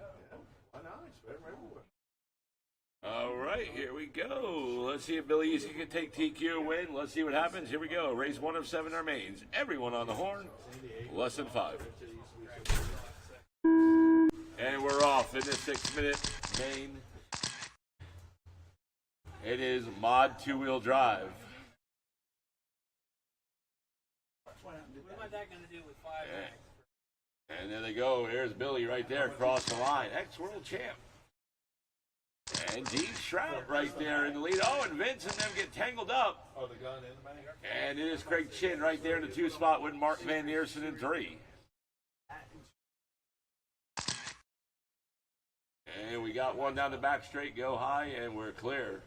[SPEAKER 2] Why not? It's better everywhere.
[SPEAKER 1] All right, here we go. Let's see if Billy Easton can take TQ win. Let's see what happens. Here we go. Race 1 of 7 remains. Everyone on the horn. Less than 5. And we're off in the 6-minute main. It is Mod 2-wheel drive.
[SPEAKER 7] What am I going to do with 5 bags?
[SPEAKER 1] And there they go. Here's Billy right there across the line. Ex-world champ. And Gene Shrout right there in the lead. Oh, and Vince and them get tangled up.
[SPEAKER 2] Oh, the gun in the bag?
[SPEAKER 1] And it is Craig Chin right there in the 2 spot with Mark Van Eersen in 3. And we got one down the back straight, go high, and we're clear.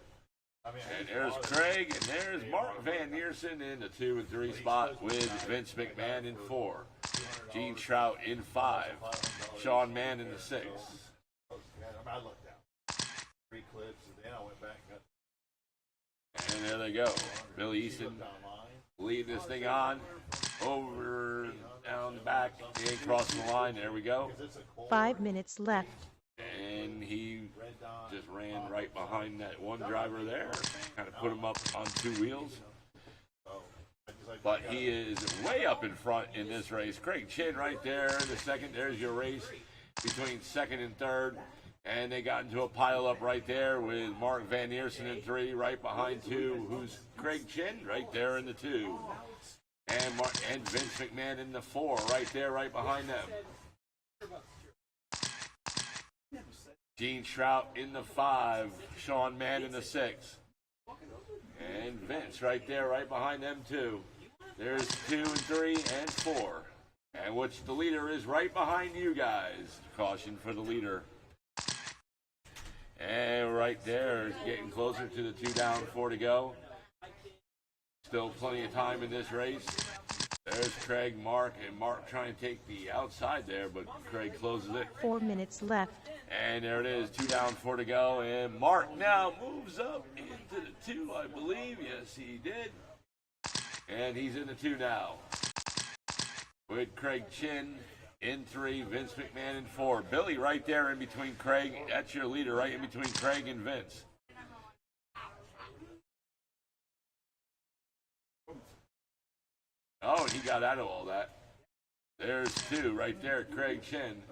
[SPEAKER 1] And there's Craig, and there's Mark Van Eersen in the 2 and 3 spot with Vince McMahon in 4. Gene Shrout in 5. Sean Mann in the 6.
[SPEAKER 2] I looked out. 3 clips, and then I went back and got.
[SPEAKER 1] And there they go. Billy Easton lead this thing on over down the back and crossing the line. There we go.
[SPEAKER 3] 5 minutes left.
[SPEAKER 1] And he just ran right behind that one driver there. Kind of put him up on 2 wheels. But he is way up in front in this race. Craig Chin right there in the second. There's your race between second and third. And they got into a pile up right there with Mark Van Eersen in 3, right behind 2, who's Craig Chin right there in the 2. And Vince McMahon in the 4, right there, right behind them. Gene Shrout in the 5, Sean Mann in the 6. And Vince right there, right behind them too. There's 2 and 3 and 4. And which the leader is right behind you guys. Caution for the leader. And right there, getting closer to the 2 down, 4 to go. Still plenty of time in this race. There's Craig, Mark, and Mark trying to take the outside there, but Craig closes it.
[SPEAKER 3] 4 minutes left.
[SPEAKER 1] And there it is, 2 down, 4 to go. And Mark now moves up into the 2, I believe. Yes, he did. And he's in the 2 now. With Craig Chin in 3, Vince McMahon in 4. Billy right there in between Craig. That's your leader, right in between Craig and Vince. Oh, and he got out of all that. There's 2 right there, Craig Chin.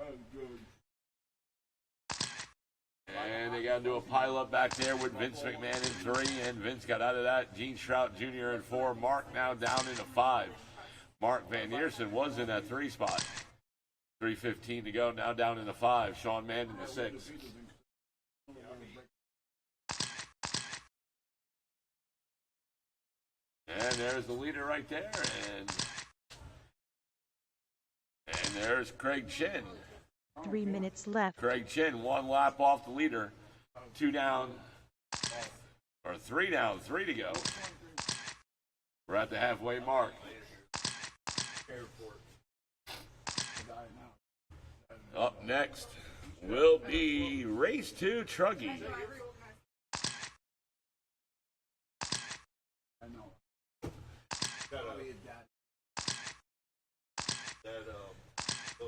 [SPEAKER 1] And they got to do a pile up back there with Vince McMahon in 3, and Vince got out of that. Gene Shrout Jr. in 4. Mark now down in a 5. Mark Van Eersen was in that 3 spot. 3:15 to go, now down in the 5. Sean Mann in the 6. And there's the leader right there, and there's Craig Chin.
[SPEAKER 3] 3 minutes left.
[SPEAKER 1] Craig Chin, 1 lap off the leader. 2 down, or 3 down, 3 to go. We're at the halfway mark. Up next will be race 2 Truggy.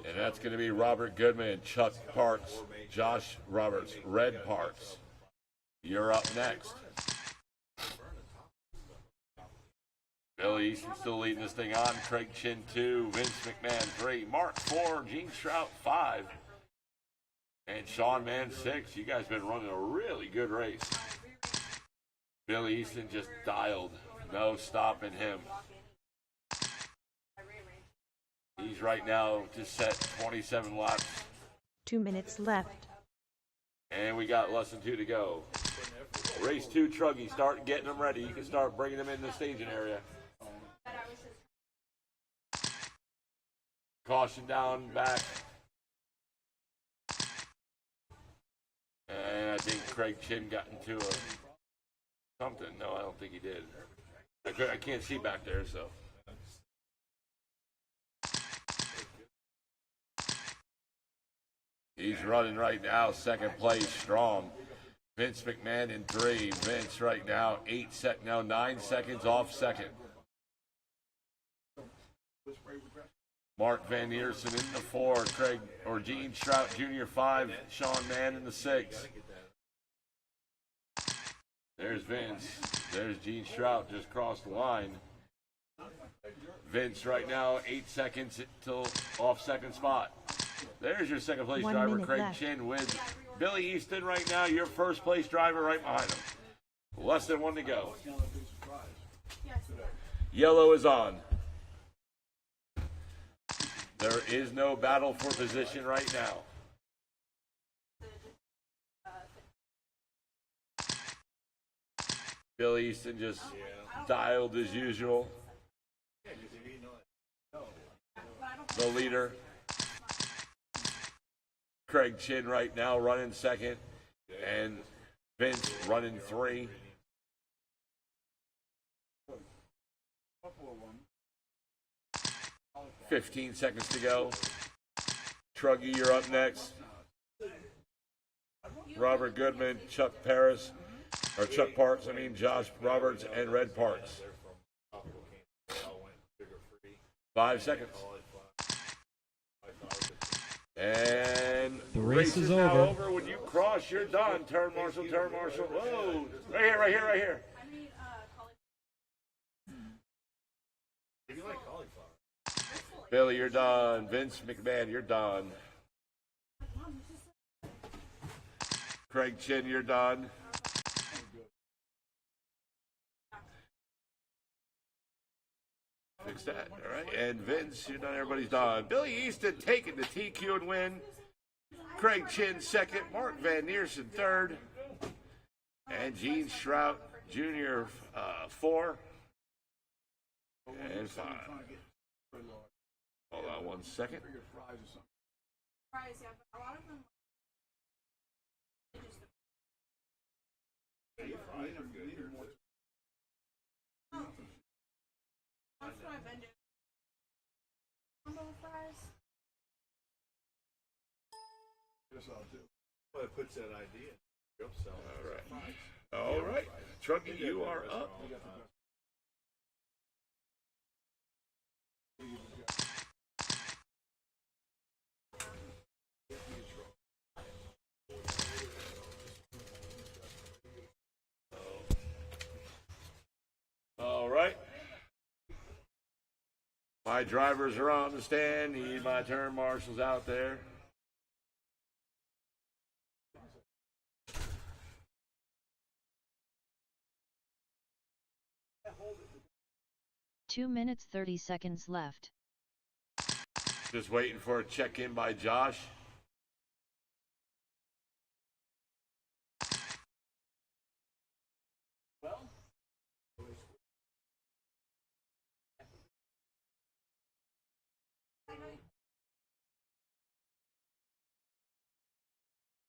[SPEAKER 1] And that's going to be Robert Goodman, Chuck Parks, Josh Roberts, Red Parks. You're up next. Billy Easton still leading this thing on. Craig Chin 2, Vince McMahon 3, Mark 4, Gene Strout 5, and Sean Mann 6. You guys been running a really good race. Billy Easton just dialed. No stopping him. He's right now just set 27 laps.
[SPEAKER 3] 2 minutes left.
[SPEAKER 1] And we got less than 2 to go. Race 2, Truggy. Start getting them ready. You can start bringing them in the staging area. Caution down back. And I think Craig Chin got into something. No, I don't think he did. I can't see back there, so. He's running right now, second place, strong. Vince McMahon in 3. Vince right now, 9 seconds off second. Mark Van Eersen in the 4. Gene Strout Jr. 5. Sean Mann in the 6. There's Vince. There's Gene Strout, just crossed the line. Vince right now, 8 seconds till off second spot. There's your second place
[SPEAKER 3] 1
[SPEAKER 1] driver,
[SPEAKER 3] minute
[SPEAKER 1] Craig
[SPEAKER 3] left.
[SPEAKER 1] Chin, with Billy Easton right now, your first place driver right behind him. Less than 1 to go. Yellow is on. There is no battle for position right now. Billy Easton just dialed as usual. The leader. Craig Chin right now running second. And Vince running 3. $15 seconds to go. Truggy, you're up next. Robert Goodman, Chuck Parks, Josh Roberts, and Red Parks. 5 seconds. And
[SPEAKER 9] The race is
[SPEAKER 1] now
[SPEAKER 9] over.
[SPEAKER 1] over. When you cross, you're done. Turn marshal, turn marshal. Whoa. Right here, right here, right here.
[SPEAKER 6] I need cauliflower.
[SPEAKER 2] If you like cauliflower.
[SPEAKER 1] Billy, you're done. Vince McMahon, you're done. Craig Chin, you're done. Fix that. All right. And Vince, you're done. Everybody's done. Billy Easton taking the TQ and win. Craig Chin second. Mark Van Eersen third. And Gene Strout Jr. 4. And 5. Hold on 1 second.
[SPEAKER 6] Fries, yeah, but a lot of them. That's what I've been doing. Combo fries.
[SPEAKER 2] Well, it puts that idea.
[SPEAKER 1] All right. Truggy, you are up. All right. My drivers are on the stand. Need my turn marshals out there.
[SPEAKER 4] Two minutes 30 seconds left.
[SPEAKER 1] Just waiting for a check-in by Josh.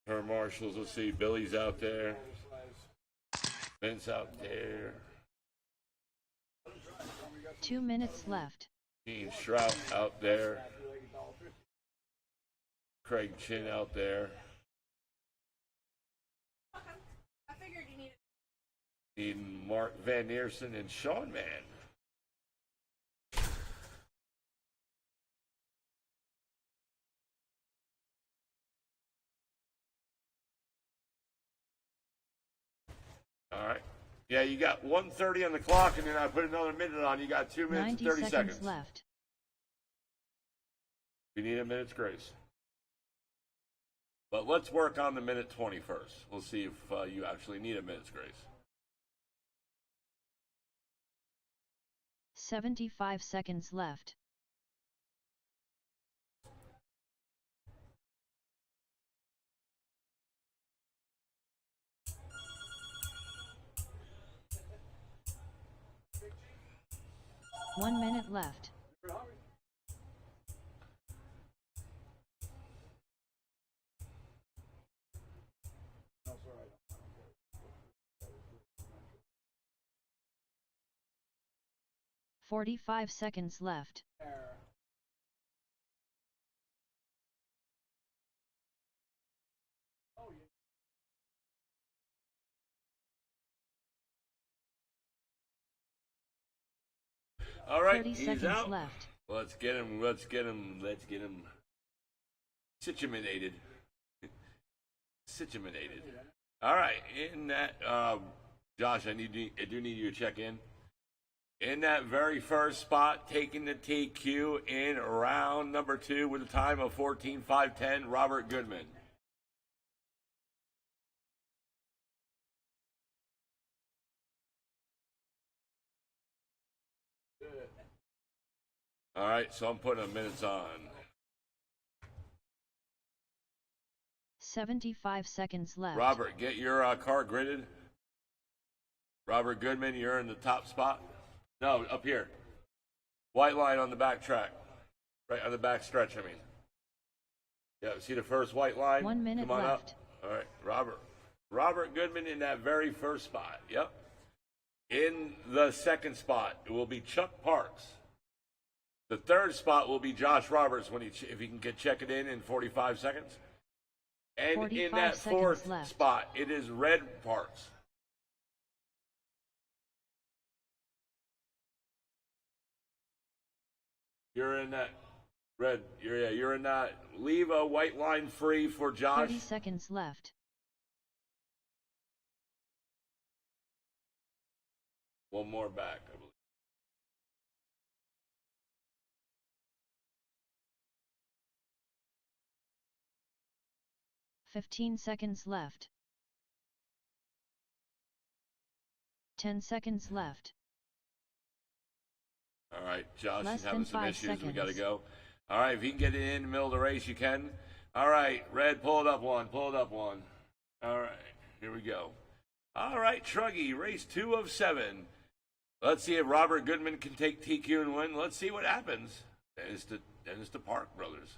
[SPEAKER 1] Her marshals, let's see, Billy's out there. Vince out there.
[SPEAKER 4] 2 minutes left.
[SPEAKER 1] Gene Strout out there. Craig Chin out there.
[SPEAKER 6] I figured you needed.
[SPEAKER 1] Need Mark Van Eersen and Sean Mann. All right. Yeah, you got 1:30 on the clock, and then I put another minute on. You got 2 minutes
[SPEAKER 4] 90
[SPEAKER 1] and 30
[SPEAKER 4] seconds
[SPEAKER 1] seconds.
[SPEAKER 4] left.
[SPEAKER 1] You need a minute's grace. But let's work on the minute 20 first. We'll see if you actually need a minute's grace.
[SPEAKER 4] 75 seconds left. One minute left.
[SPEAKER 2] No, sir, I don't.
[SPEAKER 4] 45 seconds left.
[SPEAKER 7] There.
[SPEAKER 1] All right,
[SPEAKER 4] 30
[SPEAKER 1] he's
[SPEAKER 4] seconds
[SPEAKER 1] out.
[SPEAKER 4] left.
[SPEAKER 1] Let's get him situated. Situated. All right, in that, Josh, I do need you to check in. In that very first spot, taking the TQ in round number 2 with a time of 14.510, Robert Goodman. All right, so I'm putting a minutes on.
[SPEAKER 4] 75 seconds left.
[SPEAKER 1] Robert, get your car gridded. Robert Goodman, you're in the top spot. No, up here. White line on the back track. Right on the back stretch, I mean. Yeah, see the first white line?
[SPEAKER 4] 1 minute
[SPEAKER 1] Come on
[SPEAKER 4] left.
[SPEAKER 1] up. All right, Robert. Robert Goodman in that very first spot. Yep. In the second spot, it will be Chuck Parks. The third spot will be Josh Roberts if he can check it in 45 seconds. And
[SPEAKER 4] 45
[SPEAKER 1] in that
[SPEAKER 4] seconds
[SPEAKER 1] fourth
[SPEAKER 4] left.
[SPEAKER 1] spot, it is Red Parks. You're in that red. You're in that. Leave a white line free for Josh.
[SPEAKER 4] 30 seconds left.
[SPEAKER 1] One more back, I believe.
[SPEAKER 4] 15 seconds left. 10 seconds left.
[SPEAKER 1] All right, Josh
[SPEAKER 4] Less
[SPEAKER 1] is having
[SPEAKER 4] than
[SPEAKER 1] some
[SPEAKER 4] 5
[SPEAKER 1] issues. We got to
[SPEAKER 4] seconds.
[SPEAKER 1] go. All right, if you can get it in the middle of the race, you can. All right, Red, pull it up one. Pull it up one. All right, here we go. All right, Truggy, race 2 of 7. Let's see if Robert Goodman can take TQ and win. Let's see what happens. And it's the Park brothers.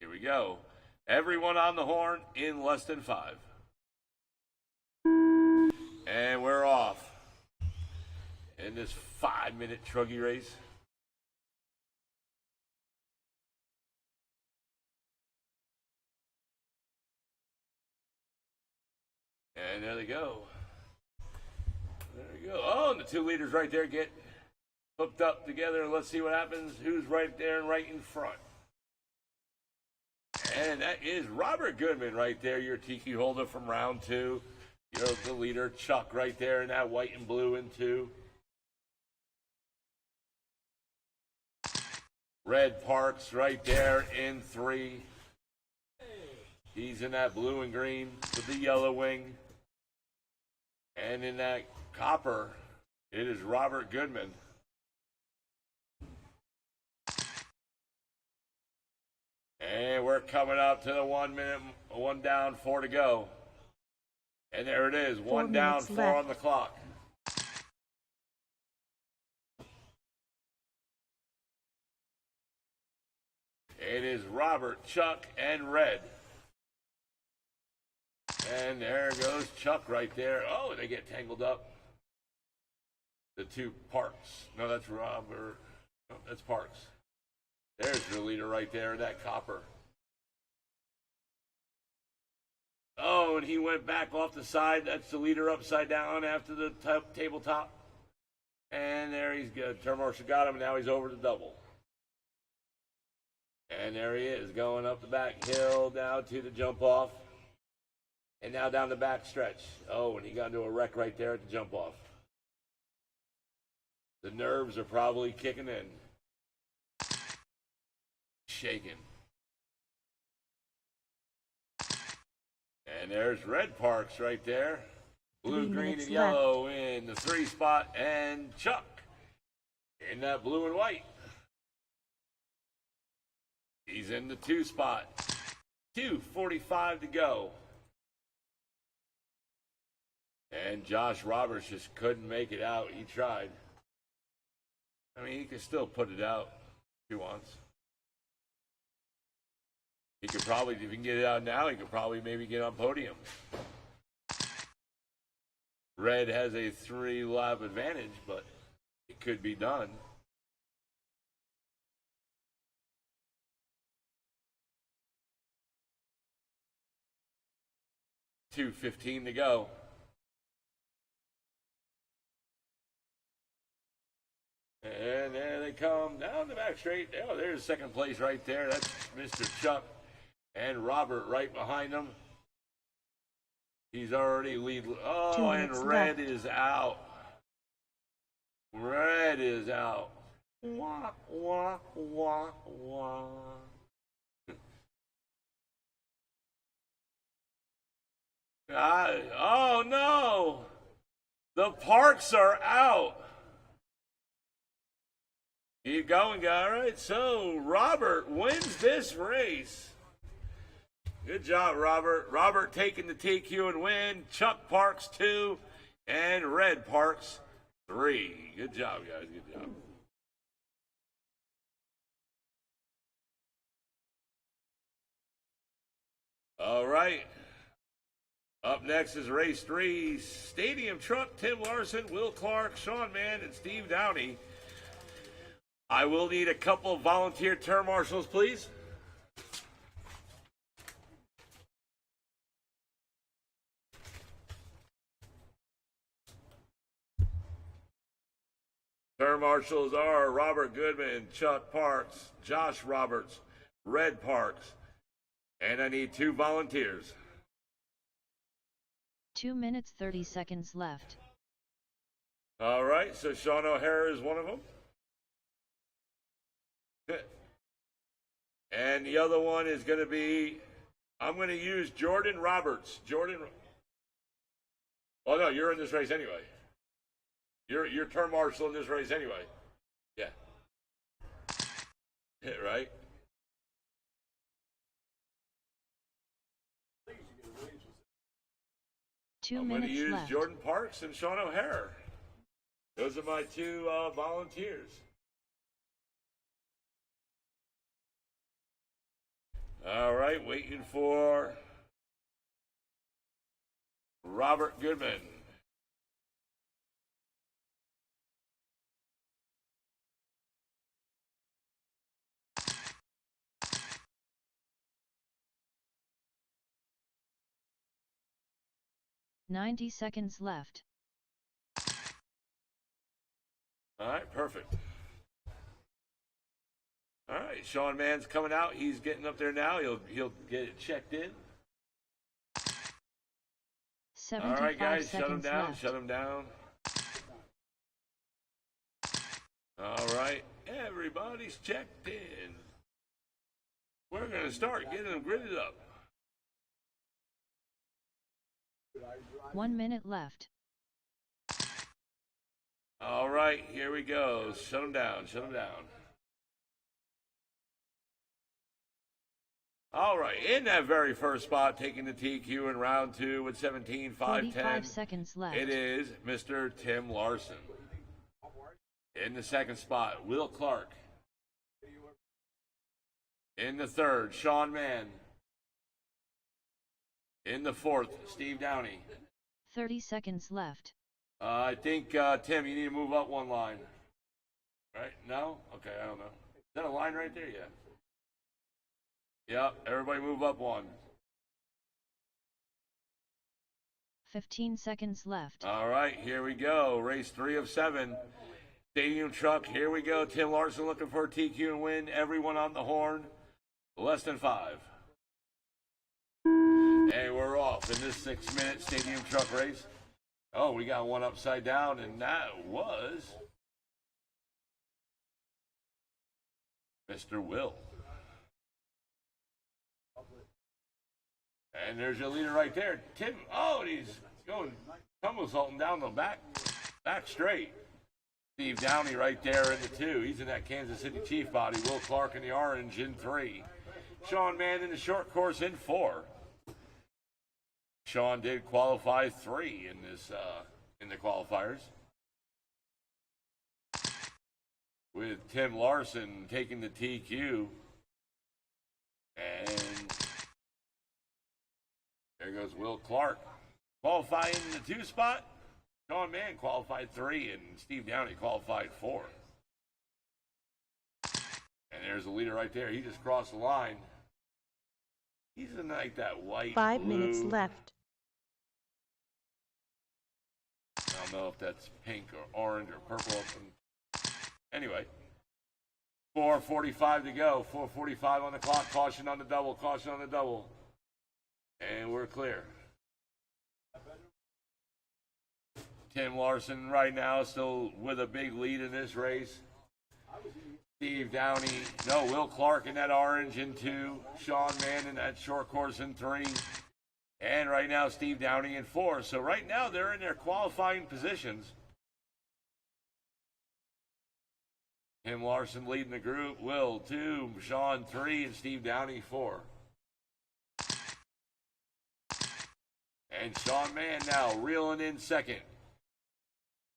[SPEAKER 1] Here we go. Everyone on the horn in less than 5. And we're off. In this 5-minute Truggy race. And there they go. There we go. Oh, and the 2 leaders right there get hooked up together. Let's see what happens. Who's right there and right in front? And that is Robert Goodman right there, your TQ holder from round 2. You're the leader, Chuck, right there in that white and blue in 2. Red Parks right there in 3. He's in that blue and green with the yellow wing. And in that copper, it is Robert Goodman. And we're coming up to the 1 minute, 1 down, 4 to go. And there it is,
[SPEAKER 3] 4
[SPEAKER 1] 1 down,
[SPEAKER 3] minutes
[SPEAKER 1] 4
[SPEAKER 3] left.
[SPEAKER 1] on the clock. It is Robert, Chuck, and Red. And there goes Chuck right there. Oh, they get tangled up. The 2 Parks. No, that's Robert. No, that's Parks. There's your leader right there, that copper. Oh, and he went back off the side. That's the leader upside down after the tabletop. And there he's good. Term Marshal got him, and now he's over the double. And there he is, going up the back hill now to the jump off. And now down the back stretch. Oh, and he got into a wreck right there at the jump off. The nerves are probably kicking in. Shaking. And there's Red Parks right there. Blue,
[SPEAKER 3] 3
[SPEAKER 1] green,
[SPEAKER 3] minutes
[SPEAKER 1] and yellow in the 3 spot. And Chuck in that blue and white. He's in the 2 spot. 2:45 to go. And Josh Roberts just couldn't make it out. He tried. I mean, he can still put it out if he wants. He could probably, if he can get it out now, he could probably maybe get on podium. Red has a 3-lap advantage, but it could be done. $2:15 to go. And there they come down the back straight. Oh, there's second place right there. That's Mr. Chuck. And Robert right behind him. He's already lead.
[SPEAKER 3] 2
[SPEAKER 1] Oh, and
[SPEAKER 3] minutes
[SPEAKER 1] Red
[SPEAKER 3] left.
[SPEAKER 1] is out. Red is out. Wah, wah, wah, wah. Oh, no. The Parks are out. Keep going, guy. All right, so Robert wins this race. Good job, Robert. Robert taking the TQ and win. Chuck Parks 2 and Red Parks 3. Good job, guys. Good job. All right. Up next is race 3. Stadium Truck, Tim Larson, Will Clark, Sean Mann, and Steve Downey. I will need a couple of volunteer term marshals, please. Term marshals are Robert Goodman, Chuck Parks, Josh Roberts, Red Parks, and I need 2 volunteers.
[SPEAKER 4] 2 minutes 30 seconds left.
[SPEAKER 1] All right, so Sean O'Hara is one of them. Good. And the other one is going to be, I'm going to use Jordan Roberts. Jordan. Oh, no, you're in this race anyway. You're term marshal in this race anyway. Yeah. Yeah, right?
[SPEAKER 4] Two
[SPEAKER 1] I'm going to
[SPEAKER 4] minutes
[SPEAKER 1] use
[SPEAKER 4] left.
[SPEAKER 1] Jordan Parks and Sean O'Hara. Those are my 2 volunteers. All right, waiting for Robert Goodman.
[SPEAKER 4] "90 seconds left.
[SPEAKER 1] All right, perfect. All right, Sean Mann's coming out. He's getting up there now. He'll get it checked in.
[SPEAKER 4] 75
[SPEAKER 1] All right, guys, shut him
[SPEAKER 4] seconds
[SPEAKER 1] down.
[SPEAKER 4] left.
[SPEAKER 1] Shut him down. All right, everybody's checked in. We're going to start getting them gridded up.
[SPEAKER 4] 1 minute left.
[SPEAKER 1] All right, here we go. Shut them down. Shut them down. All right, in that very first spot, taking the TQ in round 2 with 17.510.
[SPEAKER 4] 45 seconds left.
[SPEAKER 1] It is Mr. Tim Larson. In the second spot, Will Clark. In the third, Sean Mann. In the fourth, Steve Downey.
[SPEAKER 4] 30 seconds left.
[SPEAKER 1] I think, Tim, you need to move up 1 line. Right? No? Okay, I don't know. Is that a line right there? Yeah. Yep, everybody move up 1.
[SPEAKER 4] 15 seconds left.
[SPEAKER 1] All right, here we go. Race 3 of 7. Stadium Truck, here we go. Tim Larson looking for a TQ and win. Everyone on the horn. Less than 5. And we're off in this 6-minute stadium truck race. Oh, we got one upside down, and that was Mr. Will. And there's your leader right there, Tim. Oh, and he's going somersaulting down the back straight. Steve Downey right there in the 2. He's in that Kansas City Chief body. Will Clark in the orange in 3. Sean Mann in the short course in 4. Sean did qualify 3 in this in the qualifiers, with Tim Larson taking the TQ. And there goes Will Clark qualifying in the 2 spot. Sean Mann qualified 3, and Steve Downey qualified 4. And there's the leader right there. He just crossed the line. He's in like that white,
[SPEAKER 3] 5
[SPEAKER 1] blue.
[SPEAKER 3] minutes left.
[SPEAKER 1] I don't know if that's pink or orange or purple. Anyway, 4:45 to go. 4:45 on the clock. Caution on the double. Caution on the double. And we're clear. Tim Larson right now still with a big lead in this race. Steve Downey, no, Will Clark in that orange in 2. Sean Mann in that short course in 3. And right now, Steve Downey in 4. So right now, they're in their qualifying positions. Tim Larson leading the group. Will 2, Sean 3, and Steve Downey 4. And Sean Mann now reeling in second.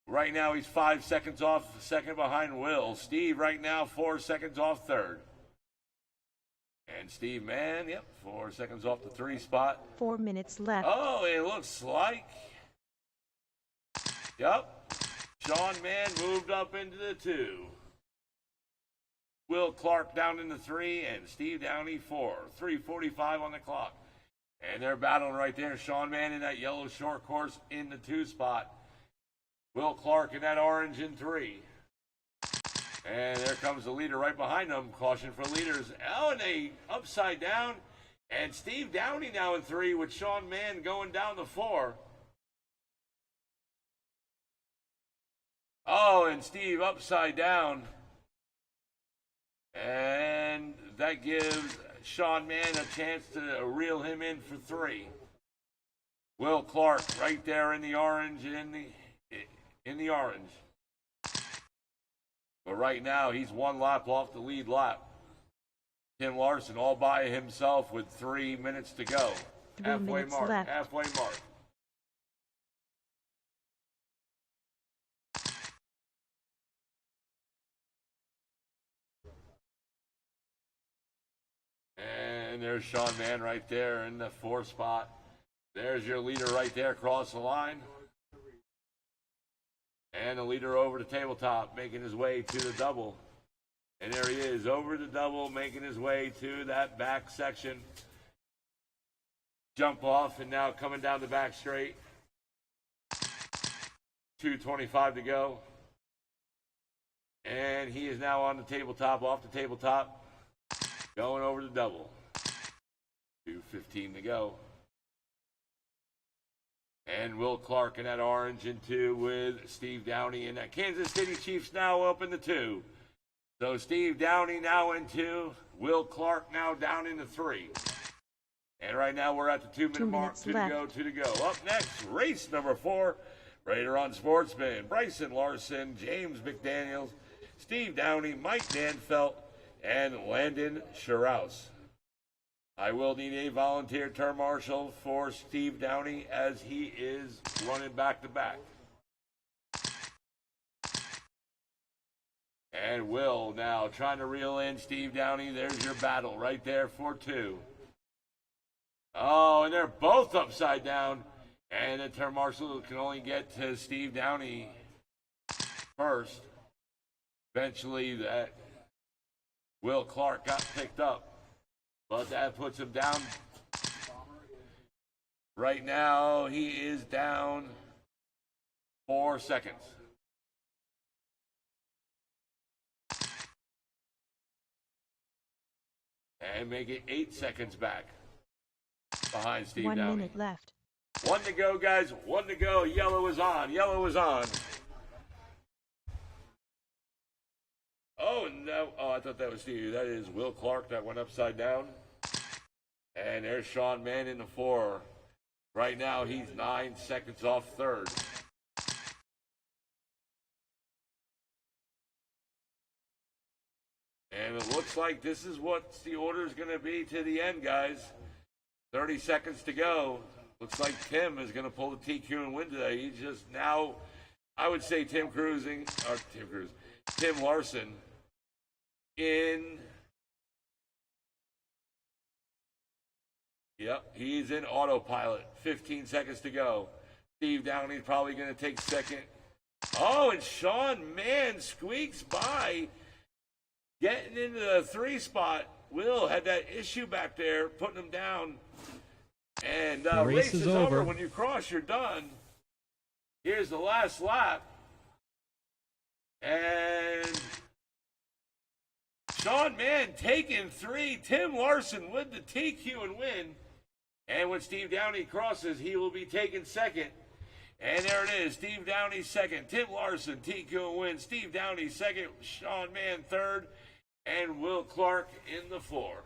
[SPEAKER 1] Right now, he's 5 seconds off second behind Will. Steve right now 4 seconds off third. And Steve Mann, 4 seconds off the 3 spot.
[SPEAKER 3] 4 minutes left.
[SPEAKER 1] Oh, it looks like, Sean Mann moved up into the 2. Will Clark down in the 3, and Steve Downey 4. 3:45 on the clock. And they're battling right there. Sean Mann in that yellow short course in the 2 spot. Will Clark in that orange in 3. And there comes the leader right behind them. Caution for leaders. Oh, and they upside down. And Steve Downey now in 3 with Sean Mann going down the 4. Oh, and Steve upside down. And that gives Sean Mann a chance to reel him in for 3. Will Clark right there in the orange, in the orange. But right now, he's 1 lap off the lead lap. Tim Larson all by himself with 3 minutes to go.
[SPEAKER 3] 3
[SPEAKER 1] Halfway
[SPEAKER 3] minutes
[SPEAKER 1] mark,
[SPEAKER 3] left.
[SPEAKER 1] halfway mark. And there's Sean Mann right there in the 4 spot. There's your leader right there across the line. And the leader over the tabletop, making his way to the double. And there he is, over the double, making his way to that back section. Jump off, and now coming down the back straight. 2:25 to go. And he is now on the tabletop, off the tabletop, going over the double. 2:15 to go. And Will Clark in that orange in 2 with Steve Downey in that Kansas City Chiefs now up in the 2. So Steve Downey now in 2. Will Clark now down in the 3. And right now we're at the 2-minute mark. 2 to go, 2 to go. Up next, race number 4. Raider on Sportsman. Bryson Larson, James McDaniels, Steve Downey, Mike Danfelt, and Landon Scharouse. I will need a volunteer term marshal for Steve Downey as he is running back to back. And Will now trying to reel in Steve Downey. There's your battle right there for 2. Oh, and they're both upside down. And the term marshal can only get to Steve Downey first. Eventually that Will Clark got picked up. But that puts him down. Right now, he is down 4 seconds. And make it 8 seconds back. behind Steve
[SPEAKER 3] 1
[SPEAKER 1] Downey.
[SPEAKER 3] minute left.
[SPEAKER 1] 1 to go, guys. 1 to go. Yellow is on. Yellow is on. Oh, no. Oh, I thought that was Steve. That is Will Clark that went upside down. And there's Sean Mann in the 4. Right now, he's 9 seconds off third. And it looks like this is what the order is going to be to the end, guys. 30 seconds to go. Looks like Tim is going to pull the TQ and win today. He's just now, I would say Tim Larson in. Yep, he's in autopilot. 15 seconds to go. Steve Downey's probably going to take second. Oh, and Sean Mann squeaks by, getting into the 3 spot. Will had that issue back there, putting him down. And
[SPEAKER 9] The race is over.
[SPEAKER 1] When you cross, you're done. Here's the last lap. And Sean Mann taking 3. Tim Larson with the TQ and win. And when Steve Downey crosses, he will be taking second. And there it is. Steve Downey second. Tim Larson, TQ and win. Steve Downey second. Sean Mann third. And Will Clark in the 4.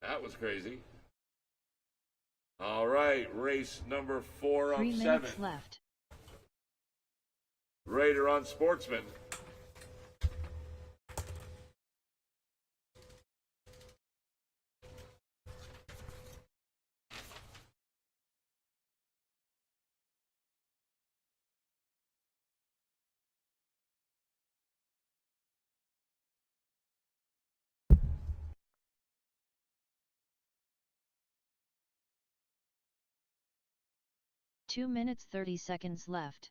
[SPEAKER 1] That was crazy. All right, race number 4
[SPEAKER 4] 3
[SPEAKER 1] of
[SPEAKER 4] minutes
[SPEAKER 1] 7.
[SPEAKER 4] left.
[SPEAKER 1] Raider on Sportsman.
[SPEAKER 4] Two minutes 30 seconds left.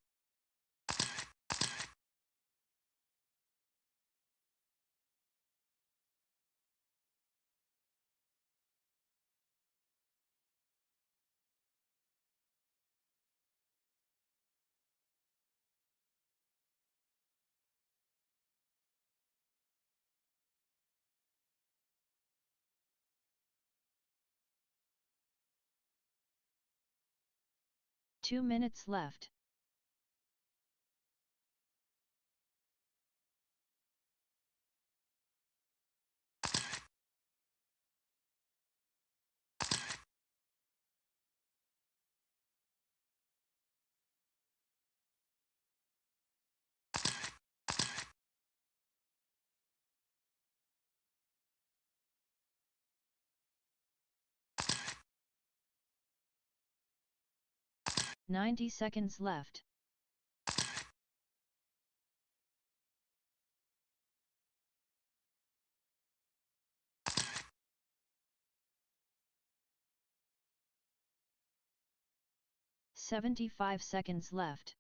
[SPEAKER 4] Two minutes left. "90 seconds left. "75 seconds left.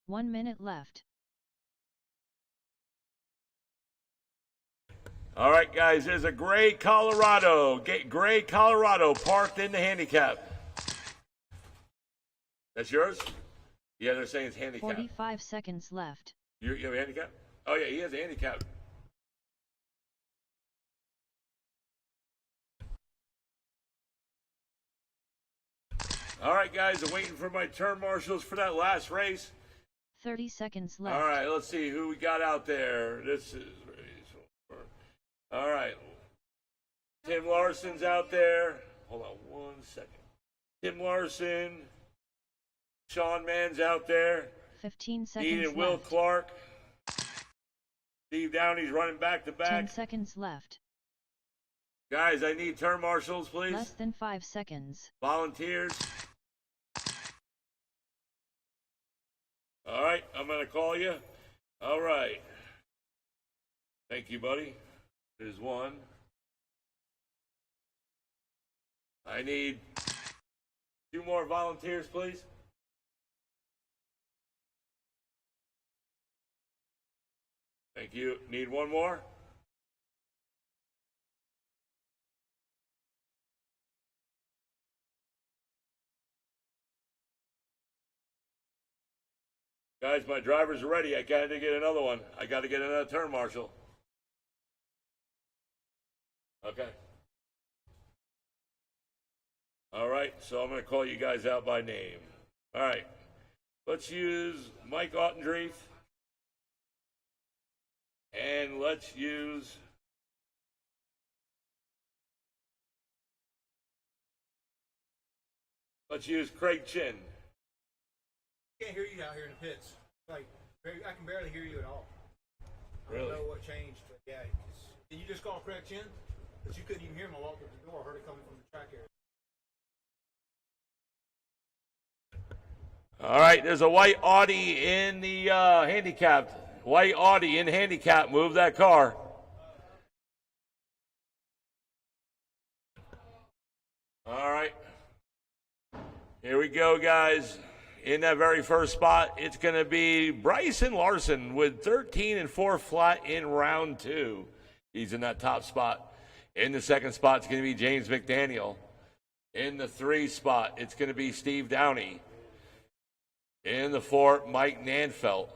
[SPEAKER 4] "1 minute left.
[SPEAKER 1] All right, guys, there's a gray Colorado parked in the handicap. That's yours? Yeah, they're saying it's handicap.
[SPEAKER 4] 45 seconds left.
[SPEAKER 1] You have a handicap? Oh, yeah, he has a handicap. All right, guys, I'm waiting for my turn marshals for that last race.
[SPEAKER 4] 30 seconds left.
[SPEAKER 1] All right, let's see who we got out there. This is race 4. All right. Tim Larson's out there. Hold on 1 second. Tim Larson. Sean Mann's out there.
[SPEAKER 4] 15 seconds
[SPEAKER 1] Ian
[SPEAKER 4] left.
[SPEAKER 1] Will Clark. Steve Downey's running back to
[SPEAKER 4] 10
[SPEAKER 1] back.
[SPEAKER 4] seconds left.
[SPEAKER 1] Guys, I need turn marshals, please.
[SPEAKER 4] Less than 5 seconds.
[SPEAKER 1] Volunteers. All right, I'm going to call you. All right. Thank you, buddy. There's one. I need 2 more volunteers, please. Thank you. Need 1 more? Guys, my drivers are ready. I got to get another one. I got to get another turn marshal. Okay. All right, so I'm going to call you guys out by name. All right. Let's use Mike Ottendreef. And let's use Craig Chin.
[SPEAKER 7] Can't hear you out here in the pits. Like, I can barely hear you at all. I
[SPEAKER 1] Really?
[SPEAKER 7] don't know what changed, but yeah. Did you just call Craig Chin? But you couldn't even hear him. I walked up the door. I heard it coming from the track area.
[SPEAKER 1] All right, there's a white Audi in the handicapped. White Audi in handicap. Move that car. All right. Here we go, guys. In that very first spot, it's going to be Bryson Larson with 13 and 4 flat in round 2. He's in that top spot. In the second spot, it's going to be James McDaniel. In the 3 spot, it's going to be Steve Downey. In the 4, Mike Nanfelt.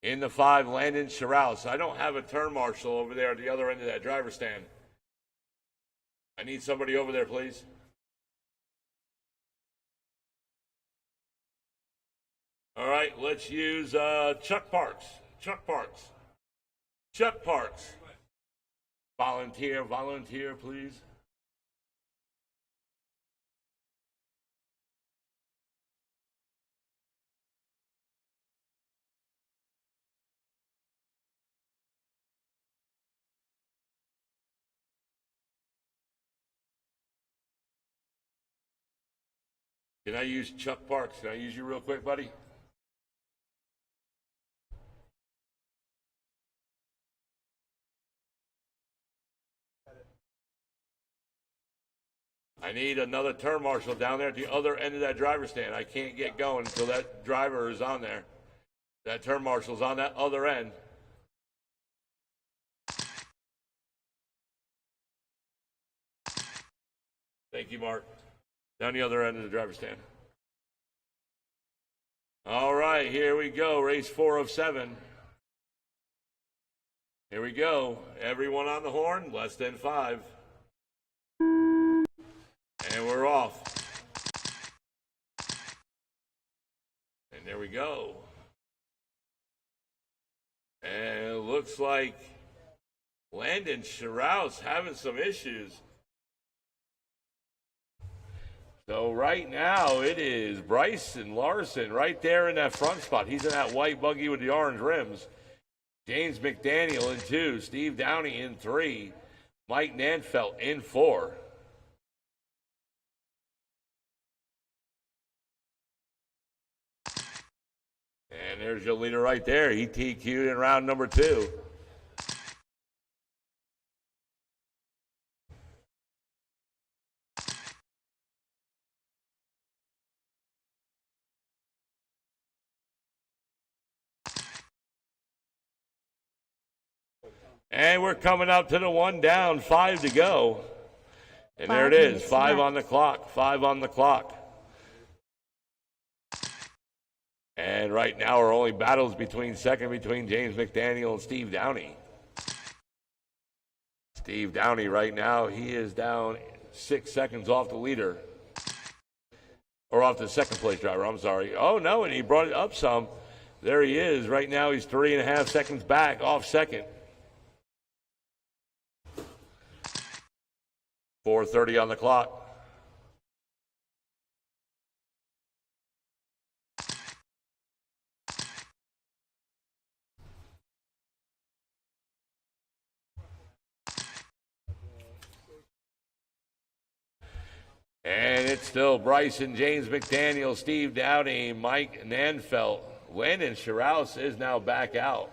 [SPEAKER 1] In the 5, Landon Sherrouse. I don't have a turn marshal over there at the other end of that driver stand. I need somebody over there, please. All right, let's use Chuck Parks. Chuck Parks. Chuck Parks. Volunteer, please. Can I use Chuck Parks? Can I use you real quick, buddy? I need another turn marshal down there at the other end of that driver stand. I can't get going until that driver is on there. That turn marshal's on that other end. Thank you, Mark. Down the other end of the driver stand. All right, here we go. Race 4 of 7. Here we go. Everyone on the horn, less than 5. And we're off. And there we go. And it looks like Landon Sherrouse having some issues. So right now it is Bryson Larson right there in that front spot. He's in that white buggy with the orange rims. James McDaniel in 2. Steve Downey in 3. Mike Nanfelt in 4. And there's your leader right there. He TQ'd in round number 2. And we're coming up to the 1 down, 5 to go. And there it is, 5 on the clock, 5 on the clock. And right now our only battles between James McDaniel and Steve Downey. Steve Downey right now, he is down 6 seconds off the leader. Or off the second place driver, I'm sorry. Oh no, and he brought it up some. There he is, right now he's 3.5 seconds back off second. 4:30 on the clock. And it's still Bryson, James McDaniel, Steve Downey, Mike Nanfelt. Landon Sherrouse is now back out.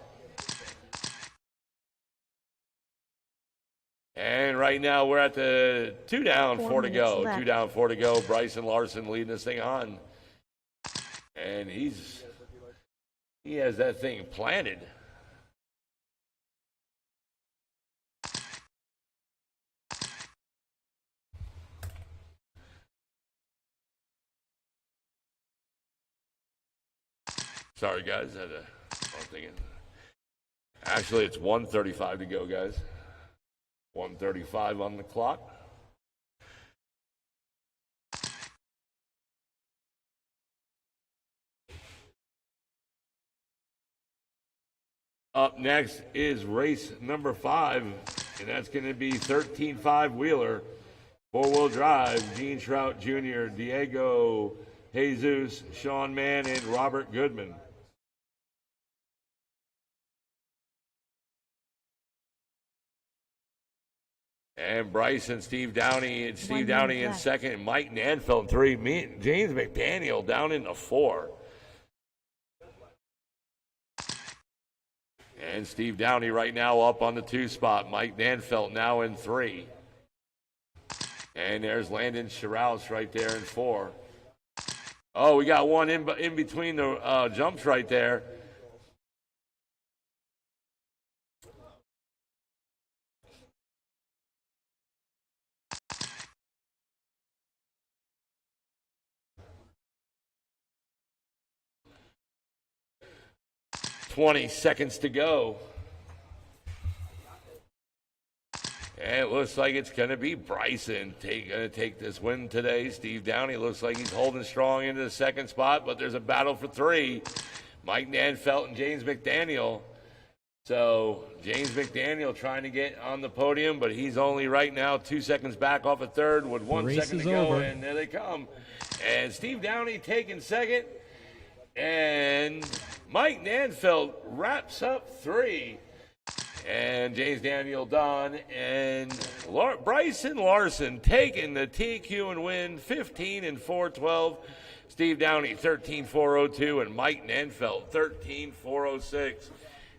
[SPEAKER 1] And right now we're at the 2 down, 4 to go.
[SPEAKER 3] left.
[SPEAKER 1] 2 down, 4 to go. Bryson Larson leading this thing on. And he has that thing planted. Sorry, guys. I'm thinking. Actually, it's 1:35 to go, guys. 1:35 on the clock. Up next is race number 5, and that's going to be 13.5 wheeler, 4-wheel drive, Gene Trout Jr., Diego Jesus, Sean Mann, and Robert Goodman. And Bryce and Steve Downey, and Steve
[SPEAKER 3] 1
[SPEAKER 1] Downey
[SPEAKER 3] minute
[SPEAKER 1] in
[SPEAKER 3] left.
[SPEAKER 1] second, and Mike Nanfeld in 3. James McDaniel down in the 4. And Steve Downey right now up on the 2 spot. Mike Nanfeld now in 3. And there's Landon Sherrouse right there in 4. Oh, we got one in between the jumps right there. Seconds to go. And it looks like it's going to be Bryson going to take this win today. Steve Downey looks like he's holding strong into the 2nd spot, but there's a battle for 3. Mike Nanfelt and James McDaniel. So James McDaniel trying to get on the podium, but he's only right now 2 seconds back off of 3rd with 1
[SPEAKER 9] race
[SPEAKER 1] second
[SPEAKER 9] is
[SPEAKER 1] to go,
[SPEAKER 9] over.
[SPEAKER 1] and there they come. And Steve Downey taking 2nd, and Mike Nanfeld wraps up 3. And James Daniel done, and Bryson Larson taking the TQ and win 15 and 412. Steve Downey 13-402, and Mike Nanfeld 13-406.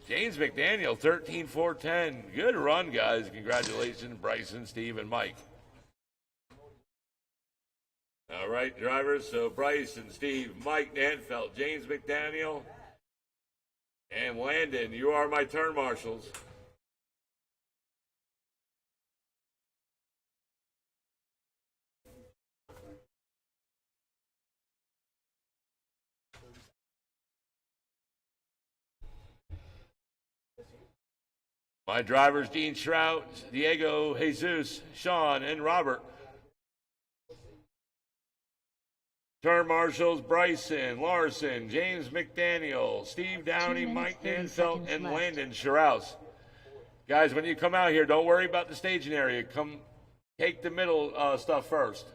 [SPEAKER 1] James McDaniel 13-410. Good run, guys. Congratulations, Bryson, Steve, and Mike. All right, drivers. So Bryson, Steve, Mike Nanfeld, James McDaniel, and Landon, you are my turn marshals. My drivers, Dean Trout, Diego Jesus, Sean, and Robert. Turn marshals, Bryson, Larson, James McDaniel, Steve Downey,
[SPEAKER 3] 2 minutes,
[SPEAKER 1] Mike
[SPEAKER 3] 30
[SPEAKER 1] Nanfelt,
[SPEAKER 3] seconds
[SPEAKER 1] and
[SPEAKER 3] left.
[SPEAKER 1] Landon Sherrouse. Guys, when you come out here, don't worry about the staging area. Come take the middle stuff first.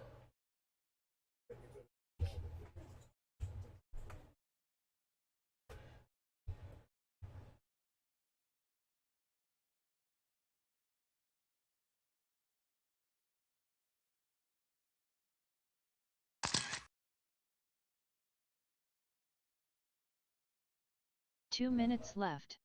[SPEAKER 4] Two minutes left.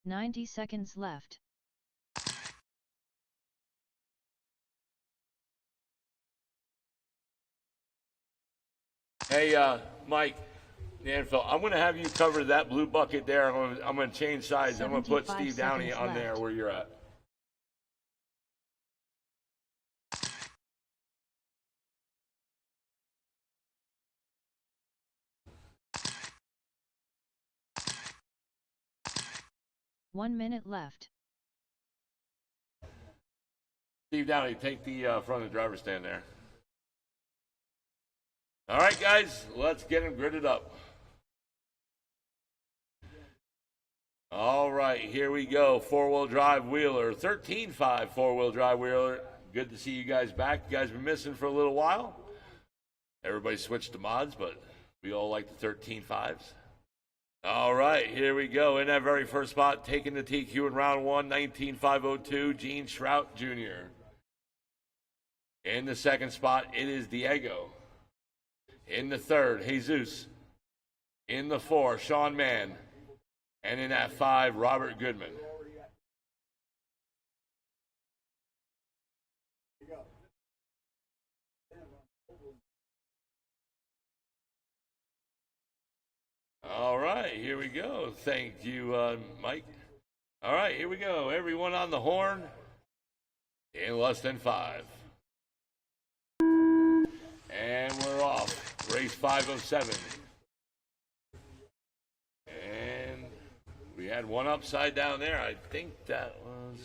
[SPEAKER 4] "90 seconds left.
[SPEAKER 1] Hey, Mike Nanfeld, I'm going to have you cover that blue bucket there. I'm going to change sides. I'm going to put
[SPEAKER 3] 75
[SPEAKER 1] Steve Downey
[SPEAKER 3] seconds
[SPEAKER 1] on there
[SPEAKER 3] left.
[SPEAKER 1] where you're at.
[SPEAKER 4] "1 minute left.
[SPEAKER 1] Steve Downey, take the front of the driver's stand there. All right, guys, let's get them gridded up. All right, here we go. 4-wheel drive wheeler, 13.5 4-wheel drive wheeler. Good to see you guys back. You guys been missing for a little while. Everybody switched to mods, but we all like the 13.5s. All right, here we go. In that very first spot, taking the TQ in round 1, 19.502, Gene Trout Jr. In the second spot, it is Diego. In the third, Jesus. In the 4, Sean Mann. And in at 5, Robert Goodman. All right, here we go. Thank you, Mike. All right, here we go. Everyone on the horn in less than 5. And we're off. Race 5 of 7. And we had one upside down there. I think that was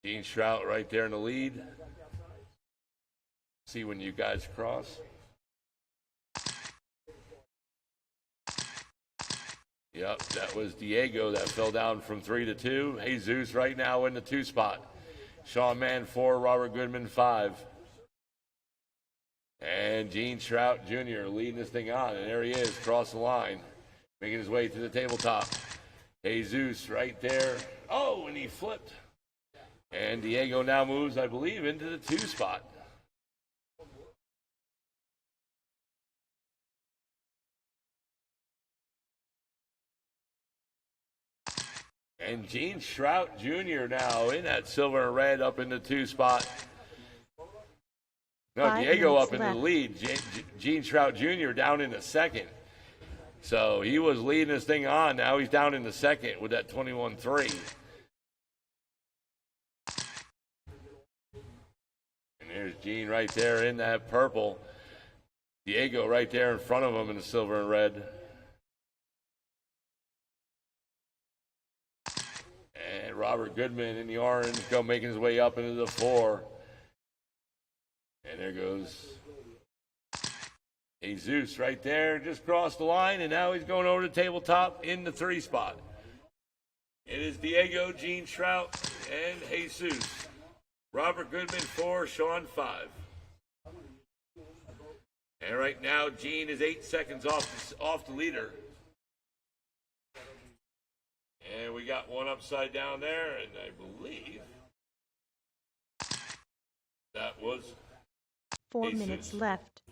[SPEAKER 1] Gene Strout right there in the lead. See when you guys cross. Yep, that was Diego that fell down from 3 to 2. Jesus right now in the 2 spot. Sean Mann 4, Robert Goodman 5. And Gene Strout Jr. leading this thing on. And there he is, across the line, making his way to the tabletop. Jesus right there. Oh, and he flipped. And Diego now moves, I believe, into the 2 spot. And Gene Strout Jr. now in that silver and red up in the 2 spot. No,
[SPEAKER 3] 5
[SPEAKER 1] Diego
[SPEAKER 3] minutes
[SPEAKER 1] up in the
[SPEAKER 3] left.
[SPEAKER 1] lead. Gene Strout Jr. down in the 2nd. So he was leading this thing on. Now he's down in the 2nd with that 21-3. And there's Gene right there in that purple. Diego right there in front of him in the silver and red. And Robert Goodman in the orange making his way up into the 4. And there goes Jesus right there, just crossed the line, and now he's going over the tabletop in the 3 spot. It is Diego, Gene Strout, and Jesus. Robert Goodman 4, Sean 5. And right now, Gene is 8 seconds off the leader. And we got one upside down there, and I believe that was
[SPEAKER 3] 4
[SPEAKER 1] Jesus.
[SPEAKER 3] minutes left.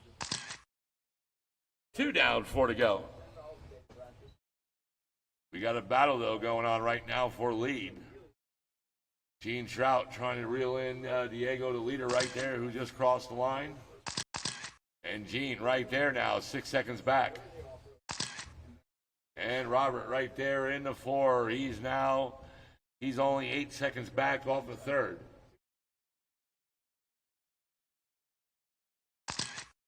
[SPEAKER 1] 2 down, 4 to go. We got a battle, though, going on right now for lead. Gene Strout trying to reel in Diego, the leader right there, who just crossed the line. And Gene right there now, 6 seconds back. And Robert right there in the 4. He's only 8 seconds back off the 3rd.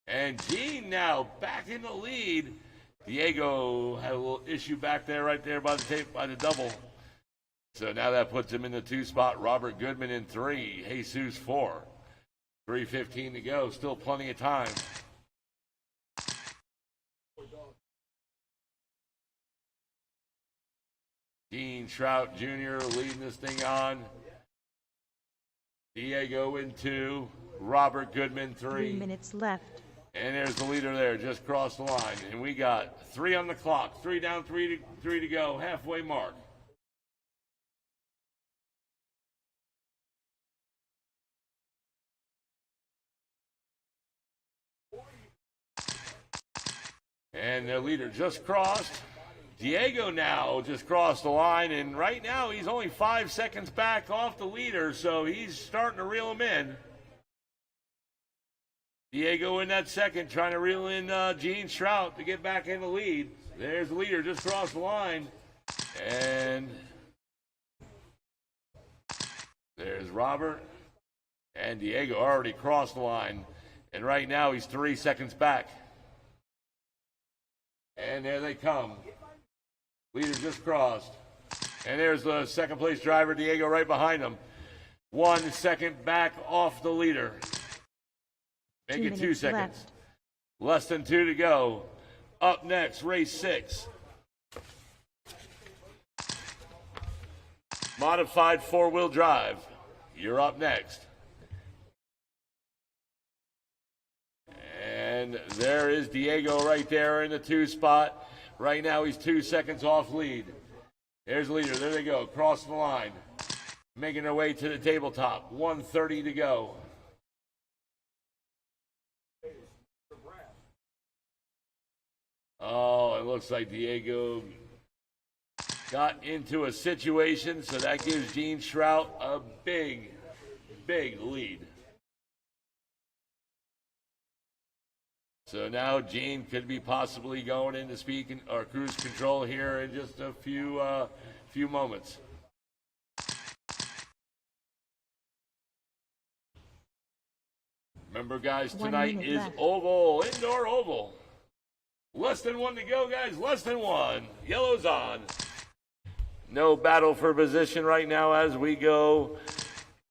[SPEAKER 1] And Gene now back in the lead. Diego had a little issue back there, right there by the double. So now that puts him in the 2 spot. Robert Goodman in 3. Jesus 4. 3:15 to go. Still plenty of time. Gene Strout Jr. leading this thing on. Diego in 2. Robert Goodman
[SPEAKER 3] 3 minutes left.
[SPEAKER 1] And there's the leader there, just crossed the line. And we got 3 on the clock. 3 down, 3 to go. Halfway mark. And the leader just crossed. Diego now just crossed the line, and right now he's only 5 seconds back off the leader, so he's starting to reel him in. Diego in that 2nd, trying to reel in Gene Strout to get back in the lead. There's the leader, just crossed the line. And there's Robert. And Diego already crossed the line. And right now he's 3 seconds back. And there they come. Leader just crossed. And there's the 2nd place driver, Diego, right behind him. 1 second back off the leader. Make
[SPEAKER 3] 2
[SPEAKER 1] it 2
[SPEAKER 3] minutes
[SPEAKER 1] seconds.
[SPEAKER 3] left.
[SPEAKER 1] Less than 2 to go. Up next, race 6. Modified 4-wheel drive. You're up next. And there is Diego right there in the 2 spot. Right now he's 2 seconds off lead. There's the leader. There they go. Crossing the line. Making their way to the tabletop. 1:30 to go. Oh, it looks like Diego got into a situation, so that gives Gene Shrout a big lead. So now Gene could be possibly going into or cruise control here in just a few moments. Remember, guys,
[SPEAKER 3] 1
[SPEAKER 1] tonight
[SPEAKER 3] minute
[SPEAKER 1] is
[SPEAKER 3] left.
[SPEAKER 1] oval, indoor oval. Less than 1 to go, guys. Less than 1. Yellow's on. No battle for position right now as we go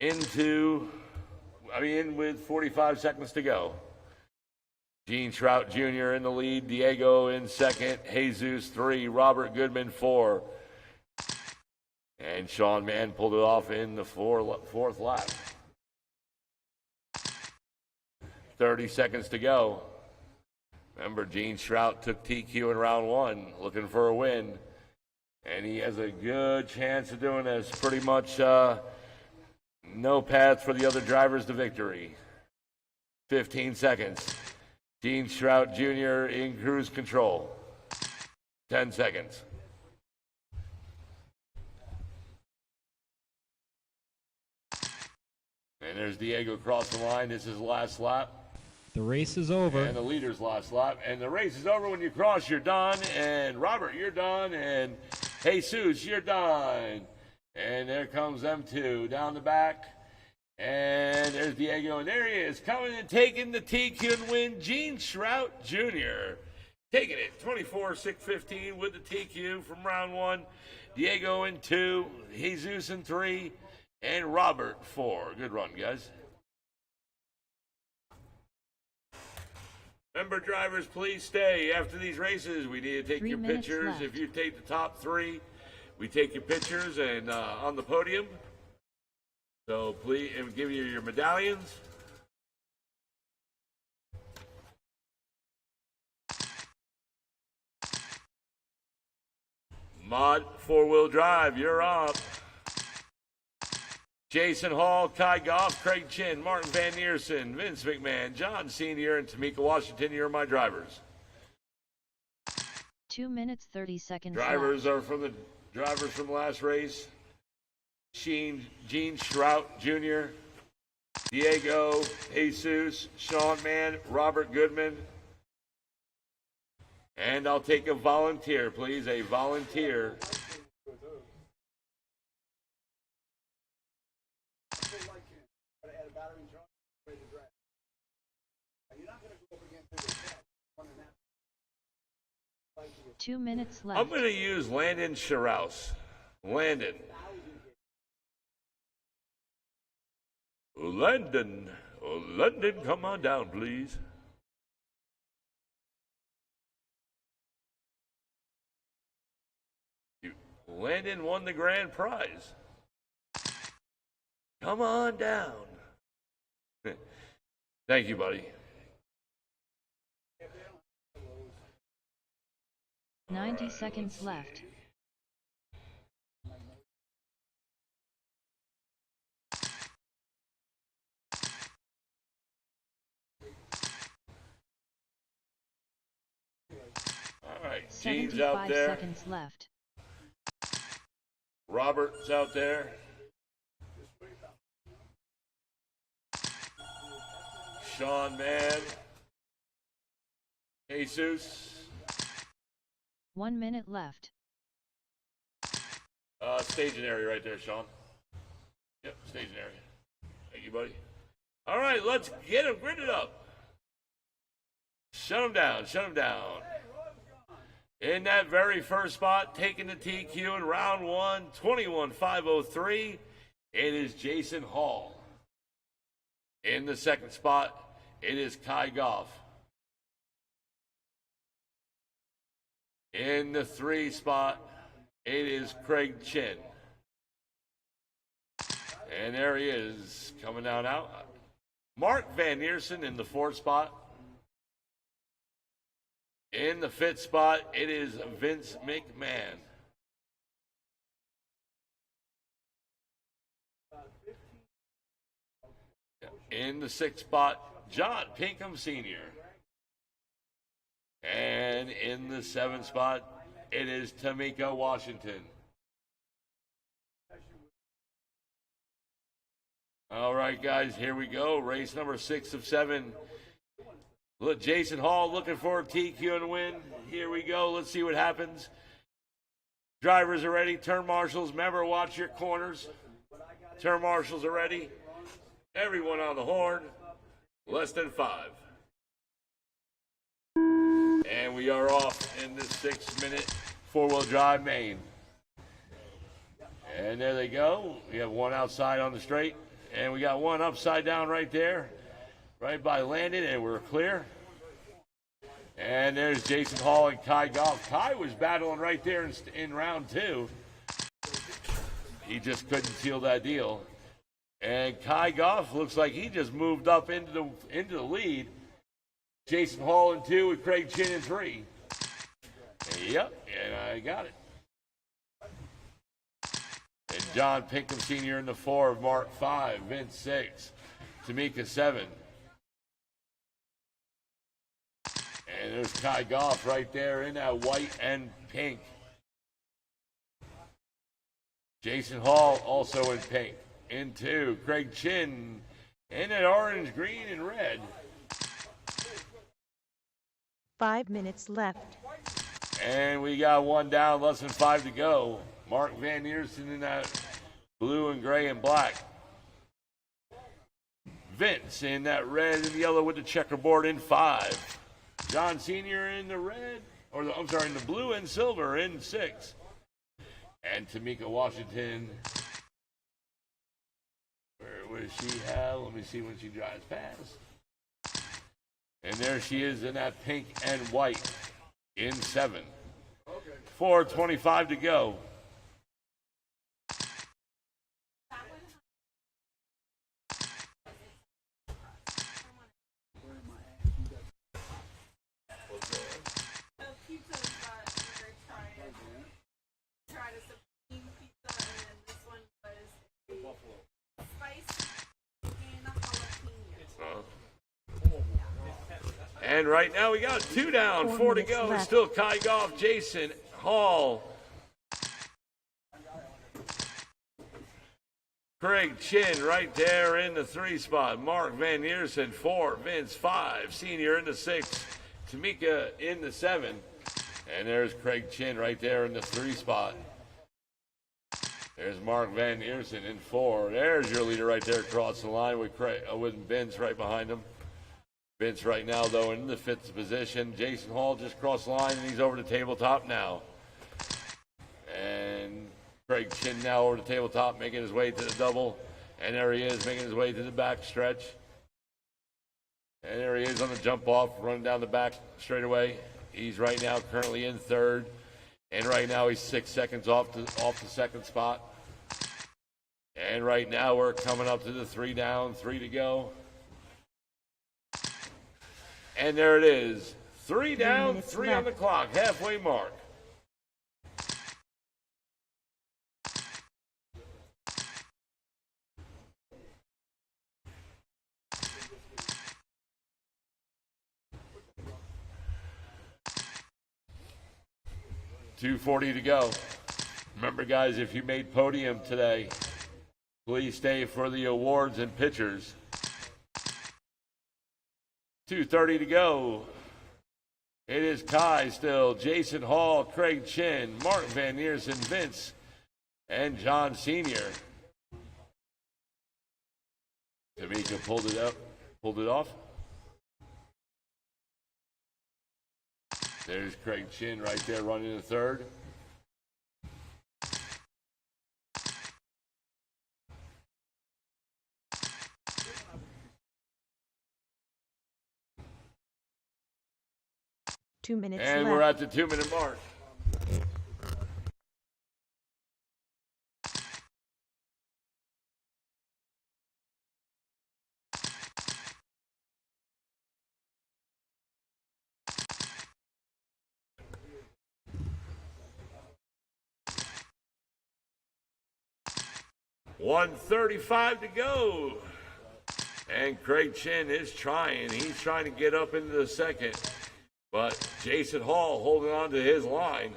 [SPEAKER 1] in with 45 seconds to go. Gene Shrout Jr. in the lead. Diego in second. Jesus 3. Robert Goodman 4. And Sean Mann pulled it off in the fourth lap. 30 seconds to go. Remember, Gene Shrout took TQ in round 1, looking for a win. And he has a good chance of doing this. Pretty much no path for the other drivers to victory. 15 seconds. Gene Shrout Jr. in cruise control. 10 seconds. And there's Diego across the line. This is last lap.
[SPEAKER 9] The race is over.
[SPEAKER 1] And the leader's last lap. And the race is over. When you cross, you're done. And Robert, you're done. And Jesus, you're done. And there comes them two down the back. And there's Diego. And there he is, coming and taking the TQ and win. Gene Shrout Jr. taking it 24-6-15 with the TQ from round 1. Diego in 2. Jesus in 3. And Robert 4. Good run, guys. Remember, drivers, please stay. After these races, we need to take
[SPEAKER 4] 3
[SPEAKER 1] your
[SPEAKER 4] minutes
[SPEAKER 1] pictures.
[SPEAKER 4] left.
[SPEAKER 1] If you take the top 3, we take your pictures and on the podium. So please, and we give you your medallions. Mod 4-wheel drive, you're up. Jason Hall, Kai Goff, Craig Chin, Martin Van Neersen, Vince McMahon, John Sr., and Tamika Washington, you're my drivers.
[SPEAKER 4] 2 minutes 30 seconds
[SPEAKER 1] Drivers
[SPEAKER 4] left.
[SPEAKER 1] are from the drivers from last race. Gene Shrout Jr., Diego, Jesus, Sean Mann, Robert Goodman. And I'll take a volunteer, please, a volunteer.
[SPEAKER 4] Two minutes left.
[SPEAKER 1] I'm going to use Landon Shiraus. Landon, come on down, please. Landon won the grand prize. Come on down. Thank you, buddy.
[SPEAKER 4] 90 seconds left.
[SPEAKER 1] All right, Gene's
[SPEAKER 4] 75
[SPEAKER 1] out there.
[SPEAKER 4] seconds left.
[SPEAKER 1] Robert's out there. Sean Mann. Jesus.
[SPEAKER 4] 1 minute left.
[SPEAKER 1] Staging area right there, Sean. Yep, staging area. Thank you, buddy. All right, let's get him gridded up. Shut him down, shut him down. In that very first spot, taking the TQ in round 1, 21.503, it is Jason Hall. In the second spot, it is Kai Goff. In the 3 spot, it is Craig Chin. And there he is, coming down out. Mark Van Neersen in the 4th spot. In the 5th spot, it is Vince McMahon. In the 6th spot, John Pinkham Sr. And in the 7th spot, it is Tamika Washington. All right, guys, here we go. Race number 6 of 7. Look, Jason Hall looking for a TQ and win. Here we go. Let's see what happens. Drivers are ready. Turn marshals. Remember, watch your corners. Turn marshals are ready. Everyone on the horn. Less than 5. And we are off in the 6-minute four-wheel drive main. And there they go. We have one outside on the straight. And we got one upside down right there. Right by Landon, and we're clear. And there's Jason Hall and Kai Goff. Kai was battling right there in round 2. He just couldn't seal that deal. And Kai Goff looks like he just moved up into the lead. Jason Hall in 2 with Craig Chin in 3. Yep, and I got it. And John Pinkham Sr. in the 4, Mark 5, Vince 6, Tamika 7. And there's Kai Goff right there in that white and pink. Jason Hall also in pink. In 2, Craig Chin in that orange, green, and red.
[SPEAKER 3] 5 minutes left.
[SPEAKER 1] And we got one down, less than 5 to go. Mark Van Eersen in that blue and gray and black. Vince in that red and yellow with the checkerboard in 5. John Sr. in the red, in the blue and silver in 6. And Tamika Washington, where was she at? Let me see when she drives past. And there she is in that pink and white in 7. 4:25 to go. And right now we got 2 down, 4 to go.
[SPEAKER 3] Left.
[SPEAKER 1] Still Kai Goff, Jason Hall, Craig Chin right there in the 3 spot. Mark Van Eersen 4, Vince 5, Senior in the 6, Tamika in the 7, and there's Craig Chin right there in the 3 spot. There's Mark Van Eersen in 4. There's your leader right there across the line with Vince right behind him. Vince right now, though, in the 5th position. Jason Hall just crossed the line, and he's over the tabletop now. And Craig Chin now over the tabletop, making his way to the double. And there he is, making his way to the back stretch. And there he is on the jump off, running down the back straightaway. He's right now currently in 3rd. And right now he's 6 seconds off the 2nd spot. And right now we're coming up to the 3 down, 3 to go. And there it is. 3 down, 3 on the clock. Halfway mark. $2:40 to go. Remember, guys, if you made podium today, please stay for the awards and pictures. 2:30 to go. It is Kai still, Jason Hall, Craig Chin, Mark Van Eersen, Vince, and John Sr. Tamika pulled it off. There's Craig Chin right there running the 3rd.
[SPEAKER 3] Two minutes
[SPEAKER 1] And
[SPEAKER 3] left.
[SPEAKER 1] we're at the 2-minute mark. $1:35 to go. And Craig Chin is trying. He's trying to get up into the 2nd. But Jason Hall holding on to his line.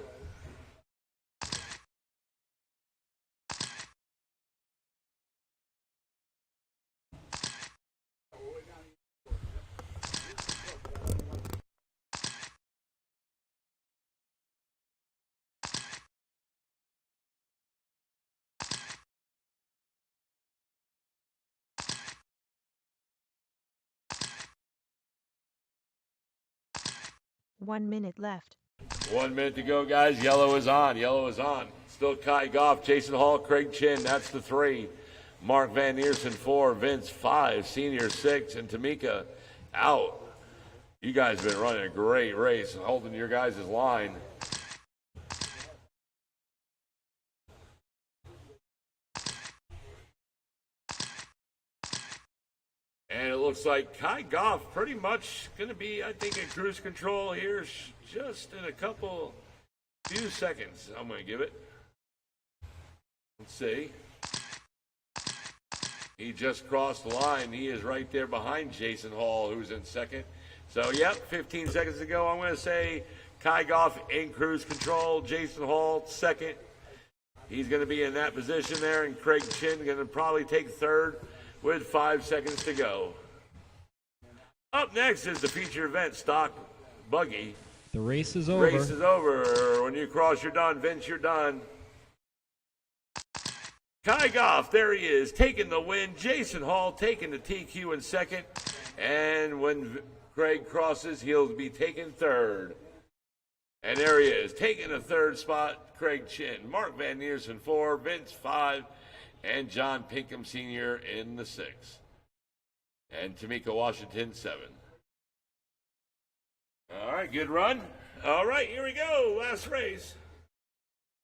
[SPEAKER 3] 1 minute left.
[SPEAKER 1] 1 minute to go, guys. Yellow is on. Yellow is on. Still Kai Goff, Jason Hall, Craig Chin. That's the 3. Mark Van Neersen 4, Vince 5, Senior 6, and Tamika out. You guys have been running a great race, holding your guys' line. And it looks like Kai Goff pretty much going to be, I think, in cruise control here just in a few seconds. I'm going to give it. Let's see. He just crossed the line. He is right there behind Jason Hall, who's in second. So, yep, 15 seconds to go. I'm going to say Kai Goff in cruise control. Jason Hall second. He's going to be in that position there. And Craig Chin going to probably take third with 5 seconds to go. Up next is the feature event, Stock Buggy.
[SPEAKER 9] The race is over.
[SPEAKER 1] Race is over. When you cross, you're done. Vince, you're done. Kai Goff, there he is, taking the win. Jason Hall taking the TQ in second. And when Craig crosses, he'll be taking third. And there he is, taking the third spot, Craig Chin. Mark Van Neersen 4, Vince 5, and John Pinkham Sr. in the 6. And Tamika Washington 7. All right, good run. All right, here we go, last race.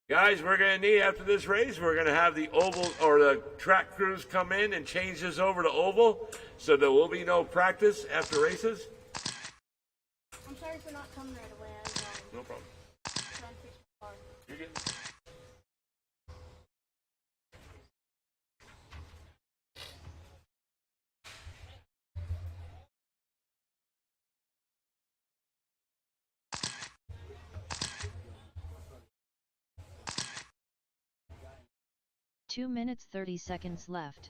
[SPEAKER 1] Guys, we're going to need, after this race, we're going to have the oval or the track crews come in and change this over to oval, so there will be no practice after races.
[SPEAKER 6] I'm sorry for not coming right away. I was
[SPEAKER 1] No problem.
[SPEAKER 6] trying to fix my car.
[SPEAKER 1] You're good.
[SPEAKER 4] Two minutes 30 seconds left.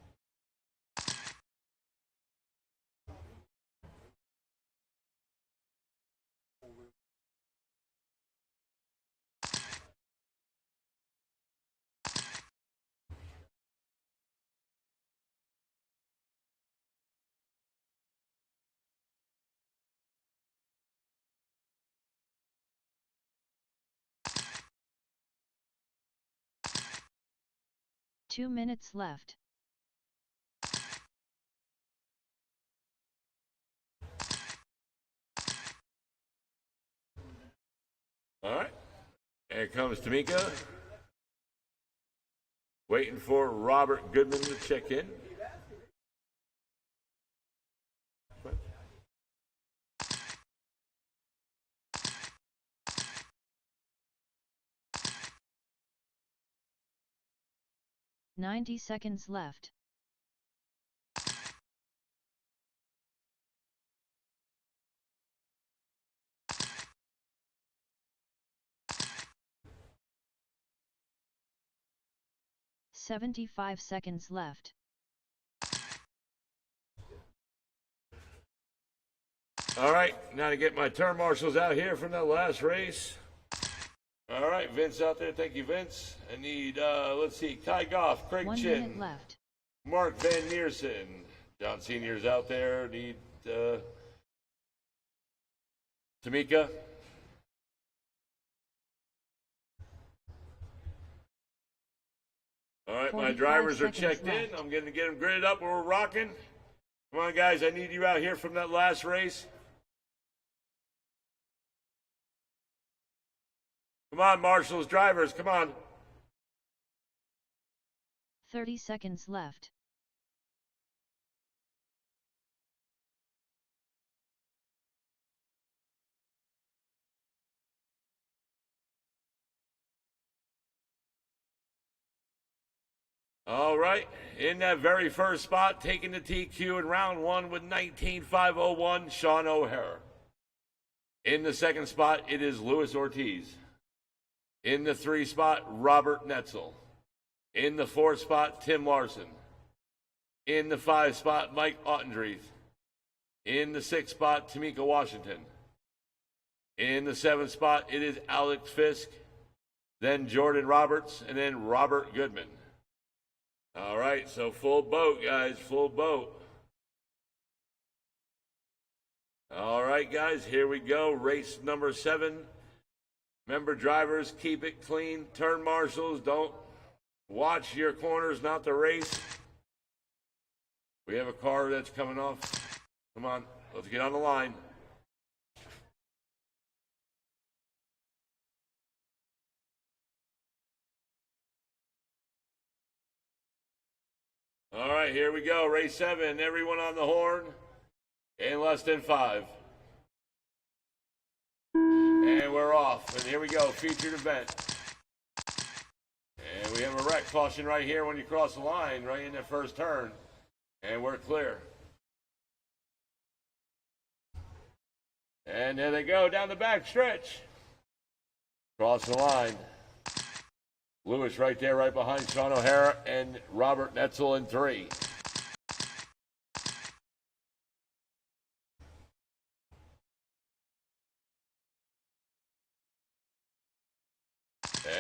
[SPEAKER 4] Two minutes left.
[SPEAKER 1] All right. Here comes Tamika. Waiting for Robert Goodman to check in.
[SPEAKER 4] 90 seconds left. "75 seconds left.
[SPEAKER 1] All right, now to get my turn marshals out here from that last race. All right, Vince out there. Thank you, Vince. I need, let's see, Kai Goff, Craig
[SPEAKER 4] 1
[SPEAKER 1] Chin,
[SPEAKER 4] minute left.
[SPEAKER 1] Mark Van Neersen. John Sr.'s out there. Need Tamika. All right, my
[SPEAKER 4] 45
[SPEAKER 1] drivers are
[SPEAKER 4] seconds
[SPEAKER 1] checked in.
[SPEAKER 4] left.
[SPEAKER 1] I'm going to get them gridded up. We're rocking. Come on, guys. I need you out here from that last race. Come on, marshals, drivers. Come on.
[SPEAKER 4] 30 seconds left.
[SPEAKER 1] All right, in that very first spot, taking the TQ in round 1 with 19.501, Sean O'Hara. In the second spot, it is Luis Ortiz. In the 3 spot, Robert Netzel. In the 4 spot, Tim Larson. In the 5 spot, Mike Ottendreeth. In the 6 spot, Tamika Washington. In the 7th spot, it is Alex Fisk, then Jordan Roberts, and then Robert Goodman. All right, so full boat, guys, full boat. All right, guys, here we go. Race number 7. Remember, drivers, keep it clean. Turn marshals, don't watch your corners, not the race. We have a car that's coming off. Come on, let's get on the line. All right, here we go. Race 7. Everyone on the horn in less than 5. And we're off. And here we go. Featured event. And we have a wreck caution right here when you cross the line, right in the first turn. And we're clear. And there they go down the back stretch. Cross the line. Lewis right there, right behind Sean O'Hara and Robert Netzel in 3.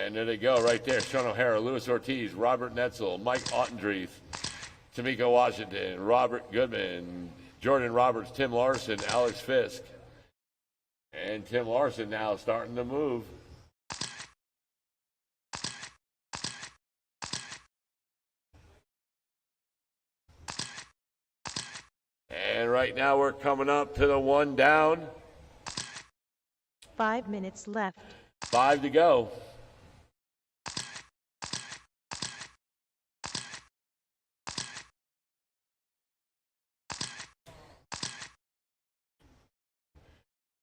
[SPEAKER 1] And there they go right there. Sean O'Hara, Luis Ortiz, Robert Netzel, Mike Ottendreef, Tamika Washington, Robert Goodman, Jordan Roberts, Tim Larson, Alex Fisk. And Tim Larson now starting to move. And right now we're coming up to the 1 down.
[SPEAKER 3] 5 minutes left.
[SPEAKER 1] 5 to go.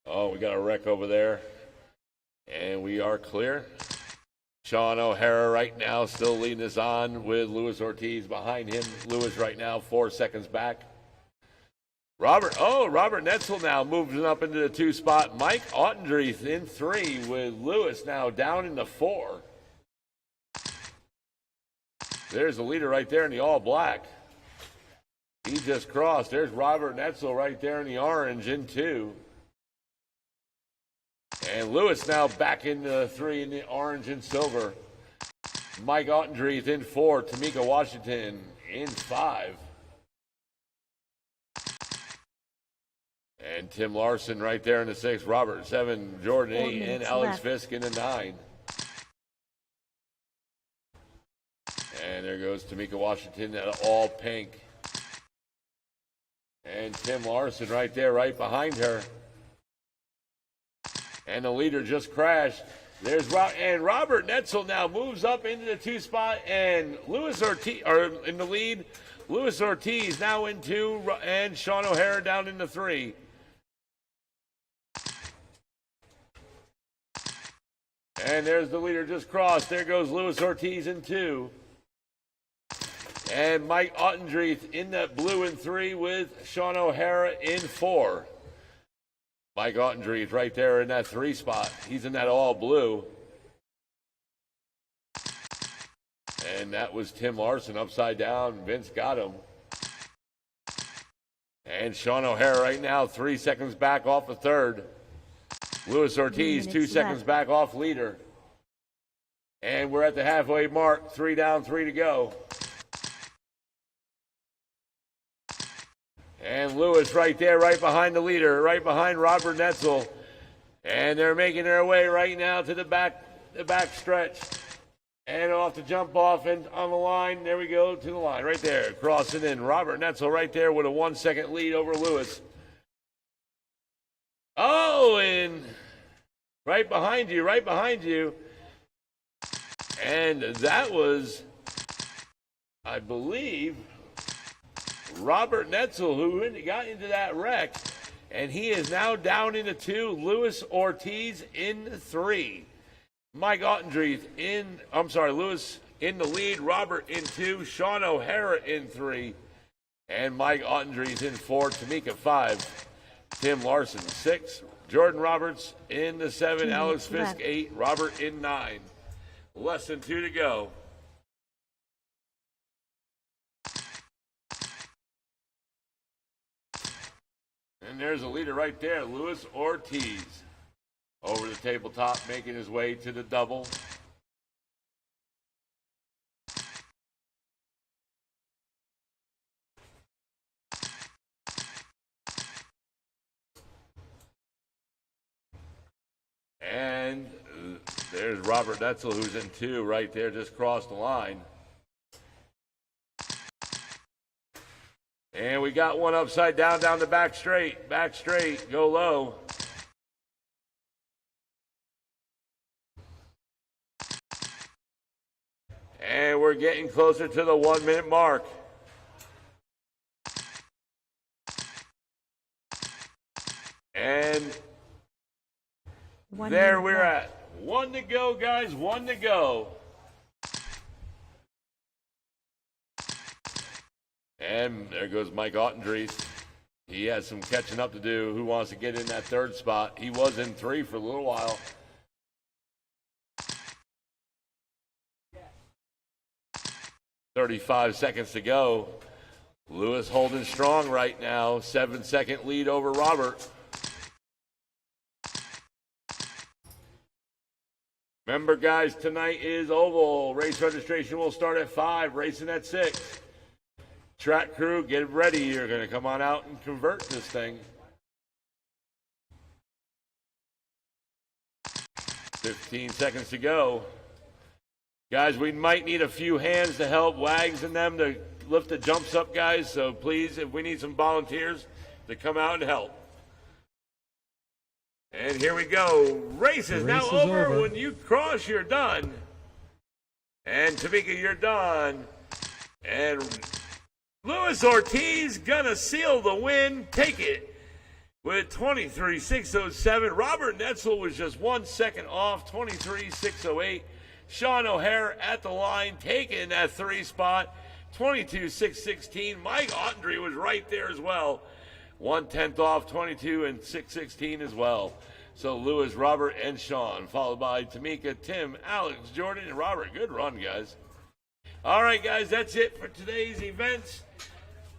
[SPEAKER 1] Oh, we got a wreck over there. And we are clear. Sean O'Hara right now still leading us on with Luis Ortiz behind him. Luis right now 4 seconds back. Robert Netzel now moving up into the 2 spot. Mike Ottendreef in 3 with Lewis now down in the 4. There's the leader right there in the all black. He just crossed. There's Robert Netzel right there in the orange in 2. And Lewis now back in the 3 in the orange and silver. Mike Ottendreef in 4. Tamika Washington in 5. And Tim Larson right there in the 6. Robert 7. Jordan
[SPEAKER 3] 4
[SPEAKER 1] 8. And
[SPEAKER 3] minutes
[SPEAKER 1] Alex
[SPEAKER 3] left.
[SPEAKER 1] Fisk in the 9. And there goes Tamika Washington at all pink. And Tim Larson right there, right behind her. And the leader just crashed. There's Robert Netzel now moves up into the 2 spot, and Luis Ortiz are in the lead. Luis Ortiz now in 2, and Sean O'Hara down in the 3. And there's the leader just crossed. There goes Luis Ortiz in 2. And Mike Ottendreef in that blue in 3 with Sean O'Hara in 4. Mike Ottendreef right there in that 3 spot. He's in that all blue. And that was Tim Larson upside down. Vince got him. And Sean O'Hara right now 3 seconds back off the 3rd. Luis Ortiz 2 seconds back off leader. And we're at the halfway mark. 3 down, 3 to go. And Lewis right there, right behind the leader, right behind Robert Netzel. And they're making their way right now to the back stretch. And off to jump off and on the line. There we go to the line right there. Crossing in. Robert Netzel right there with a 1 second lead over Lewis. Oh, and right behind you. And that was, I believe, Robert Netzel, who got into that wreck, and he is now down into 2. Luis Ortiz in 3. Mike Ottendreef Lewis in the lead. Robert in 2. Sean O'Hara in 3. And Mike Ottendreef in 4. Tamika 5. Tim Larson 6. Jordan Roberts in the 7. Alex Fisk 8. Robert in 9. Less than 2 to go. And there's a leader right there, Luis Ortiz. Over the tabletop, making his way to the double. There's Robert Netzel, who's in 2 right there, just crossed the line. And we got one upside down the back straight, go low. And we're getting closer to the 1 minute mark. And there we're at. 1 to go, guys, 1 to go. And there goes Mike Ottendries. He has some catching up to do. Who wants to get in that 3rd spot? He was in 3 for a little while. "35 seconds to go. Lewis holding strong right now. 7-second lead over Robert. Remember, guys, tonight is oval. Race registration will start at 5, racing at 6. Track crew, get ready. You're going to come on out and convert this thing. 15 seconds to go. Guys, we might need a few hands to help Wags and them to lift the jumps up, guys. So please, if we need some volunteers to come out and help. And here we go. Race is now over. When you cross, you're done. And Tamika, you're done. And Luis Ortiz gonna seal the win. Take it with 23.607. Robert Netzel was just 1 second off. 23.608. Sean O'Hare at the line, taking that 3 spot. 22.616. Mike Ottendry was right there as well. 1/10 off, 22 and 616 as well. So Lewis, Robert, and Sean, followed by Tamika, Tim, Alex, Jordan, and Robert. Good run, guys. All right, guys, that's it for today's events.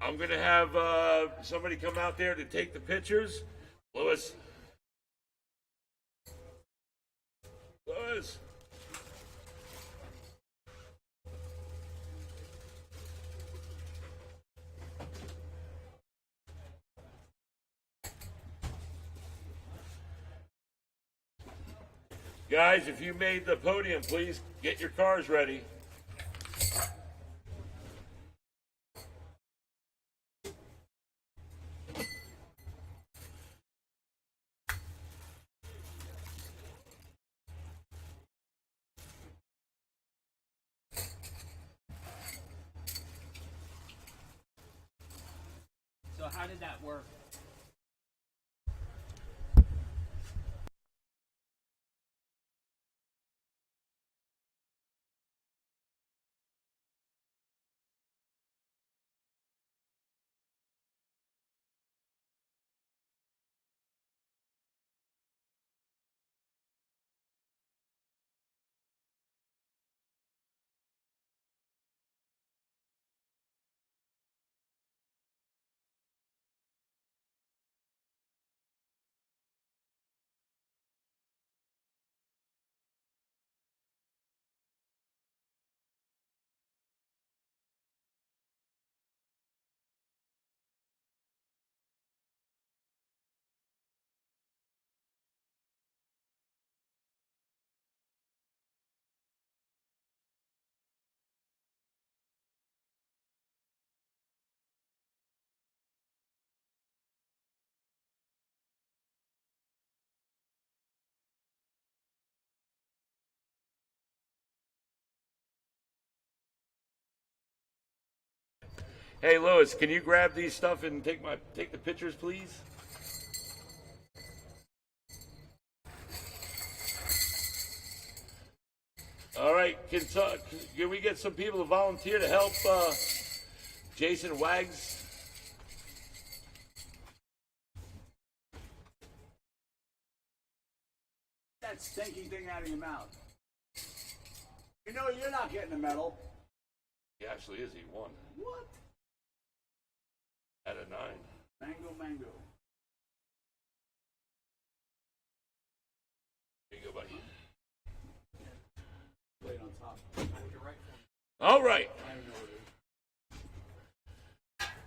[SPEAKER 1] I'm going to have somebody come out there to take the pictures. Lewis. Guys, if you made the podium, please get your cars ready.
[SPEAKER 10] So how did that work?
[SPEAKER 1] Hey, Lewis, can you grab these stuff and take the pictures, please? All right, can we get some people to volunteer to help Jason Wags?
[SPEAKER 11] That stinking thing out of your mouth. You know you're not getting a medal.
[SPEAKER 1] He actually is. He won.
[SPEAKER 11] What?
[SPEAKER 1] At a 9.
[SPEAKER 11] Mango.
[SPEAKER 1] Here you go, buddy.
[SPEAKER 11] Right on top.
[SPEAKER 1] All right.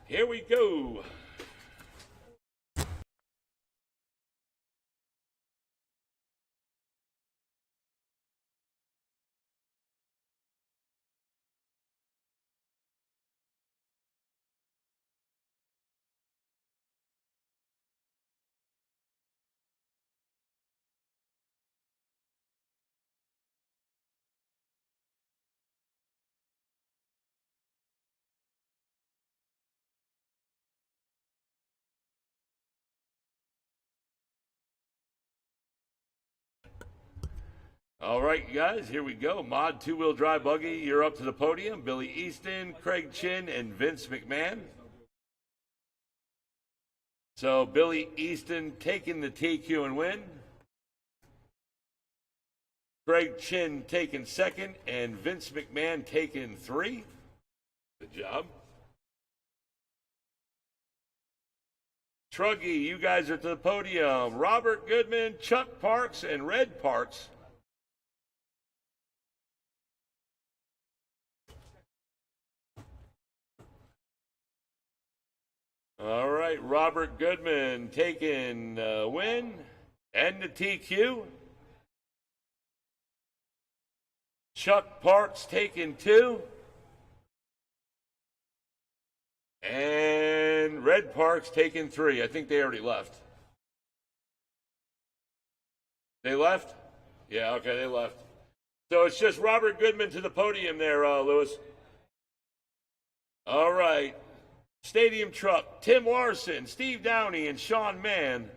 [SPEAKER 1] Here we go. All right, you guys, here we go. Mod two-wheel drive buggy, you're up to the podium. Billy Easton, Craig Chin, and Vince McMahon. So Billy Easton taking the TQ and win. Craig Chin taking second, and Vince McMahon taking 3. Good job. Truggy, you guys are to the podium. Robert Goodman, Chuck Parks, and Red Parks. All right, Robert Goodman taking win and the TQ. Chuck Parks taking 2. And Red Parks taking 3. I think they already left. They left? Yeah, okay, they left. So it's just Robert Goodman to the podium there, Lewis. All right. Stadium Truck, Tim Larson, Steve Downey, and Sean Mann.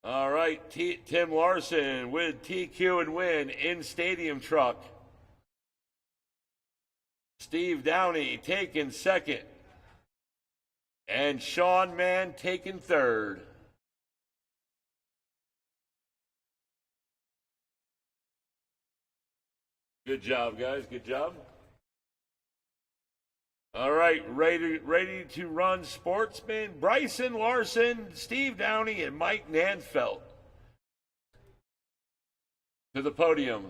[SPEAKER 1] All right, Tim Larson with TQ and win in Stadium Truck. Steve Downey taking second. And Sean Mann taking third. Good job, guys. Good job. All right, ready to run Sportsman, Bryson Larson, Steve Downey, and Mike Nanfelt to the podium.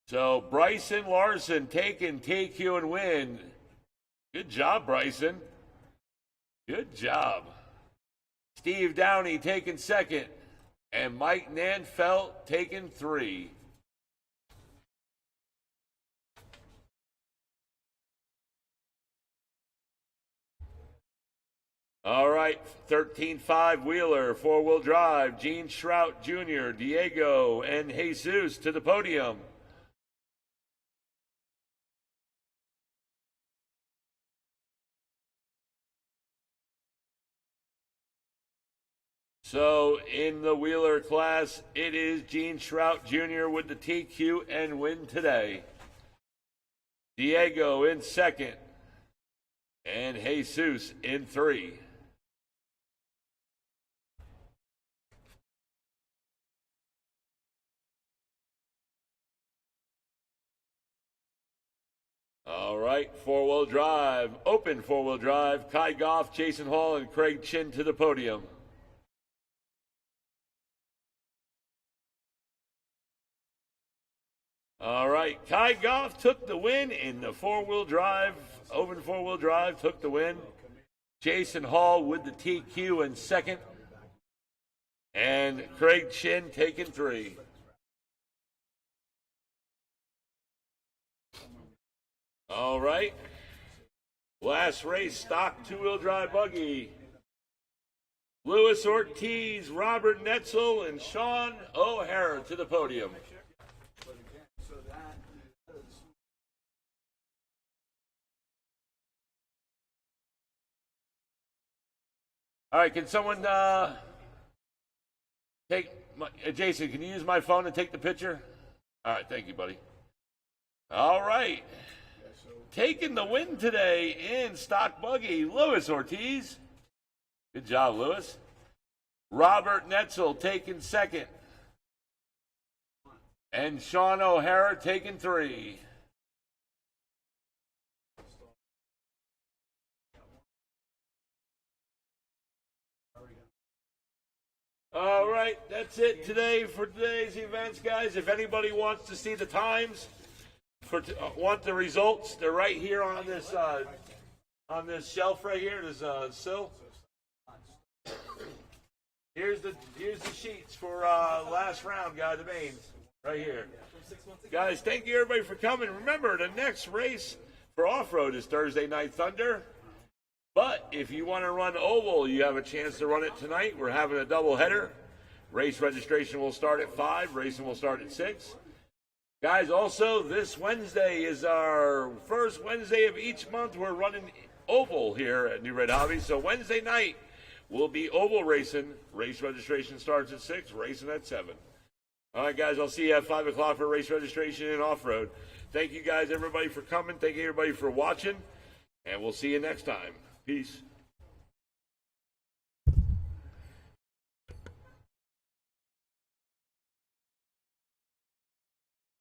[SPEAKER 1] So Bryson Larson taking TQ and win. Good job, Bryson. Good job. Steve Downey taking second, and Mike Nanfelt taking 3. All right, 13.5 Wheeler, 4-wheel drive, Gene Shrout Jr., Diego, and Jesus to the podium. So in the Wheeler class, it is Gene Shrout Jr. with the TQ and win today. Diego in second, and Jesus in 3. All right, 4-wheel drive, open 4-wheel drive, Kai Goff, Jason Hall, and Craig Chin to the podium. All right, Kai Goff took the win in the 4-wheel drive, open 4-wheel drive, took the win. Jason Hall with the TQ in second, and Craig Chin taking 3. All right. Last race, stock 2-wheel drive buggy. Luis Ortiz, Robert Netzel, and Sean O'Hara to the podium. All right, can someone take Jason, can you use my phone and take the picture? All right, thank you, buddy. All right. Taking the win today in stock buggy, Luis Ortiz. Good job, Luis. Robert Netzel taking second. And Sean O'Hara taking 3. All right, that's it today for today's events, guys. If anybody wants to see the times, want the results, they're right here on this shelf right here. This sill. Here's the sheets for last round, guys. The mains right here, guys. Thank you everybody for coming. Remember, the next race for off-road is Thursday Night Thunder. But if you want to run oval, you have a chance to run it tonight. We're having a double header. Race registration will start at 5. Racing will start at 6. Guys, also, this Wednesday is our first Wednesday of each month. We're running oval here at New Red Hobby. So Wednesday night, we'll be oval racing. Race registration starts at 6, racing at 7. All right, guys, I'll see you at 5 o'clock for race registration and off-road. Thank you, guys, everybody, for coming. Thank you, everybody, for watching. And we'll see you next time. Peace.